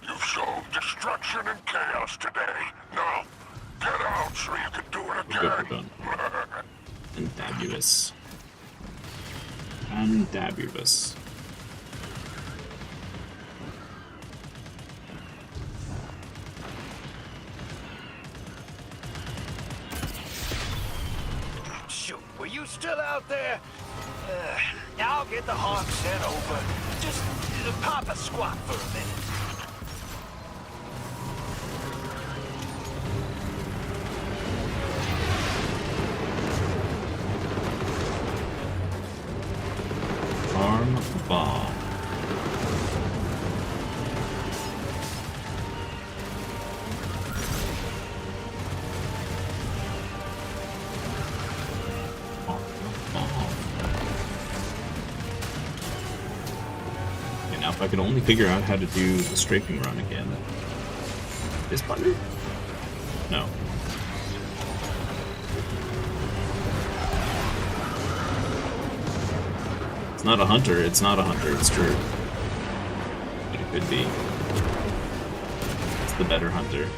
You've shown destruction and chaos today. Now, get out so you can do it Good, we're again. done. Fantabulous. Fantabulous. Shoot, were you still out there? I'll get the hawk sent over. Just pop a squat for a minute. Arm bomb. Okay, now if I could only figure out how to do the strafing run again. This button? No. It's not a hunter, it's not a hunter, it's true. But it could be. It's the better hunter.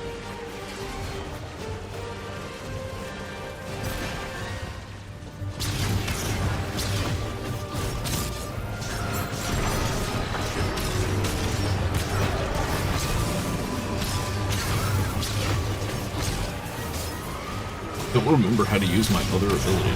don't remember how to use my other ability.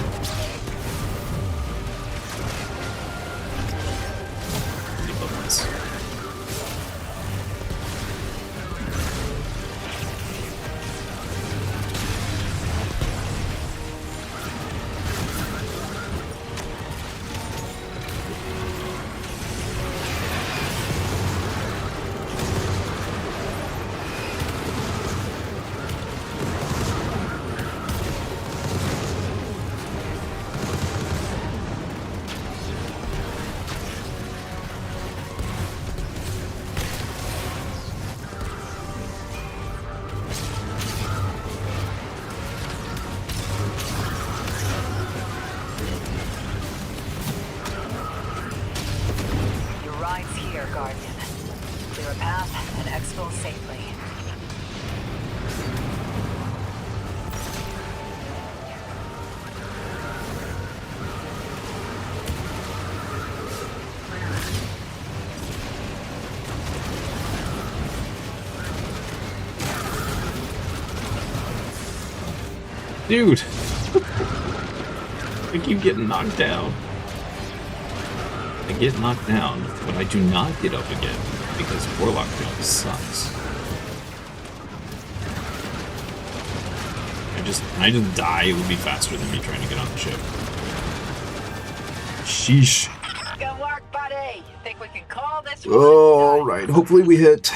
Guardian. Clear a path and exfil safely. Dude! I keep getting knocked down. I get knocked down, but I do not get up again, because Warlock jump sucks. I just die, it would be faster than me trying to get on the ship. Sheesh. Good work, buddy! Think we can call this one? Alright, hopefully we hit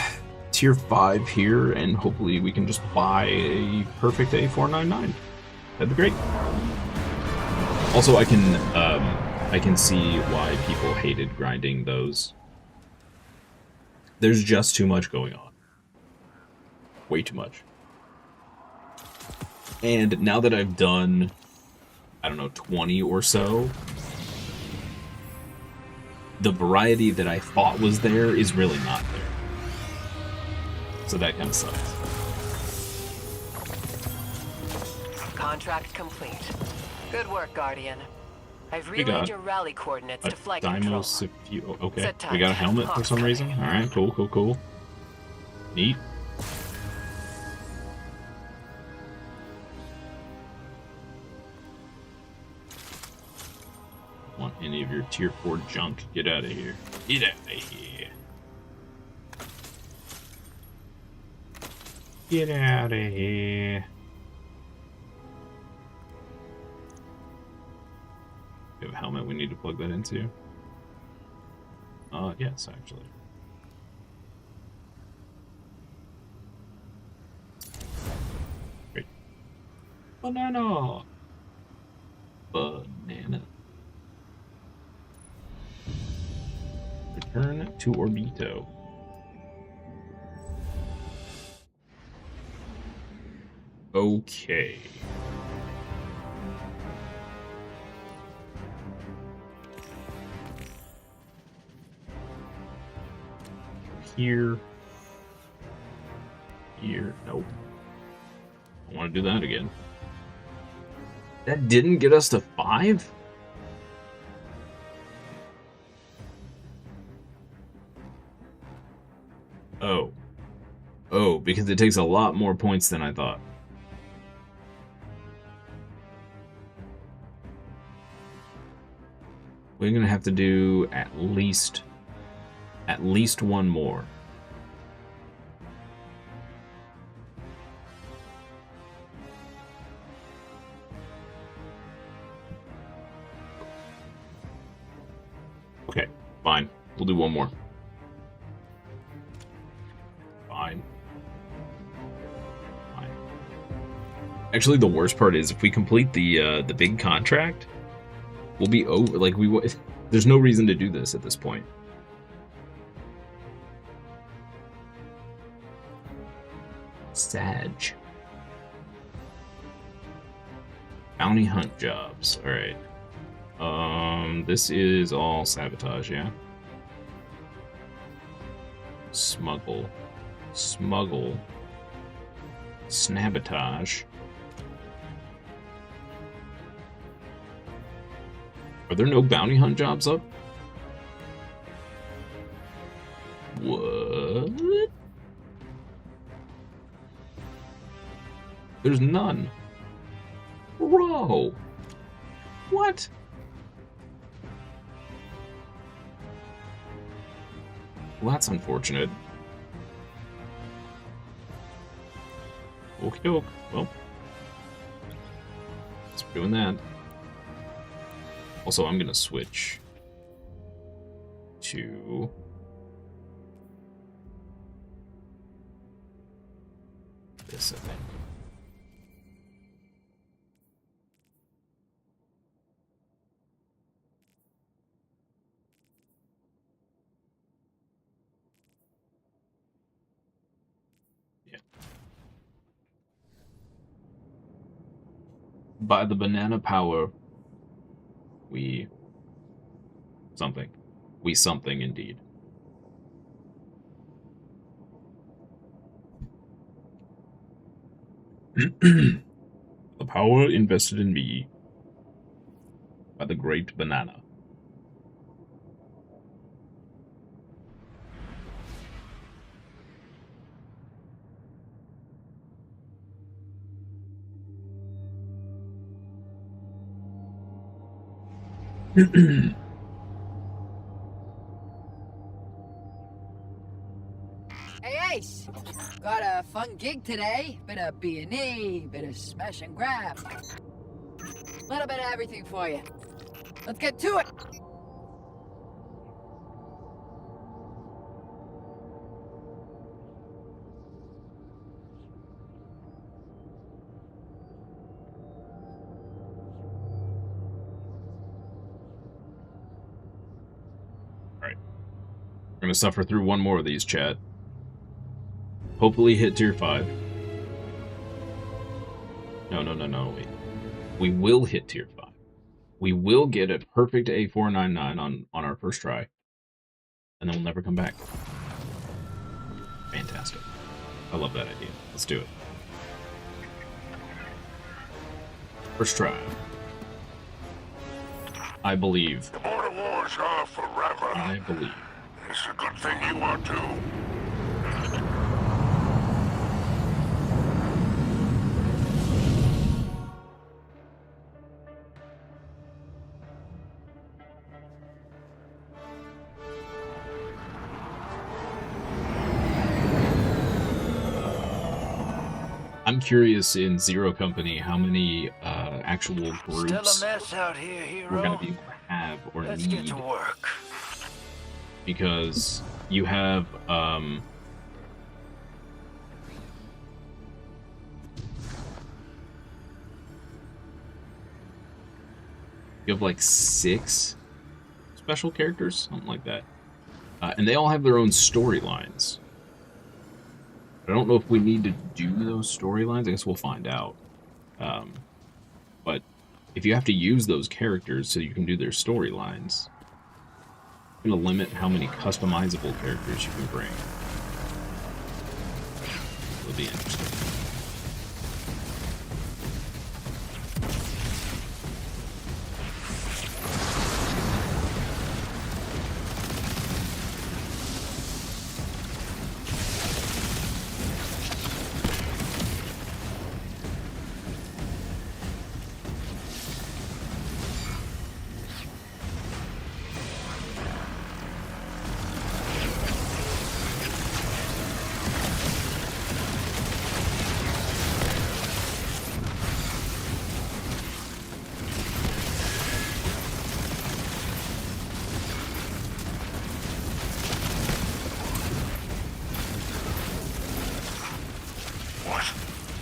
tier 5 here, and hopefully we can just buy a perfect A499. That'd be great. Also, I can see why people hated grinding those. There's just too much going on. Way too much. And now that I've done, I don't know, 20 or so, the variety that I thought was there is really not there. So that kind of sucks. Contract complete. Good work, Guardian. I've relayed your rally coordinates to flight control. Okay, we got a helmet for some reason. Alright, cool, cool, cool. Neat. Want any of your tier 4 junk? Get out of here. Get out of here. Get out of here. We have a helmet we need to plug that into. Yes, actually. Great. Banana! Banana. Return to Orbito. Okay. Here. Nope. I want to do that again. That didn't get us to 5? Oh. Oh, because it takes a lot more points than I thought. We're gonna have to do at least one more. Okay, fine. We'll do one more. Fine. Actually, the worst part is if we complete the big contract, we'll be over. Like there's no reason to do this at this point. Sag. Bounty hunt jobs. All right. This is all sabotage, yeah. Smuggle. Snabotage. Are there no bounty hunt jobs up? What? There's none. No. What? Well, that's unfortunate. Okie doke. Well, let's be doing that. Also, I'm gonna switch to this, I think. Yeah. By the banana power, we something. We something indeed. The power invested in me by the great banana. Hey Ace, got a fun gig today. Bit of B&E, bit of smash and grab. Little bit of everything for you. Let's get to it. Alright. We're gonna suffer through one more of these, chat. Hopefully hit tier 5. No, wait. We will hit tier 5. We will get a perfect A499 on our first try. And then we'll never come back. Fantastic. I love that idea. Let's do it. First try. I believe. The border wars are forever. I believe. It's a good thing you are too. I'm curious in Zero Company how many actual groups Still a mess out here, hero. we're going to be able to have or Let's need. get to work. Because you have like 6 special characters, something like that, and they all have their own storylines. I don't know if we need to do those storylines. I guess we'll find out. But if you have to use those characters so you can do their storylines, I'm going to limit how many customizable characters you can bring. It'll be interesting.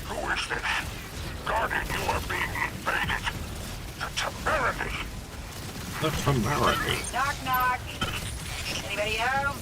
Who is this? Guardian, you are being invaded. The temerity. The temerity. Knock, knock. Anybody home?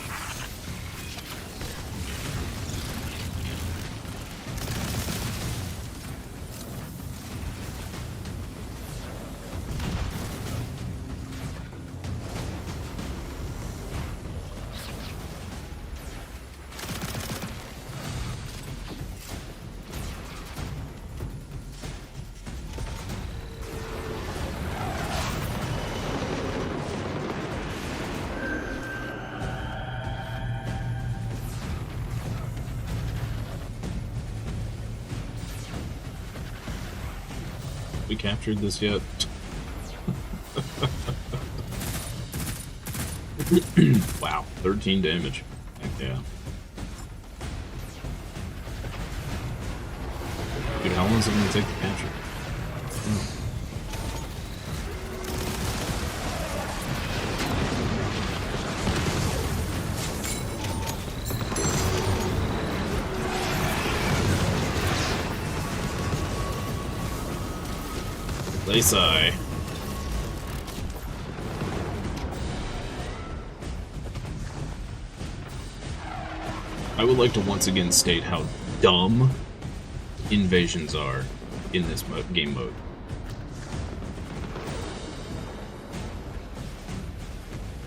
we captured this yet? Wow, 13 damage. Heck yeah. Dude, how long is it going to take to capture? Playstyle. I would like to once again state how dumb invasions are in this game mode.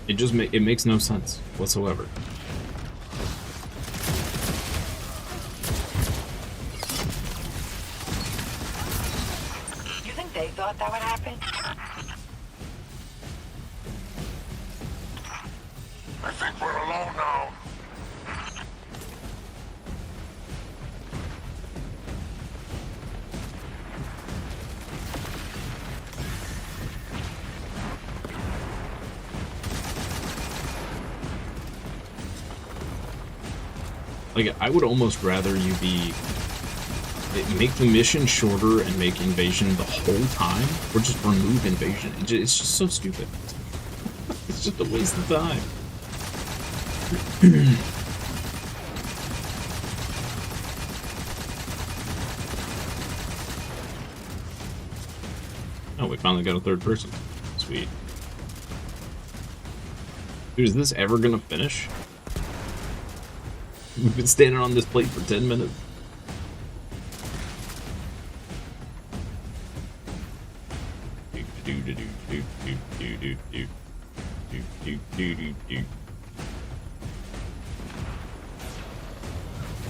It just it makes no sense whatsoever. You think they thought that would happen? I think we're alone now. Like, I would almost rather you make the mission shorter and make invasion the whole time, or just remove invasion. It's just so stupid. It's just a waste of time. Oh, we finally got a third person. Sweet. Dude, is this ever gonna finish? We've been standing on this plate for 10 minutes.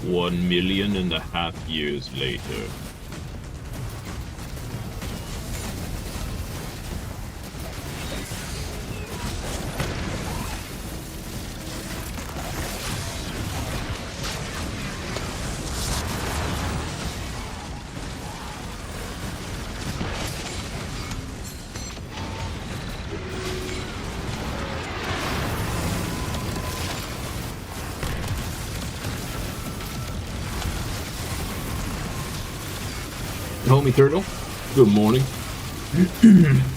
$1.5 million years later. Homie Turtle, good morning.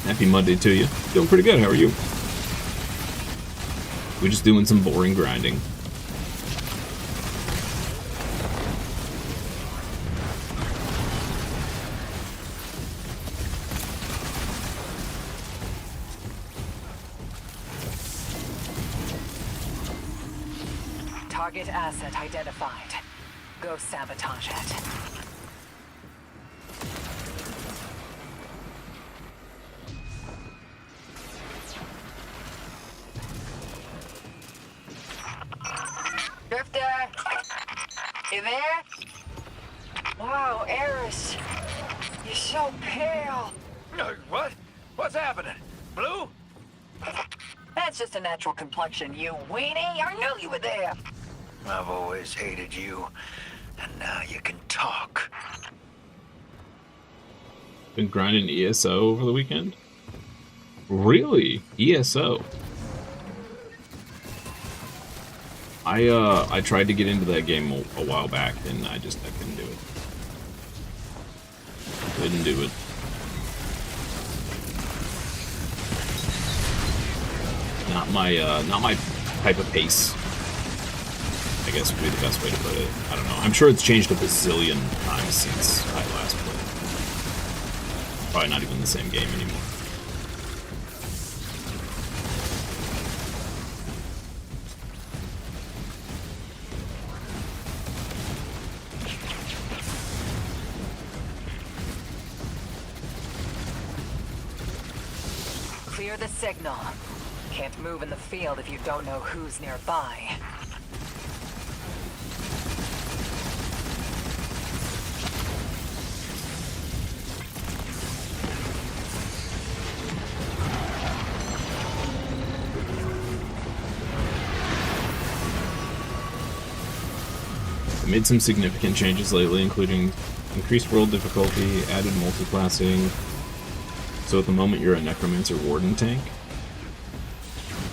Happy Monday to you. Doing pretty good, how are you? We're just doing some boring grinding. Target asset identified. Go sabotage it. Drifter! You there? Wow, Eris. You're so pale. What? What's happening? Blue? That's just a natural complexion, you weenie. I knew you were there. I've always hated you, and now you can talk. Been grinding ESO over the weekend? Really? ESO? I tried to get into that game a while back, and I couldn't do it. Couldn't do it. Not my type of pace, I guess would be the best way to put it. I don't know. I'm sure it's changed a bazillion times since I last played. Probably not even the same game anymore. Clear the signal. Can't move in the field if you don't know who's nearby. I made some significant changes lately, including increased world difficulty, added multiclassing, So at the moment you're a Necromancer Warden tank.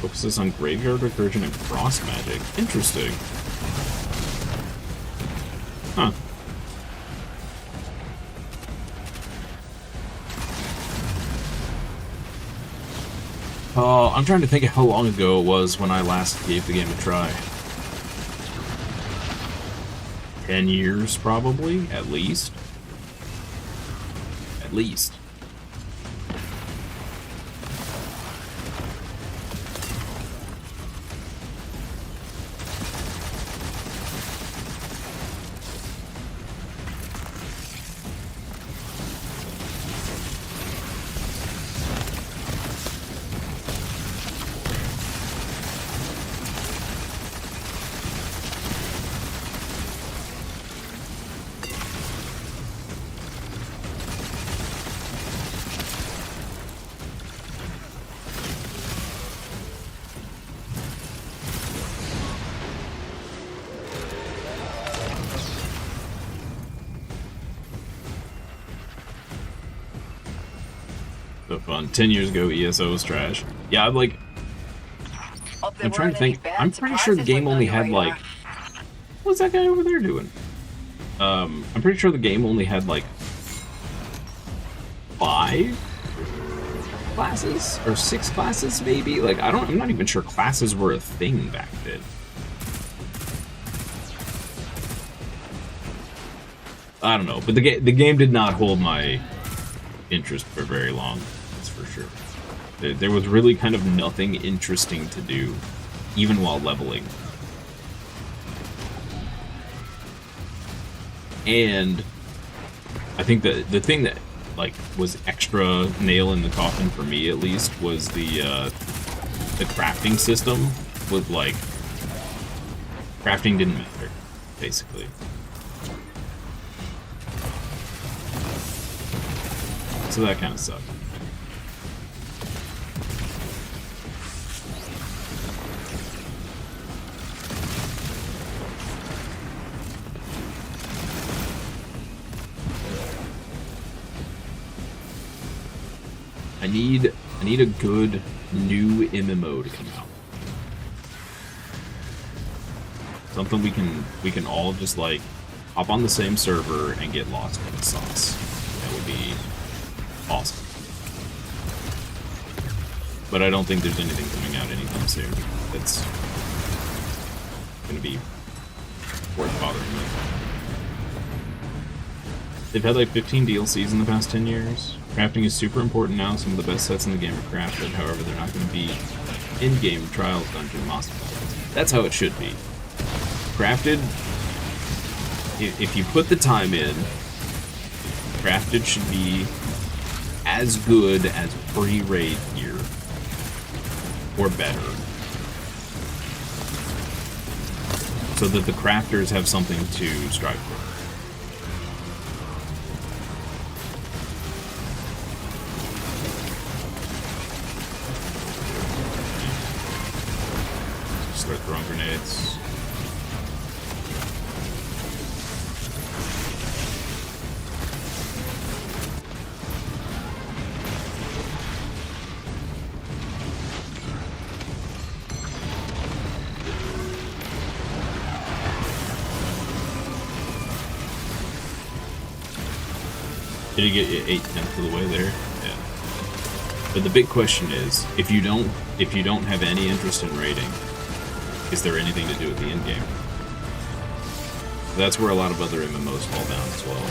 Focuses on Graveyard Recursion and Frost Magic. Interesting. Huh. Oh, I'm trying to think of how long ago it was when I last gave the game a try. 10 years, probably, at least. At least. So fun. 10 years ago, ESO was trash. Yeah, I'm trying to think. I'm pretty sure the game only had, like... What's that guy over there doing? I'm pretty sure the game only had, like... 5 classes? Or 6 classes, maybe? Like, I'm not even sure classes were a thing back then. I don't know, but the game did not hold my interest for very long. That's for sure. There was really kind of nothing interesting to do, even while leveling. And I think that the thing that like was extra nail in the coffin for me, at least, was the crafting system. With like crafting didn't matter, basically. So that kind of sucked. I need a good new MMO to come out. Something we can all just like hop on the same server and get lost in the sauce. That would be awesome. But I don't think there's anything coming out anytime soon that's gonna be worth bothering with. They've had like 15 DLCs in the past 10 years. Crafting is super important now. Some of the best sets in the game are crafted. However, they're not going to be in-game trials dungeon monster. That's how it should be. Crafted, if you put the time in, crafted should be as good as pre-raid gear, or better, so that the crafters have something to strive for. Start throwing grenades. Did you get 8/10 of the way there? Yeah. But the big question is, if you don't have any interest in raiding, is there anything to do at the end game? That's where a lot of other MMOs fall down as well.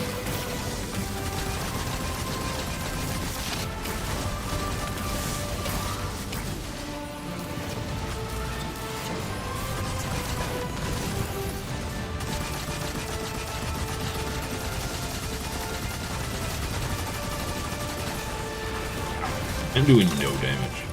I'm doing no damage.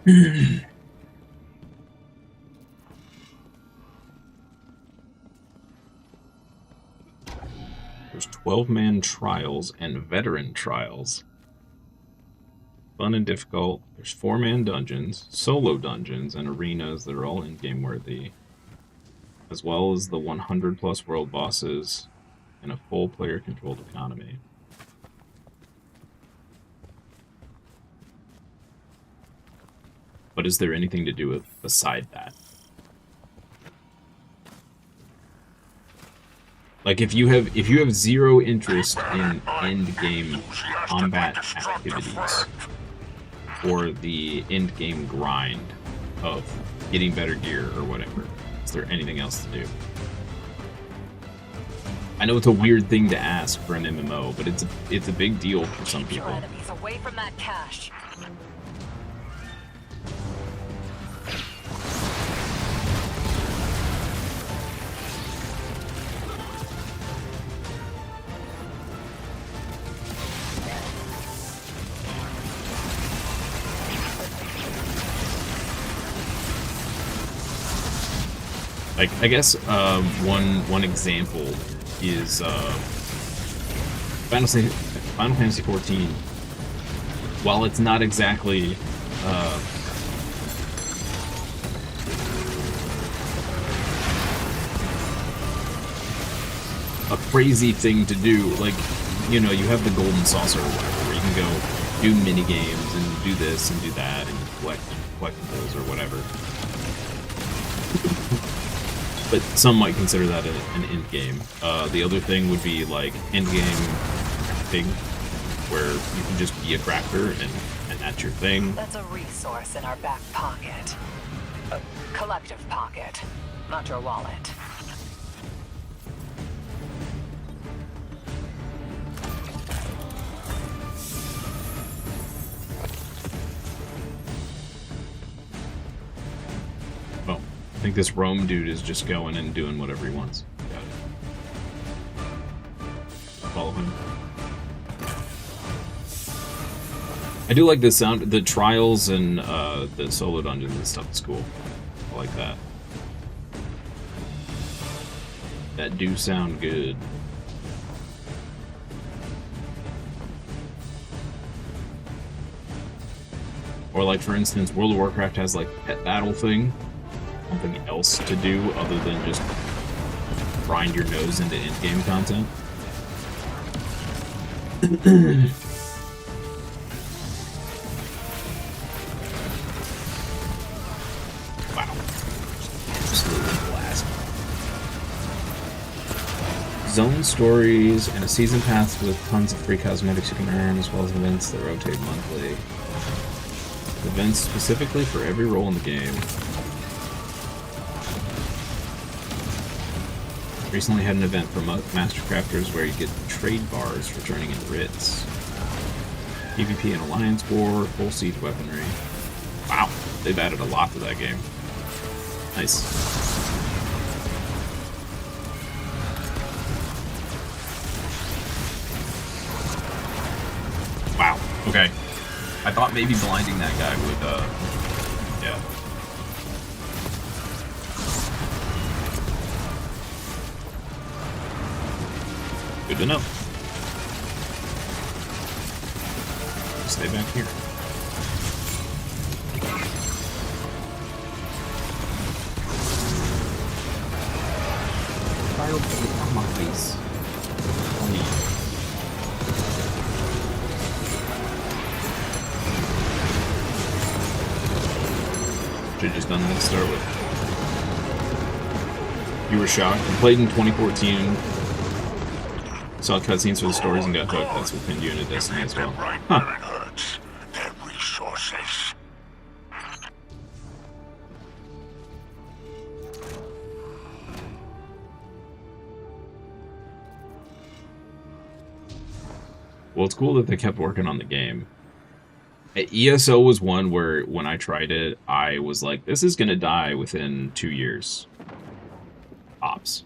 There's 12-man trials and veteran trials. Fun and difficult. There's 4-man dungeons, solo dungeons, and arenas that are all in-game worthy, as well as the 100+ world bosses and a full player-controlled economy. But is there anything to do with beside that? Like if you have zero interest in end game combat activities or the end game grind of getting better gear or whatever, is there anything else to do? I know it's a weird thing to ask for an MMO, but it's a big deal for some Keep your people. enemies away from that cache. Like, I guess one example is Final Fantasy XIV. While it's not exactly a crazy thing to do, like, you know, you have the golden saucer or whatever, where you can go do mini games and do this and do that and collect collectibles or whatever. But some might consider that an end game. The other thing would be like end game crafting, where you can just be a crafter and that's your thing. That's a resource in our back pocket. A collective pocket, not your wallet. Well, I think this Rome dude is just going and doing whatever he wants. Got it. Follow him. I do like the sound, the trials and the solo dungeons and stuff is cool. I like that. That do sound good. Or like, for instance, World of Warcraft has like pet battle thing. Something else to do other than just grind your nose into in-game content. Wow. Absolutely blast. Zone stories and a season pass with tons of free cosmetics you can earn, as well as events that rotate monthly. Events specifically for every role in the game. Recently had an event for Master Crafters where you get trade bars for turning in writs. PvP and Alliance War, full siege weaponry. Wow, they've added a lot to that game. Nice. Wow, okay. I thought maybe blinding that guy would, yeah. Good to know. Stay back here. Fire on my face. Should've just done that to start with. You were shocked. I played in 2014. Saw cutscenes for the stories and got hooked. That's what pinned you into Destiny as well. Huh. Well, it's cool that they kept working on the game. ESO was one where, when I tried it, I was like, this is gonna die within 2 years. Ops.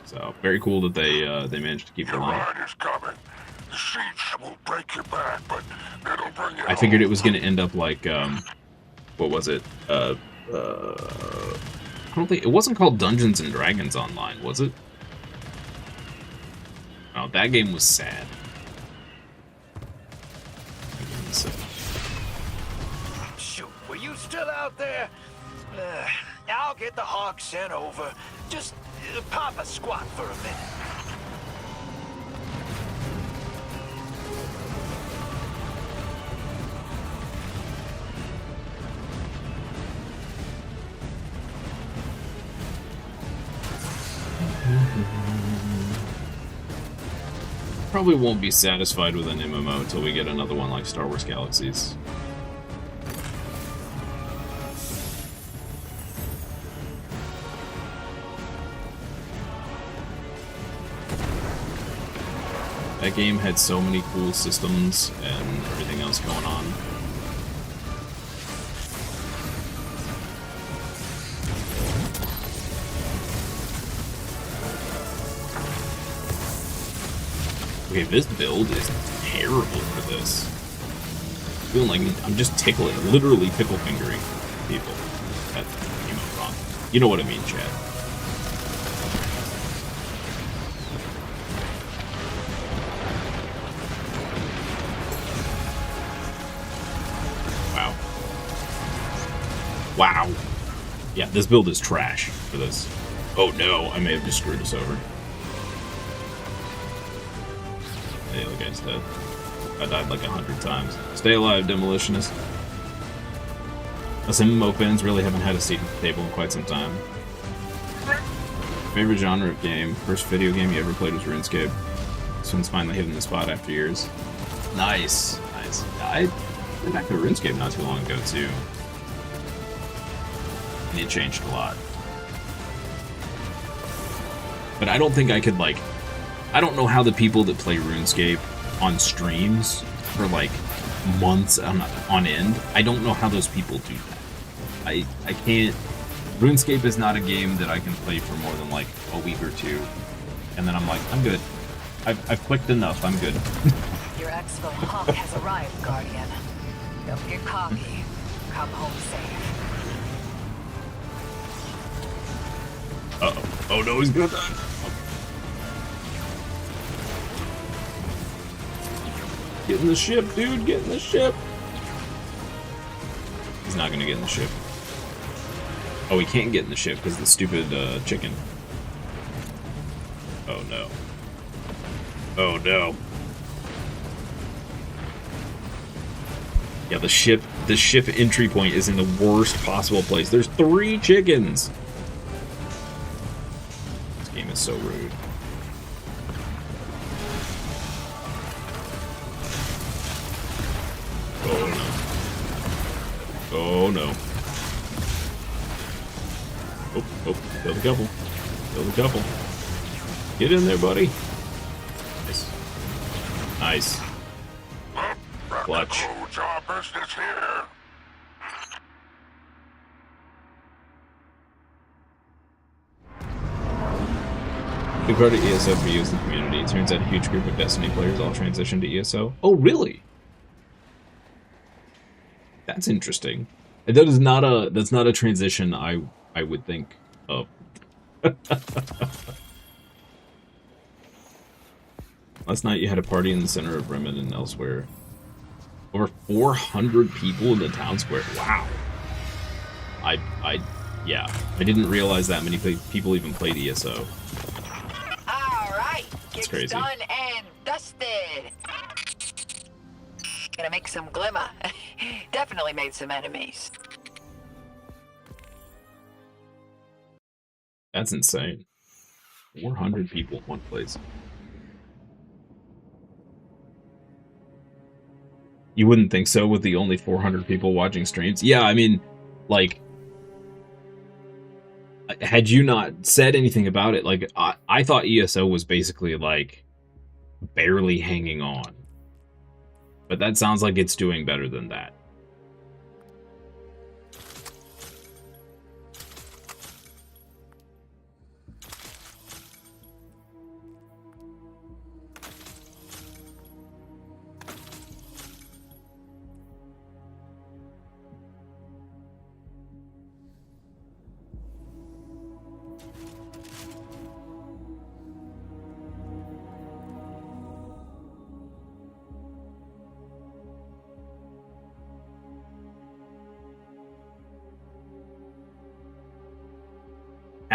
So, very cool that they managed to keep it alive. Your ride is coming. the siege will break your back, but it'll bring you I figured it home. was going to end up like, what was it? I don't think, it wasn't called Dungeons and Dragons Online, was it? Oh, that game was sad. Shoot, were you still out there? I'll get the hawk sent over. Just pop a squat for a minute. Probably won't be satisfied with an MMO until we get another one like Star Wars Galaxies. That game had so many cool systems and everything else going on. Okay, this build is terrible for this. I'm feeling like I'm just tickling, literally pickle fingering people. That came out wrong. You know what I mean, Chad. Wow. Wow. Yeah, this build is trash for this. Oh no, I may have just screwed us over. Hey, the guy's dead. I died like 100 times. Stay alive, demolitionist. Us MMO fans really haven't had a seat at the table in quite some time. Favorite genre of game? First video game you ever played was RuneScape. This one's finally hitting the spot after years. Nice, nice. I went back to RuneScape not too long ago too. And it changed a lot. But I don't think I could like... I don't know how the people that play RuneScape on streams for like months on end, I don't know how those people do that. I can't... RuneScape is not a game that I can play for more than like a week or two. And then I'm like, I'm good. I've clicked enough, I'm good. Your exfil hawk has arrived, Guardian. Don't get cocky. Come home safe. Uh-oh. Oh no, he's gonna die. Get in the ship, dude. Get in the ship. He's not gonna get in the ship. Oh, he can't get in the ship because the stupid chicken. Oh no. Oh no. Yeah, the ship entry point is in the worst possible place. There's 3 chickens. This game is so rude. Oh no. Oh no. Oh, kill the couple. Kill the couple. Get in there, buddy. Nice. Nice. Clutch. Our business here. Big part of ESO for you as the community. It turns out a huge group of Destiny players all transitioned to ESO. Oh, really? That's interesting. That is not a that's not a transition I would think of. Last night you had a party in the center of Bremen and elsewhere. Over 400 people in the town square. Wow. Yeah, I didn't realize that many people even played ESO. Alright, That's get crazy. done and dusted. Gonna make some glimmer. Definitely made some enemies. That's insane. 400 people in one place. You wouldn't think so with the only 400 people watching streams. Yeah, I mean, like, had you not said anything about it, like, I thought ESO was basically, like, barely hanging on. But that sounds like it's doing better than that.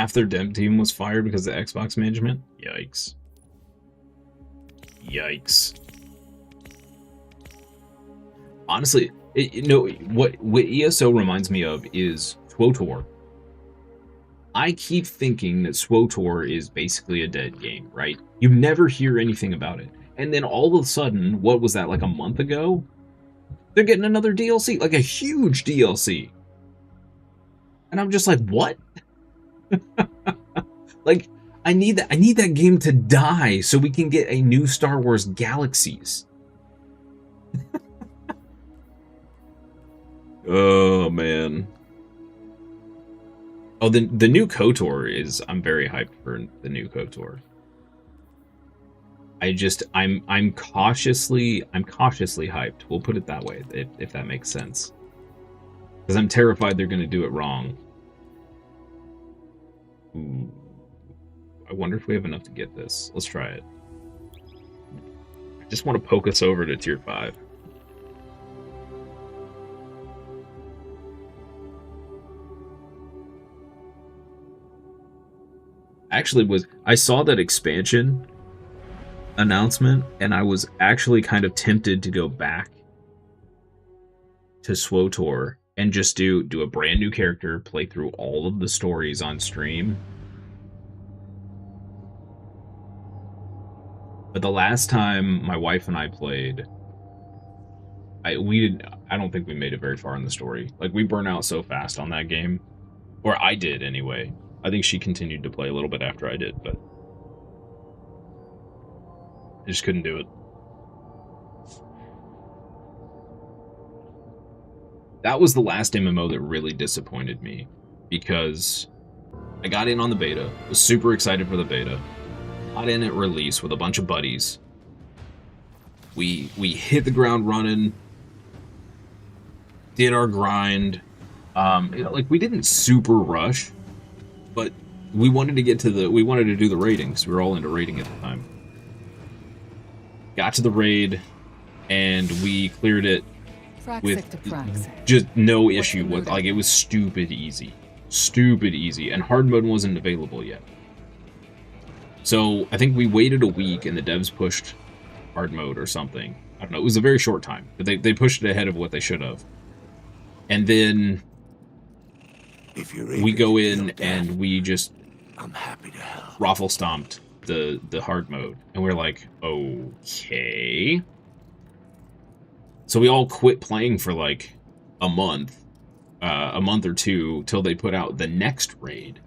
Half their dev team was fired because of Xbox management. Yikes. Yikes. Honestly, what ESO reminds me of is SWTOR. I keep thinking that SWTOR is basically a dead game, right? You never hear anything about it. And then all of a sudden, what was that, like a month ago? They're getting another DLC, like a huge DLC. And I'm just like, what? Like, I need that game to die so we can get a new Star Wars Galaxies. Oh man. Oh, the new KOTOR is, I'm very hyped for the new KOTOR. I'm cautiously hyped. We'll put it that way, if that makes sense. Because I'm terrified they're going to do it wrong. Ooh. I wonder if we have enough to get this. Let's try it. I just want to poke us over to tier 5. I saw that expansion announcement, and I was actually kind of tempted to go back to SWTOR and just do a brand new character, play through all of the stories on stream. But the last time my wife and I played, I don't think we made it very far in the story. Like, we burn out so fast on that game. Or I did, anyway. I think she continued to play a little bit after I did, but I just couldn't do it. That was the last MMO that really disappointed me, because I got in on the beta, was super excited for the beta, got in at release with a bunch of buddies. We hit the ground running, did our grind. Like, we didn't super rush, but we wanted to do the ratings. We were all into raiding at the time. Got to the raid, and we cleared it with just no issue. With, like, it was stupid easy. Stupid easy. And hard mode wasn't available yet. So I think we waited a week, and the devs pushed hard mode or something. I don't know. It was a very short time, but they pushed it ahead of what they should have. And then we go in and we just raffle stomped the hard mode, and we're like, okay. So we all quit playing for like a month or two till they put out the next raid,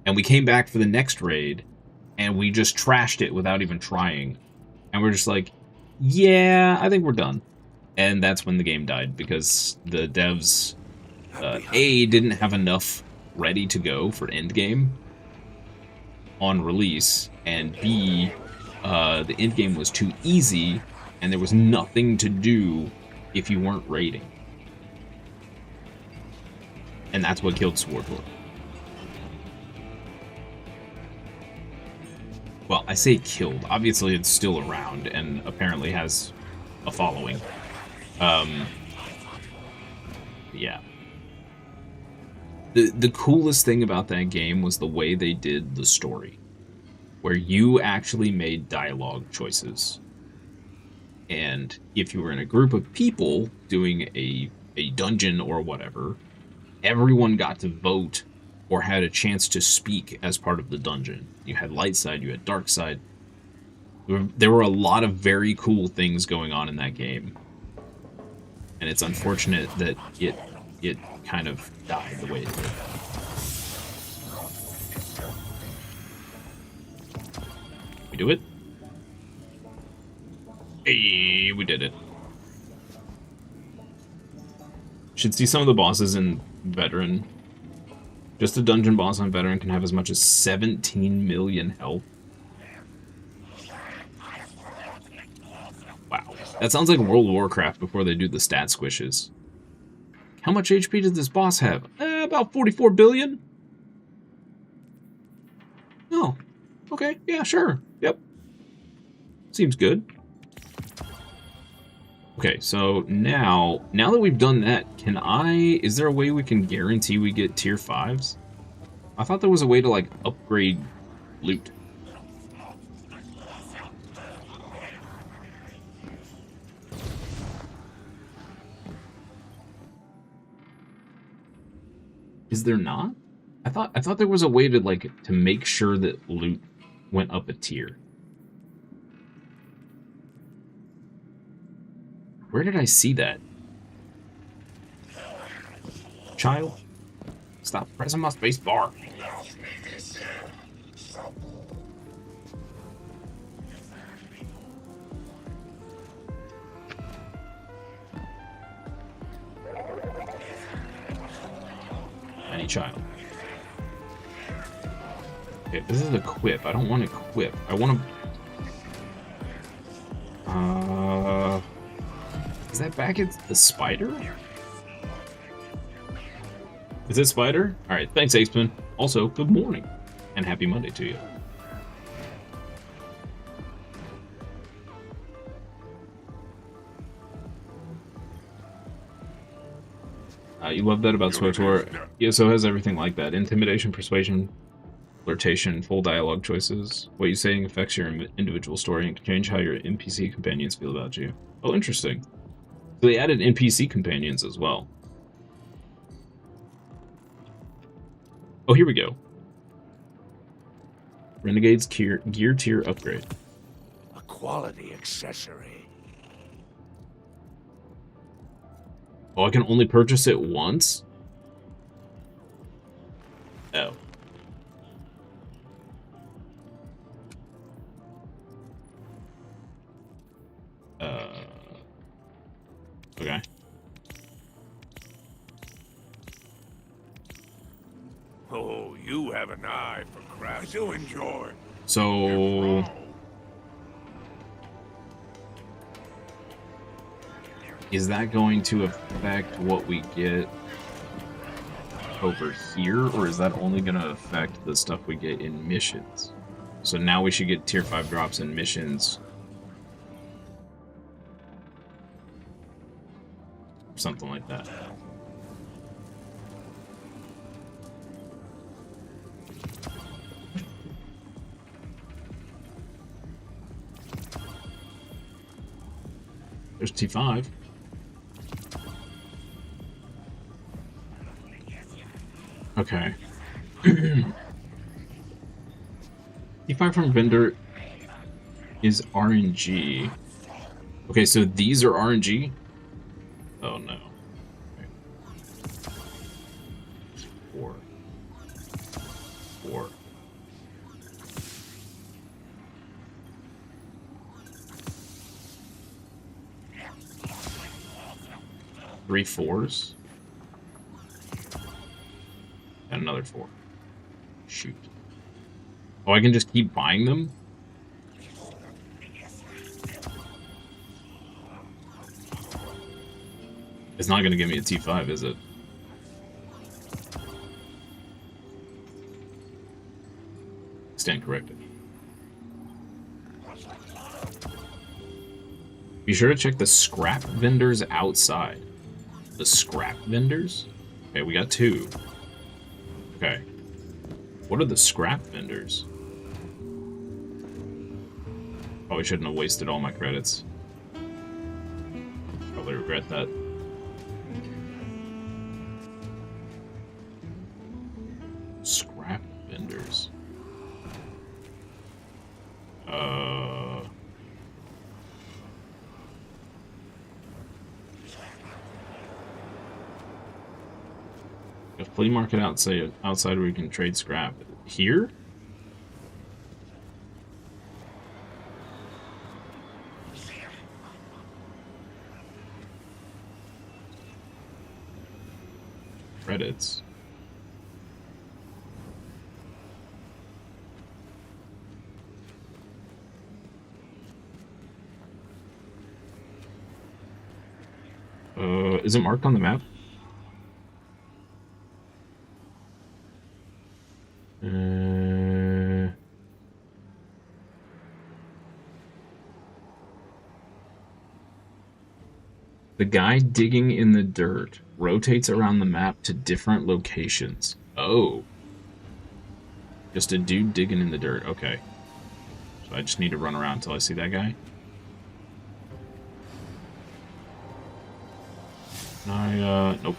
and we came back for the next raid, and we just trashed it without even trying, and we're just like, yeah, I think we're done. And that's when the game died, because the devs A, didn't have enough ready to go for endgame on release, and B, the endgame was too easy, and there was nothing to do if you weren't raiding. And that's what killed SWTOR. Well, I say killed. Obviously, it's still around, and apparently has a following. Yeah. The coolest thing about that game was the way they did the story, where you actually made dialogue choices. And if you were in a group of people doing a dungeon or whatever, everyone got to vote or had a chance to speak as part of the dungeon. You had light side, you had dark side. There were a lot of very cool things going on in that game. And it's unfortunate that it kind of died the way it did. We do it? Hey, we did it. Should see some of the bosses in Veteran. Just a dungeon boss on Veteran can have as much as 17 million health. Wow. That sounds like World of Warcraft before they do the stat squishes. How much HP does this boss have? About 44 billion? Oh. Okay, yeah, sure. Yep. Seems good. Okay, so now that we've done that, is there a way we can guarantee we get tier 5s? I thought there was a way to, like, upgrade loot. Is there not? I thought there was a way to, like, to make sure that loot went up a tier. Where did I see that? Child? Stop pressing my space bar. Any child. Okay, this is equip. I don't want to equip. I want to... Is that back at the spider? Is it spider? Alright, thanks, Aceman. Also, good morning. And happy Monday to you. You love that about SWTOR. ESO has everything like that. Intimidation, persuasion, flirtation, full dialogue choices. What you're saying affects your individual story and can change how your NPC companions feel about you. Oh, interesting. So they added NPC companions as well. Oh, here we go. Renegade's gear tier upgrade. A quality accessory. Oh, I can only purchase it once? Oh. Okay. Oh, you have an eye for crafts. You enjoy. So... Is that going to affect what we get over here, or is that only going to affect the stuff we get in missions? So now we should get tier 5 drops in missions. Something like that. There's T5. Okay. T5 from vendor is RNG. Okay, so these are RNG? Oh no. Okay. 4. 4. Three 4s. And another 4. Shoot. Oh, I can just keep buying them? It's not going to give me a T5, is it? Stand corrected. Be sure to check the scrap vendors outside. The scrap vendors? Okay, we got 2. Okay. What are the scrap vendors? Probably shouldn't have wasted all my credits. Probably regret that. Scrap vendors. A flea market outside where you can trade scrap. Here? Credits. Is it marked on the map? The guy digging in the dirt rotates around the map to different locations. Oh. Just a dude digging in the dirt. Okay. So I just need to run around until I see that guy. Nope.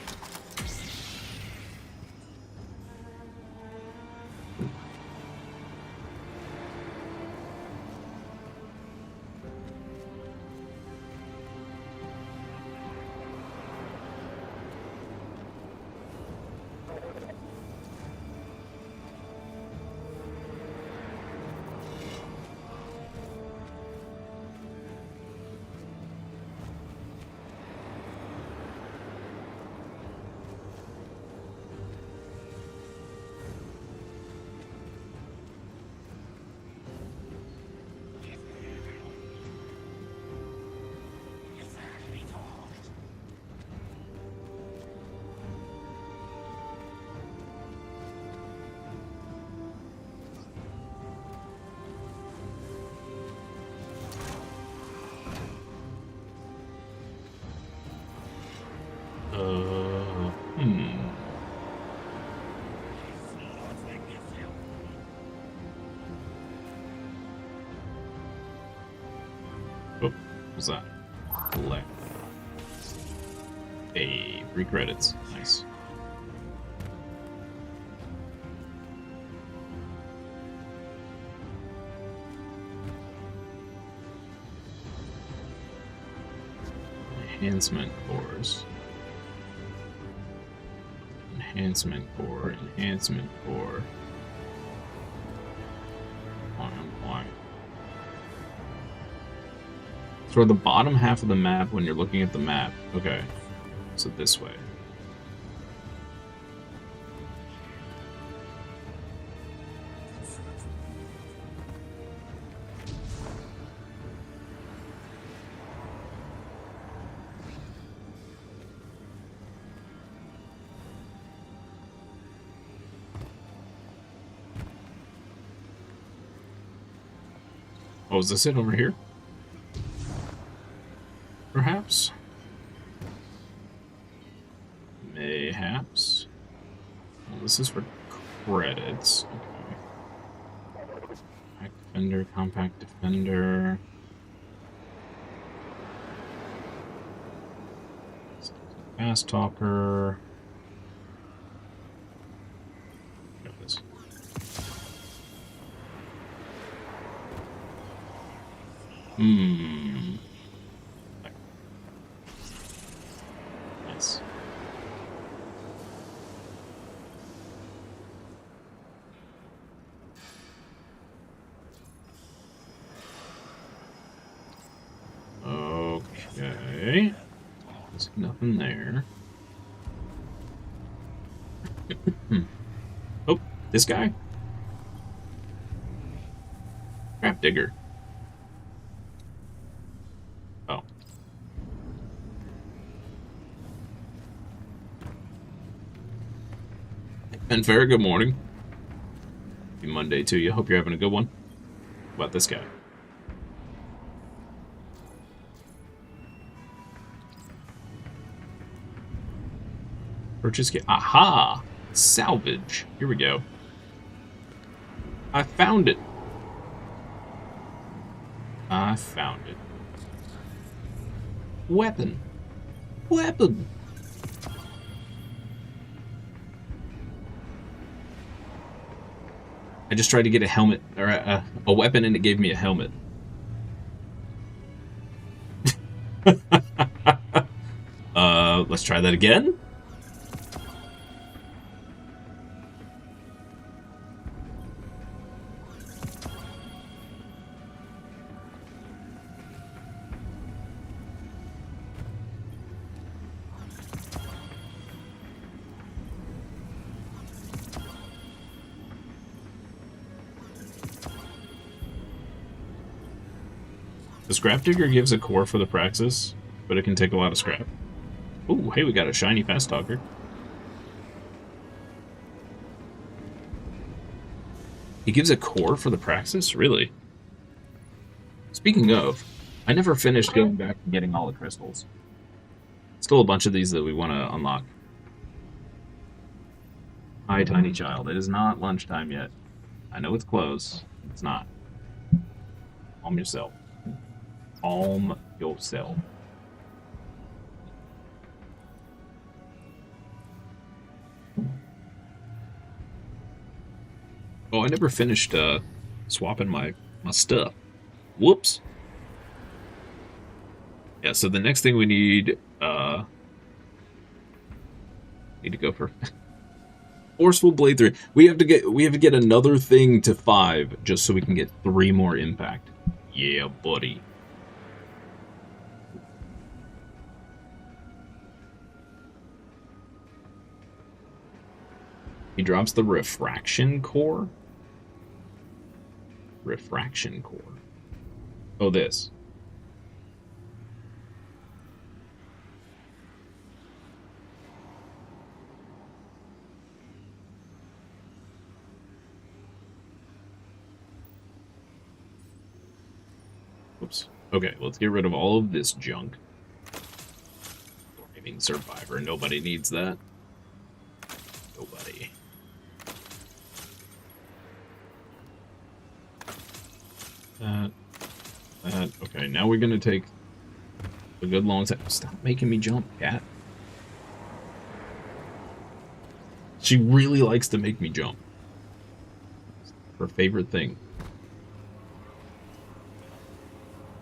Oh, what's that? Collect. Hey, 3 credits. Nice. Enhancement cores. Enhancement core. Enhancement core. Why? So the bottom half of the map when you're looking at the map. Okay. So this way. Oh, is this it over here? Perhaps? Mayhaps? Well, this is for credits. Okay. Compact defender, compact defender. Fast talker. Got this. Nice. Okay. There's nothing there. Oh, this guy? Crap digger. Oh. And very good morning. Happy Monday to you. Hope you're having a good one. What about this guy? Purchase kit. Aha! Salvage. Here we go. I found it. I found it. Weapon. Weapon. I just tried to get a helmet, or a weapon, and it gave me a helmet. Let's try that again. The scrap digger gives a core for the praxis, but it can take a lot of scrap. Ooh, hey, we got a shiny fast talker. He gives a core for the praxis? Really? Speaking of, I never finished going back and getting all the crystals. Still a bunch of these that we want to unlock. Hi, tiny child. It is not lunchtime yet. I know it's close. It's not. Calm yourself. Calm yourself. Oh, I never finished swapping my stuff. Whoops. Yeah, so the next thing we need to go for Forceful Blade 3. We have to get another thing to 5 just so we can get 3 more impact. Yeah, buddy. He drops the Refraction Core. Refraction Core. Oh, this. Oops. Okay, let's get rid of all of this junk. I mean, Survivor. Nobody needs that. Nobody. That. Okay, now we're gonna take a good long time. Stop making me jump, cat. She really likes to make me jump. It's her favorite thing.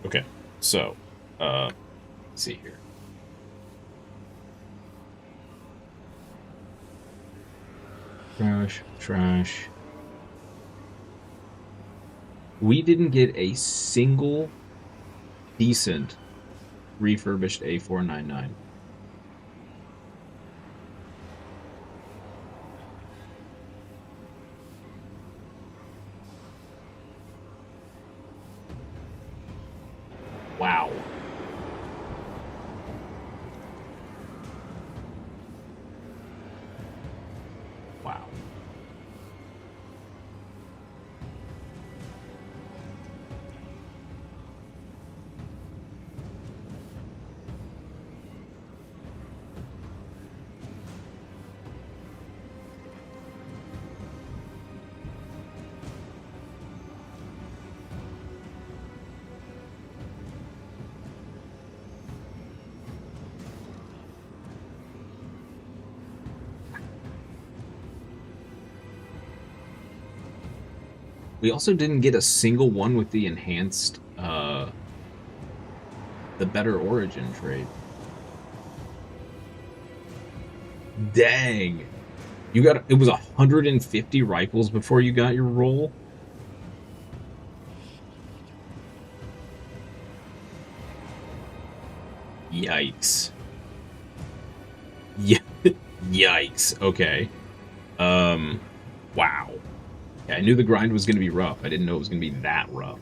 Okay, so, let's see here. Trash, trash. We didn't get a single decent refurbished A499. Wow. Wow. We also didn't get a single one with the enhanced, the better origin trait. Dang. You got, it was 150 rifles before you got your roll? Yikes. Yeah. Yikes. Okay. Wow. Yeah, I knew the grind was going to be rough. I didn't know it was going to be that rough.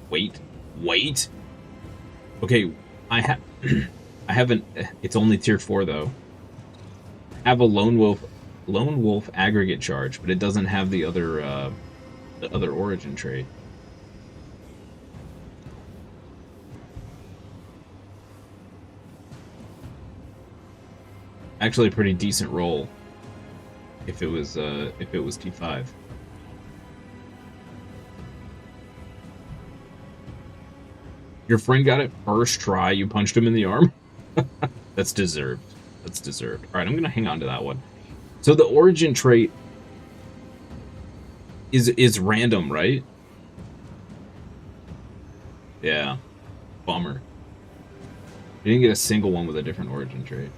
Wait. Wait. Okay, I haven't... It's only tier 4, though. I have a Lone Wolf aggregate charge, but it doesn't have the other origin trait. Actually, a pretty decent roll. If it was T5. Your friend got it first try, you punched him in the arm? That's deserved. That's deserved. Alright, I'm gonna hang on to that one. So the origin trait is random, right? Yeah. Bummer. You didn't get a single one with a different origin trait.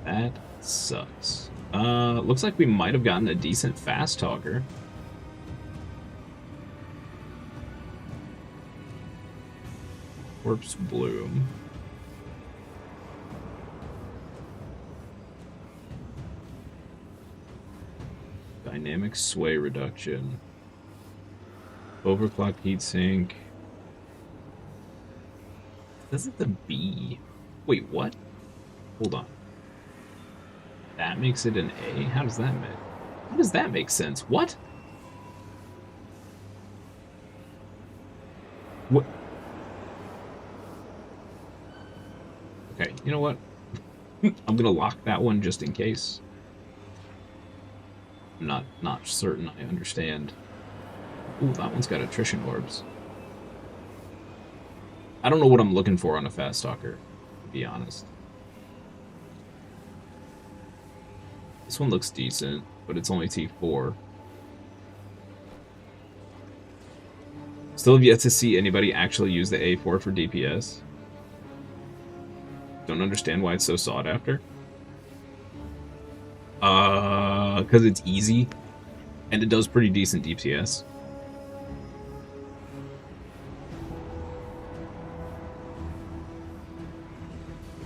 That sucks. Looks like we might have gotten a decent fast talker. Corpse Bloom. Dynamic sway reduction. Overclock heatsink. This is the B. Wait, what? Hold on. That makes it an A? How does that make sense? What? What? Okay, you know what? I'm gonna lock that one just in case. I'm not certain I understand. Ooh, that one's got attrition orbs. I don't know what I'm looking for on a Fast Stalker, to be honest. This one looks decent, but it's only T4. Still have yet to see anybody actually use the A4 for DPS. Don't understand why it's so sought after. Because it's easy, and it does pretty decent DPS.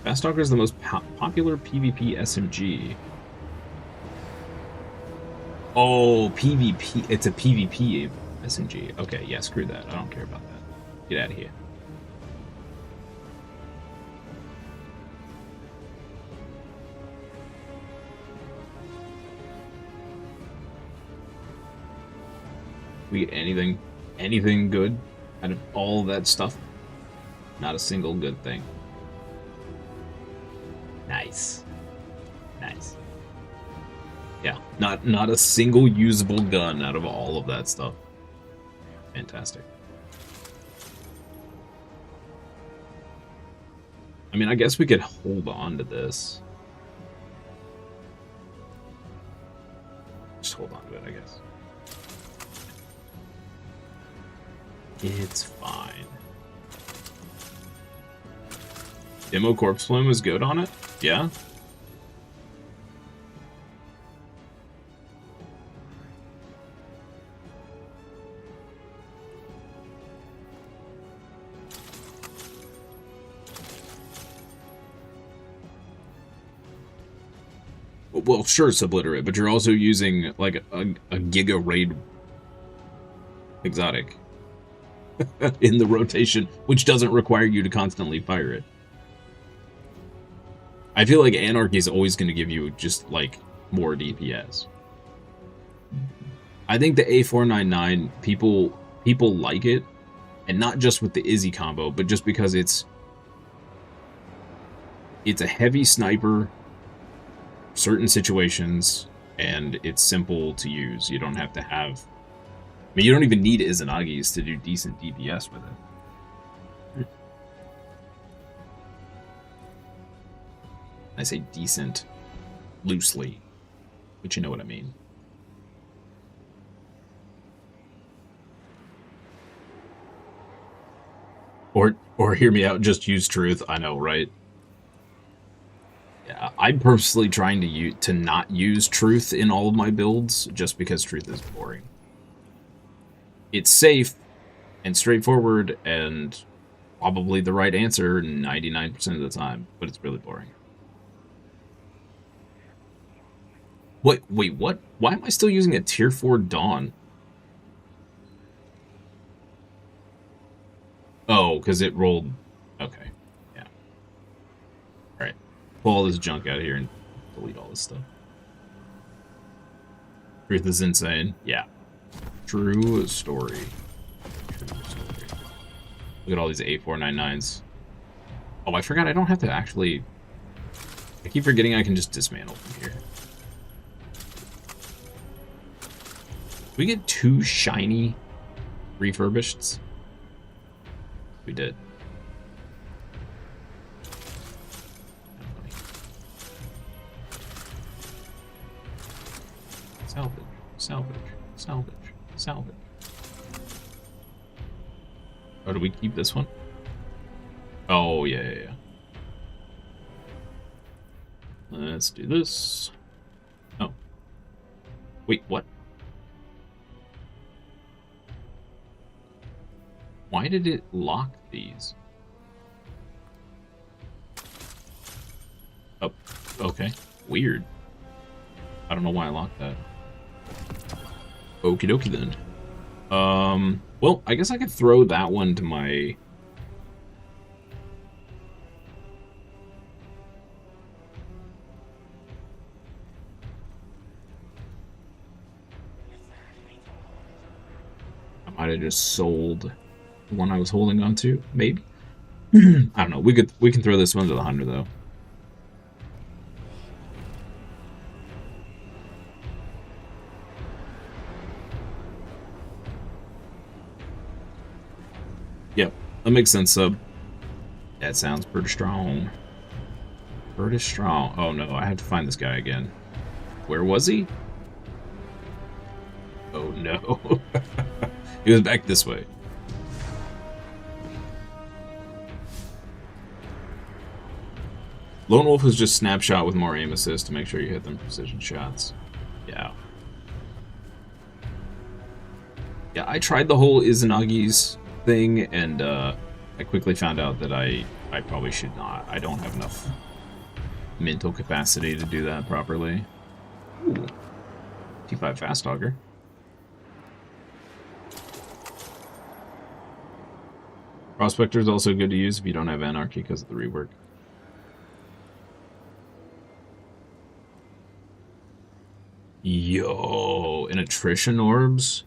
Fast Stalker is the most popular PvP SMG. Oh, PvP. It's a PvP SMG. Okay, yeah, screw that. I don't care about that. Get out of here. We get anything good out of all that stuff? Not a single good thing. Nice. Nice. Yeah, not a single usable gun out of all of that stuff. Fantastic. I mean, I guess we could hold on to this. Just hold on to it, I guess. It's fine. Demo Corpse Plume is good on it? Yeah? Well, sure, it's Obliterate, but you're also using, like, a Giga Raid exotic in the rotation, which doesn't require you to constantly fire it. I feel like Anarchy is always going to give you just, like, more DPS. I think the A499, people like it, and not just with the Izzy combo, but just because it's a heavy sniper, certain situations, and it's simple to use. You don't have to have... I mean, you don't even need Izanagi's to do decent DPS with it. I say decent loosely, but you know what I mean. Or hear me out, just use truth. I know, right? Yeah, I'm purposely trying to not use truth in all of my builds, just because truth is boring. It's safe and straightforward and probably the right answer 99% of the time, but it's really boring. Wait, what? Why am I still using a tier 4 Dawn? Oh, because it rolled... Okay, yeah. Alright, pull all this junk out of here and delete all this stuff. Truth is insane. Yeah. True story. True story. Look at all these A499s. Oh, I forgot I don't have to actually... I keep forgetting I can just dismantle from here. We get 2 shiny refurbished. We did. Salvage, salvage, salvage, salvage. Oh, do we keep this one? Oh, yeah. Let's do this. Oh. Wait, what? Why did it lock these? Oh, okay. Weird. I don't know why I locked that. Okie dokie then. Well, I guess I could throw that one to my... I might have just sold the one I was holding on to, maybe. I don't know. We can throw this one to the hunter though. That makes sense, sub. That sounds pretty strong. Pretty strong. Oh no, I have to find this guy again. Where was he? Oh no. He was back this way. Lone Wolf is just snapshot with more aim assist to make sure you hit them precision shots. Yeah. Yeah, I tried the whole Izanagi's thing, and I quickly found out that I probably should not. I don't have enough mental capacity to do that properly. Ooh. T5 Fast Auger. Prospector is also good to use if you don't have Anarchy because of the rework. Yo, an attrition orbs,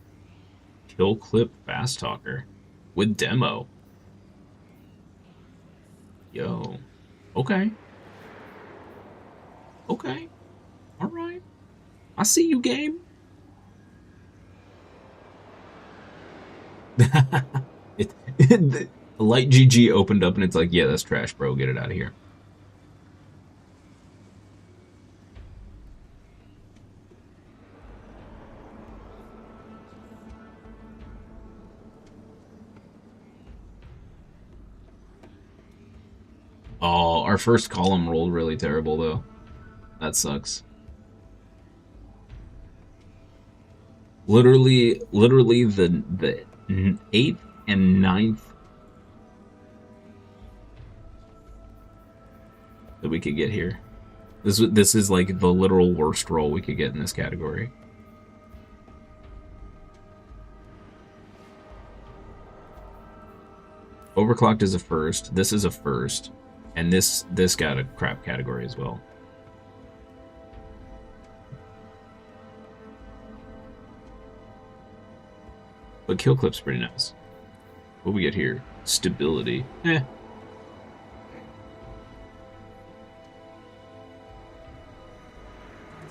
kill clip fast talker with demo. Yo, okay. Okay, all right. I see you, game. The Light GG opened up and it's like, yeah, that's trash, bro. Get it out of here. Oh, our first column rolled really terrible, though. That sucks. Literally the 8th and 9th that we could get here. This is like the literal worst roll we could get in this category. Overclocked is a first. This is a first. And this got a crap category as well. But kill clip's pretty nice. What we get here? Stability. Eh.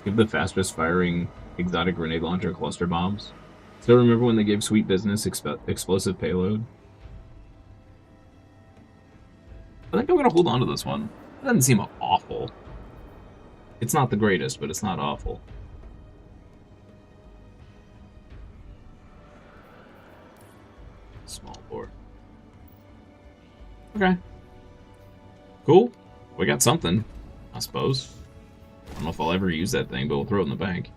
Give the fastest firing exotic grenade launcher cluster bombs. Still remember when they gave Sweet Business explosive payload? I think I'm going to hold on to this one. It doesn't seem awful. It's not the greatest, but it's not awful. Small bore. Okay. Cool. We got something, I suppose. I don't know if I'll ever use that thing, but we'll throw it in the bank.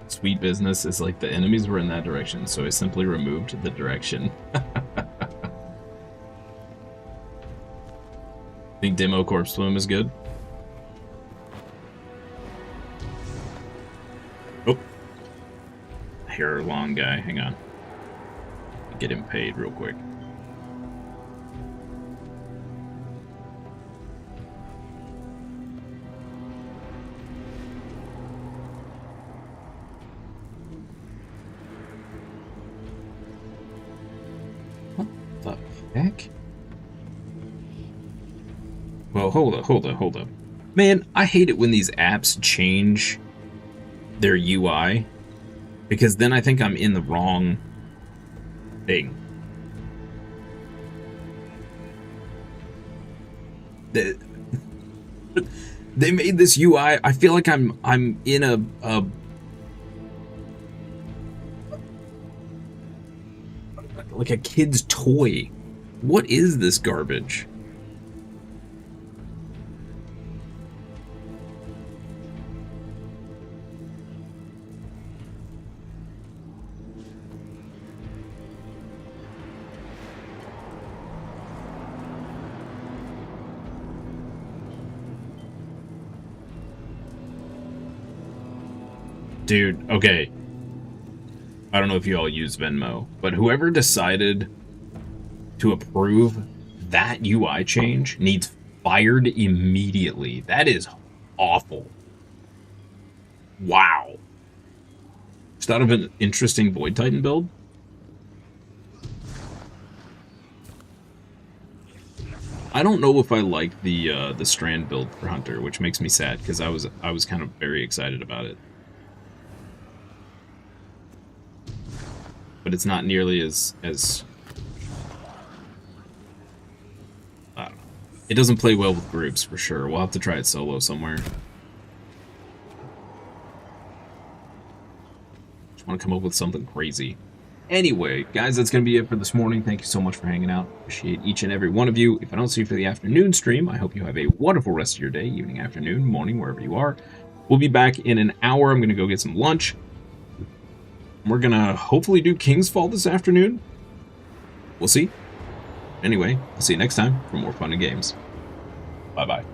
Sweet Business is like the enemies were in that direction, so I simply removed the direction. Think Demo Corpse Plume is good? Oh. Hair long guy, hang on. Get him paid real quick. Heck? Well, hold up. Man, I hate it when these apps change their UI, because then I think I'm in the wrong thing. They made this UI, I feel like I'm in a like a kid's toy. What is this garbage? Dude, okay. I don't know if you all use Venmo, but whoever decided to approve that UI change needs fired immediately. That is awful. Wow. Just thought of an interesting Void Titan build. I don't know if I like the Strand build for Hunter, which makes me sad because I was kind of very excited about it. but it's not nearly as I don't know. It doesn't play well with groups for sure. We'll have to try it solo somewhere. Just want to come up with something crazy. Anyway, guys, that's going to be it for this morning. Thank you so much for hanging out. Appreciate each and every one of you. If I don't see you for the afternoon stream, I hope you have a wonderful rest of your day, evening, afternoon, morning, wherever you are. We'll be back in an hour. I'm going to go get some lunch. We're going to hopefully do King's Fall this afternoon. We'll see. Anyway, I'll see you next time for more fun and games. Bye-bye.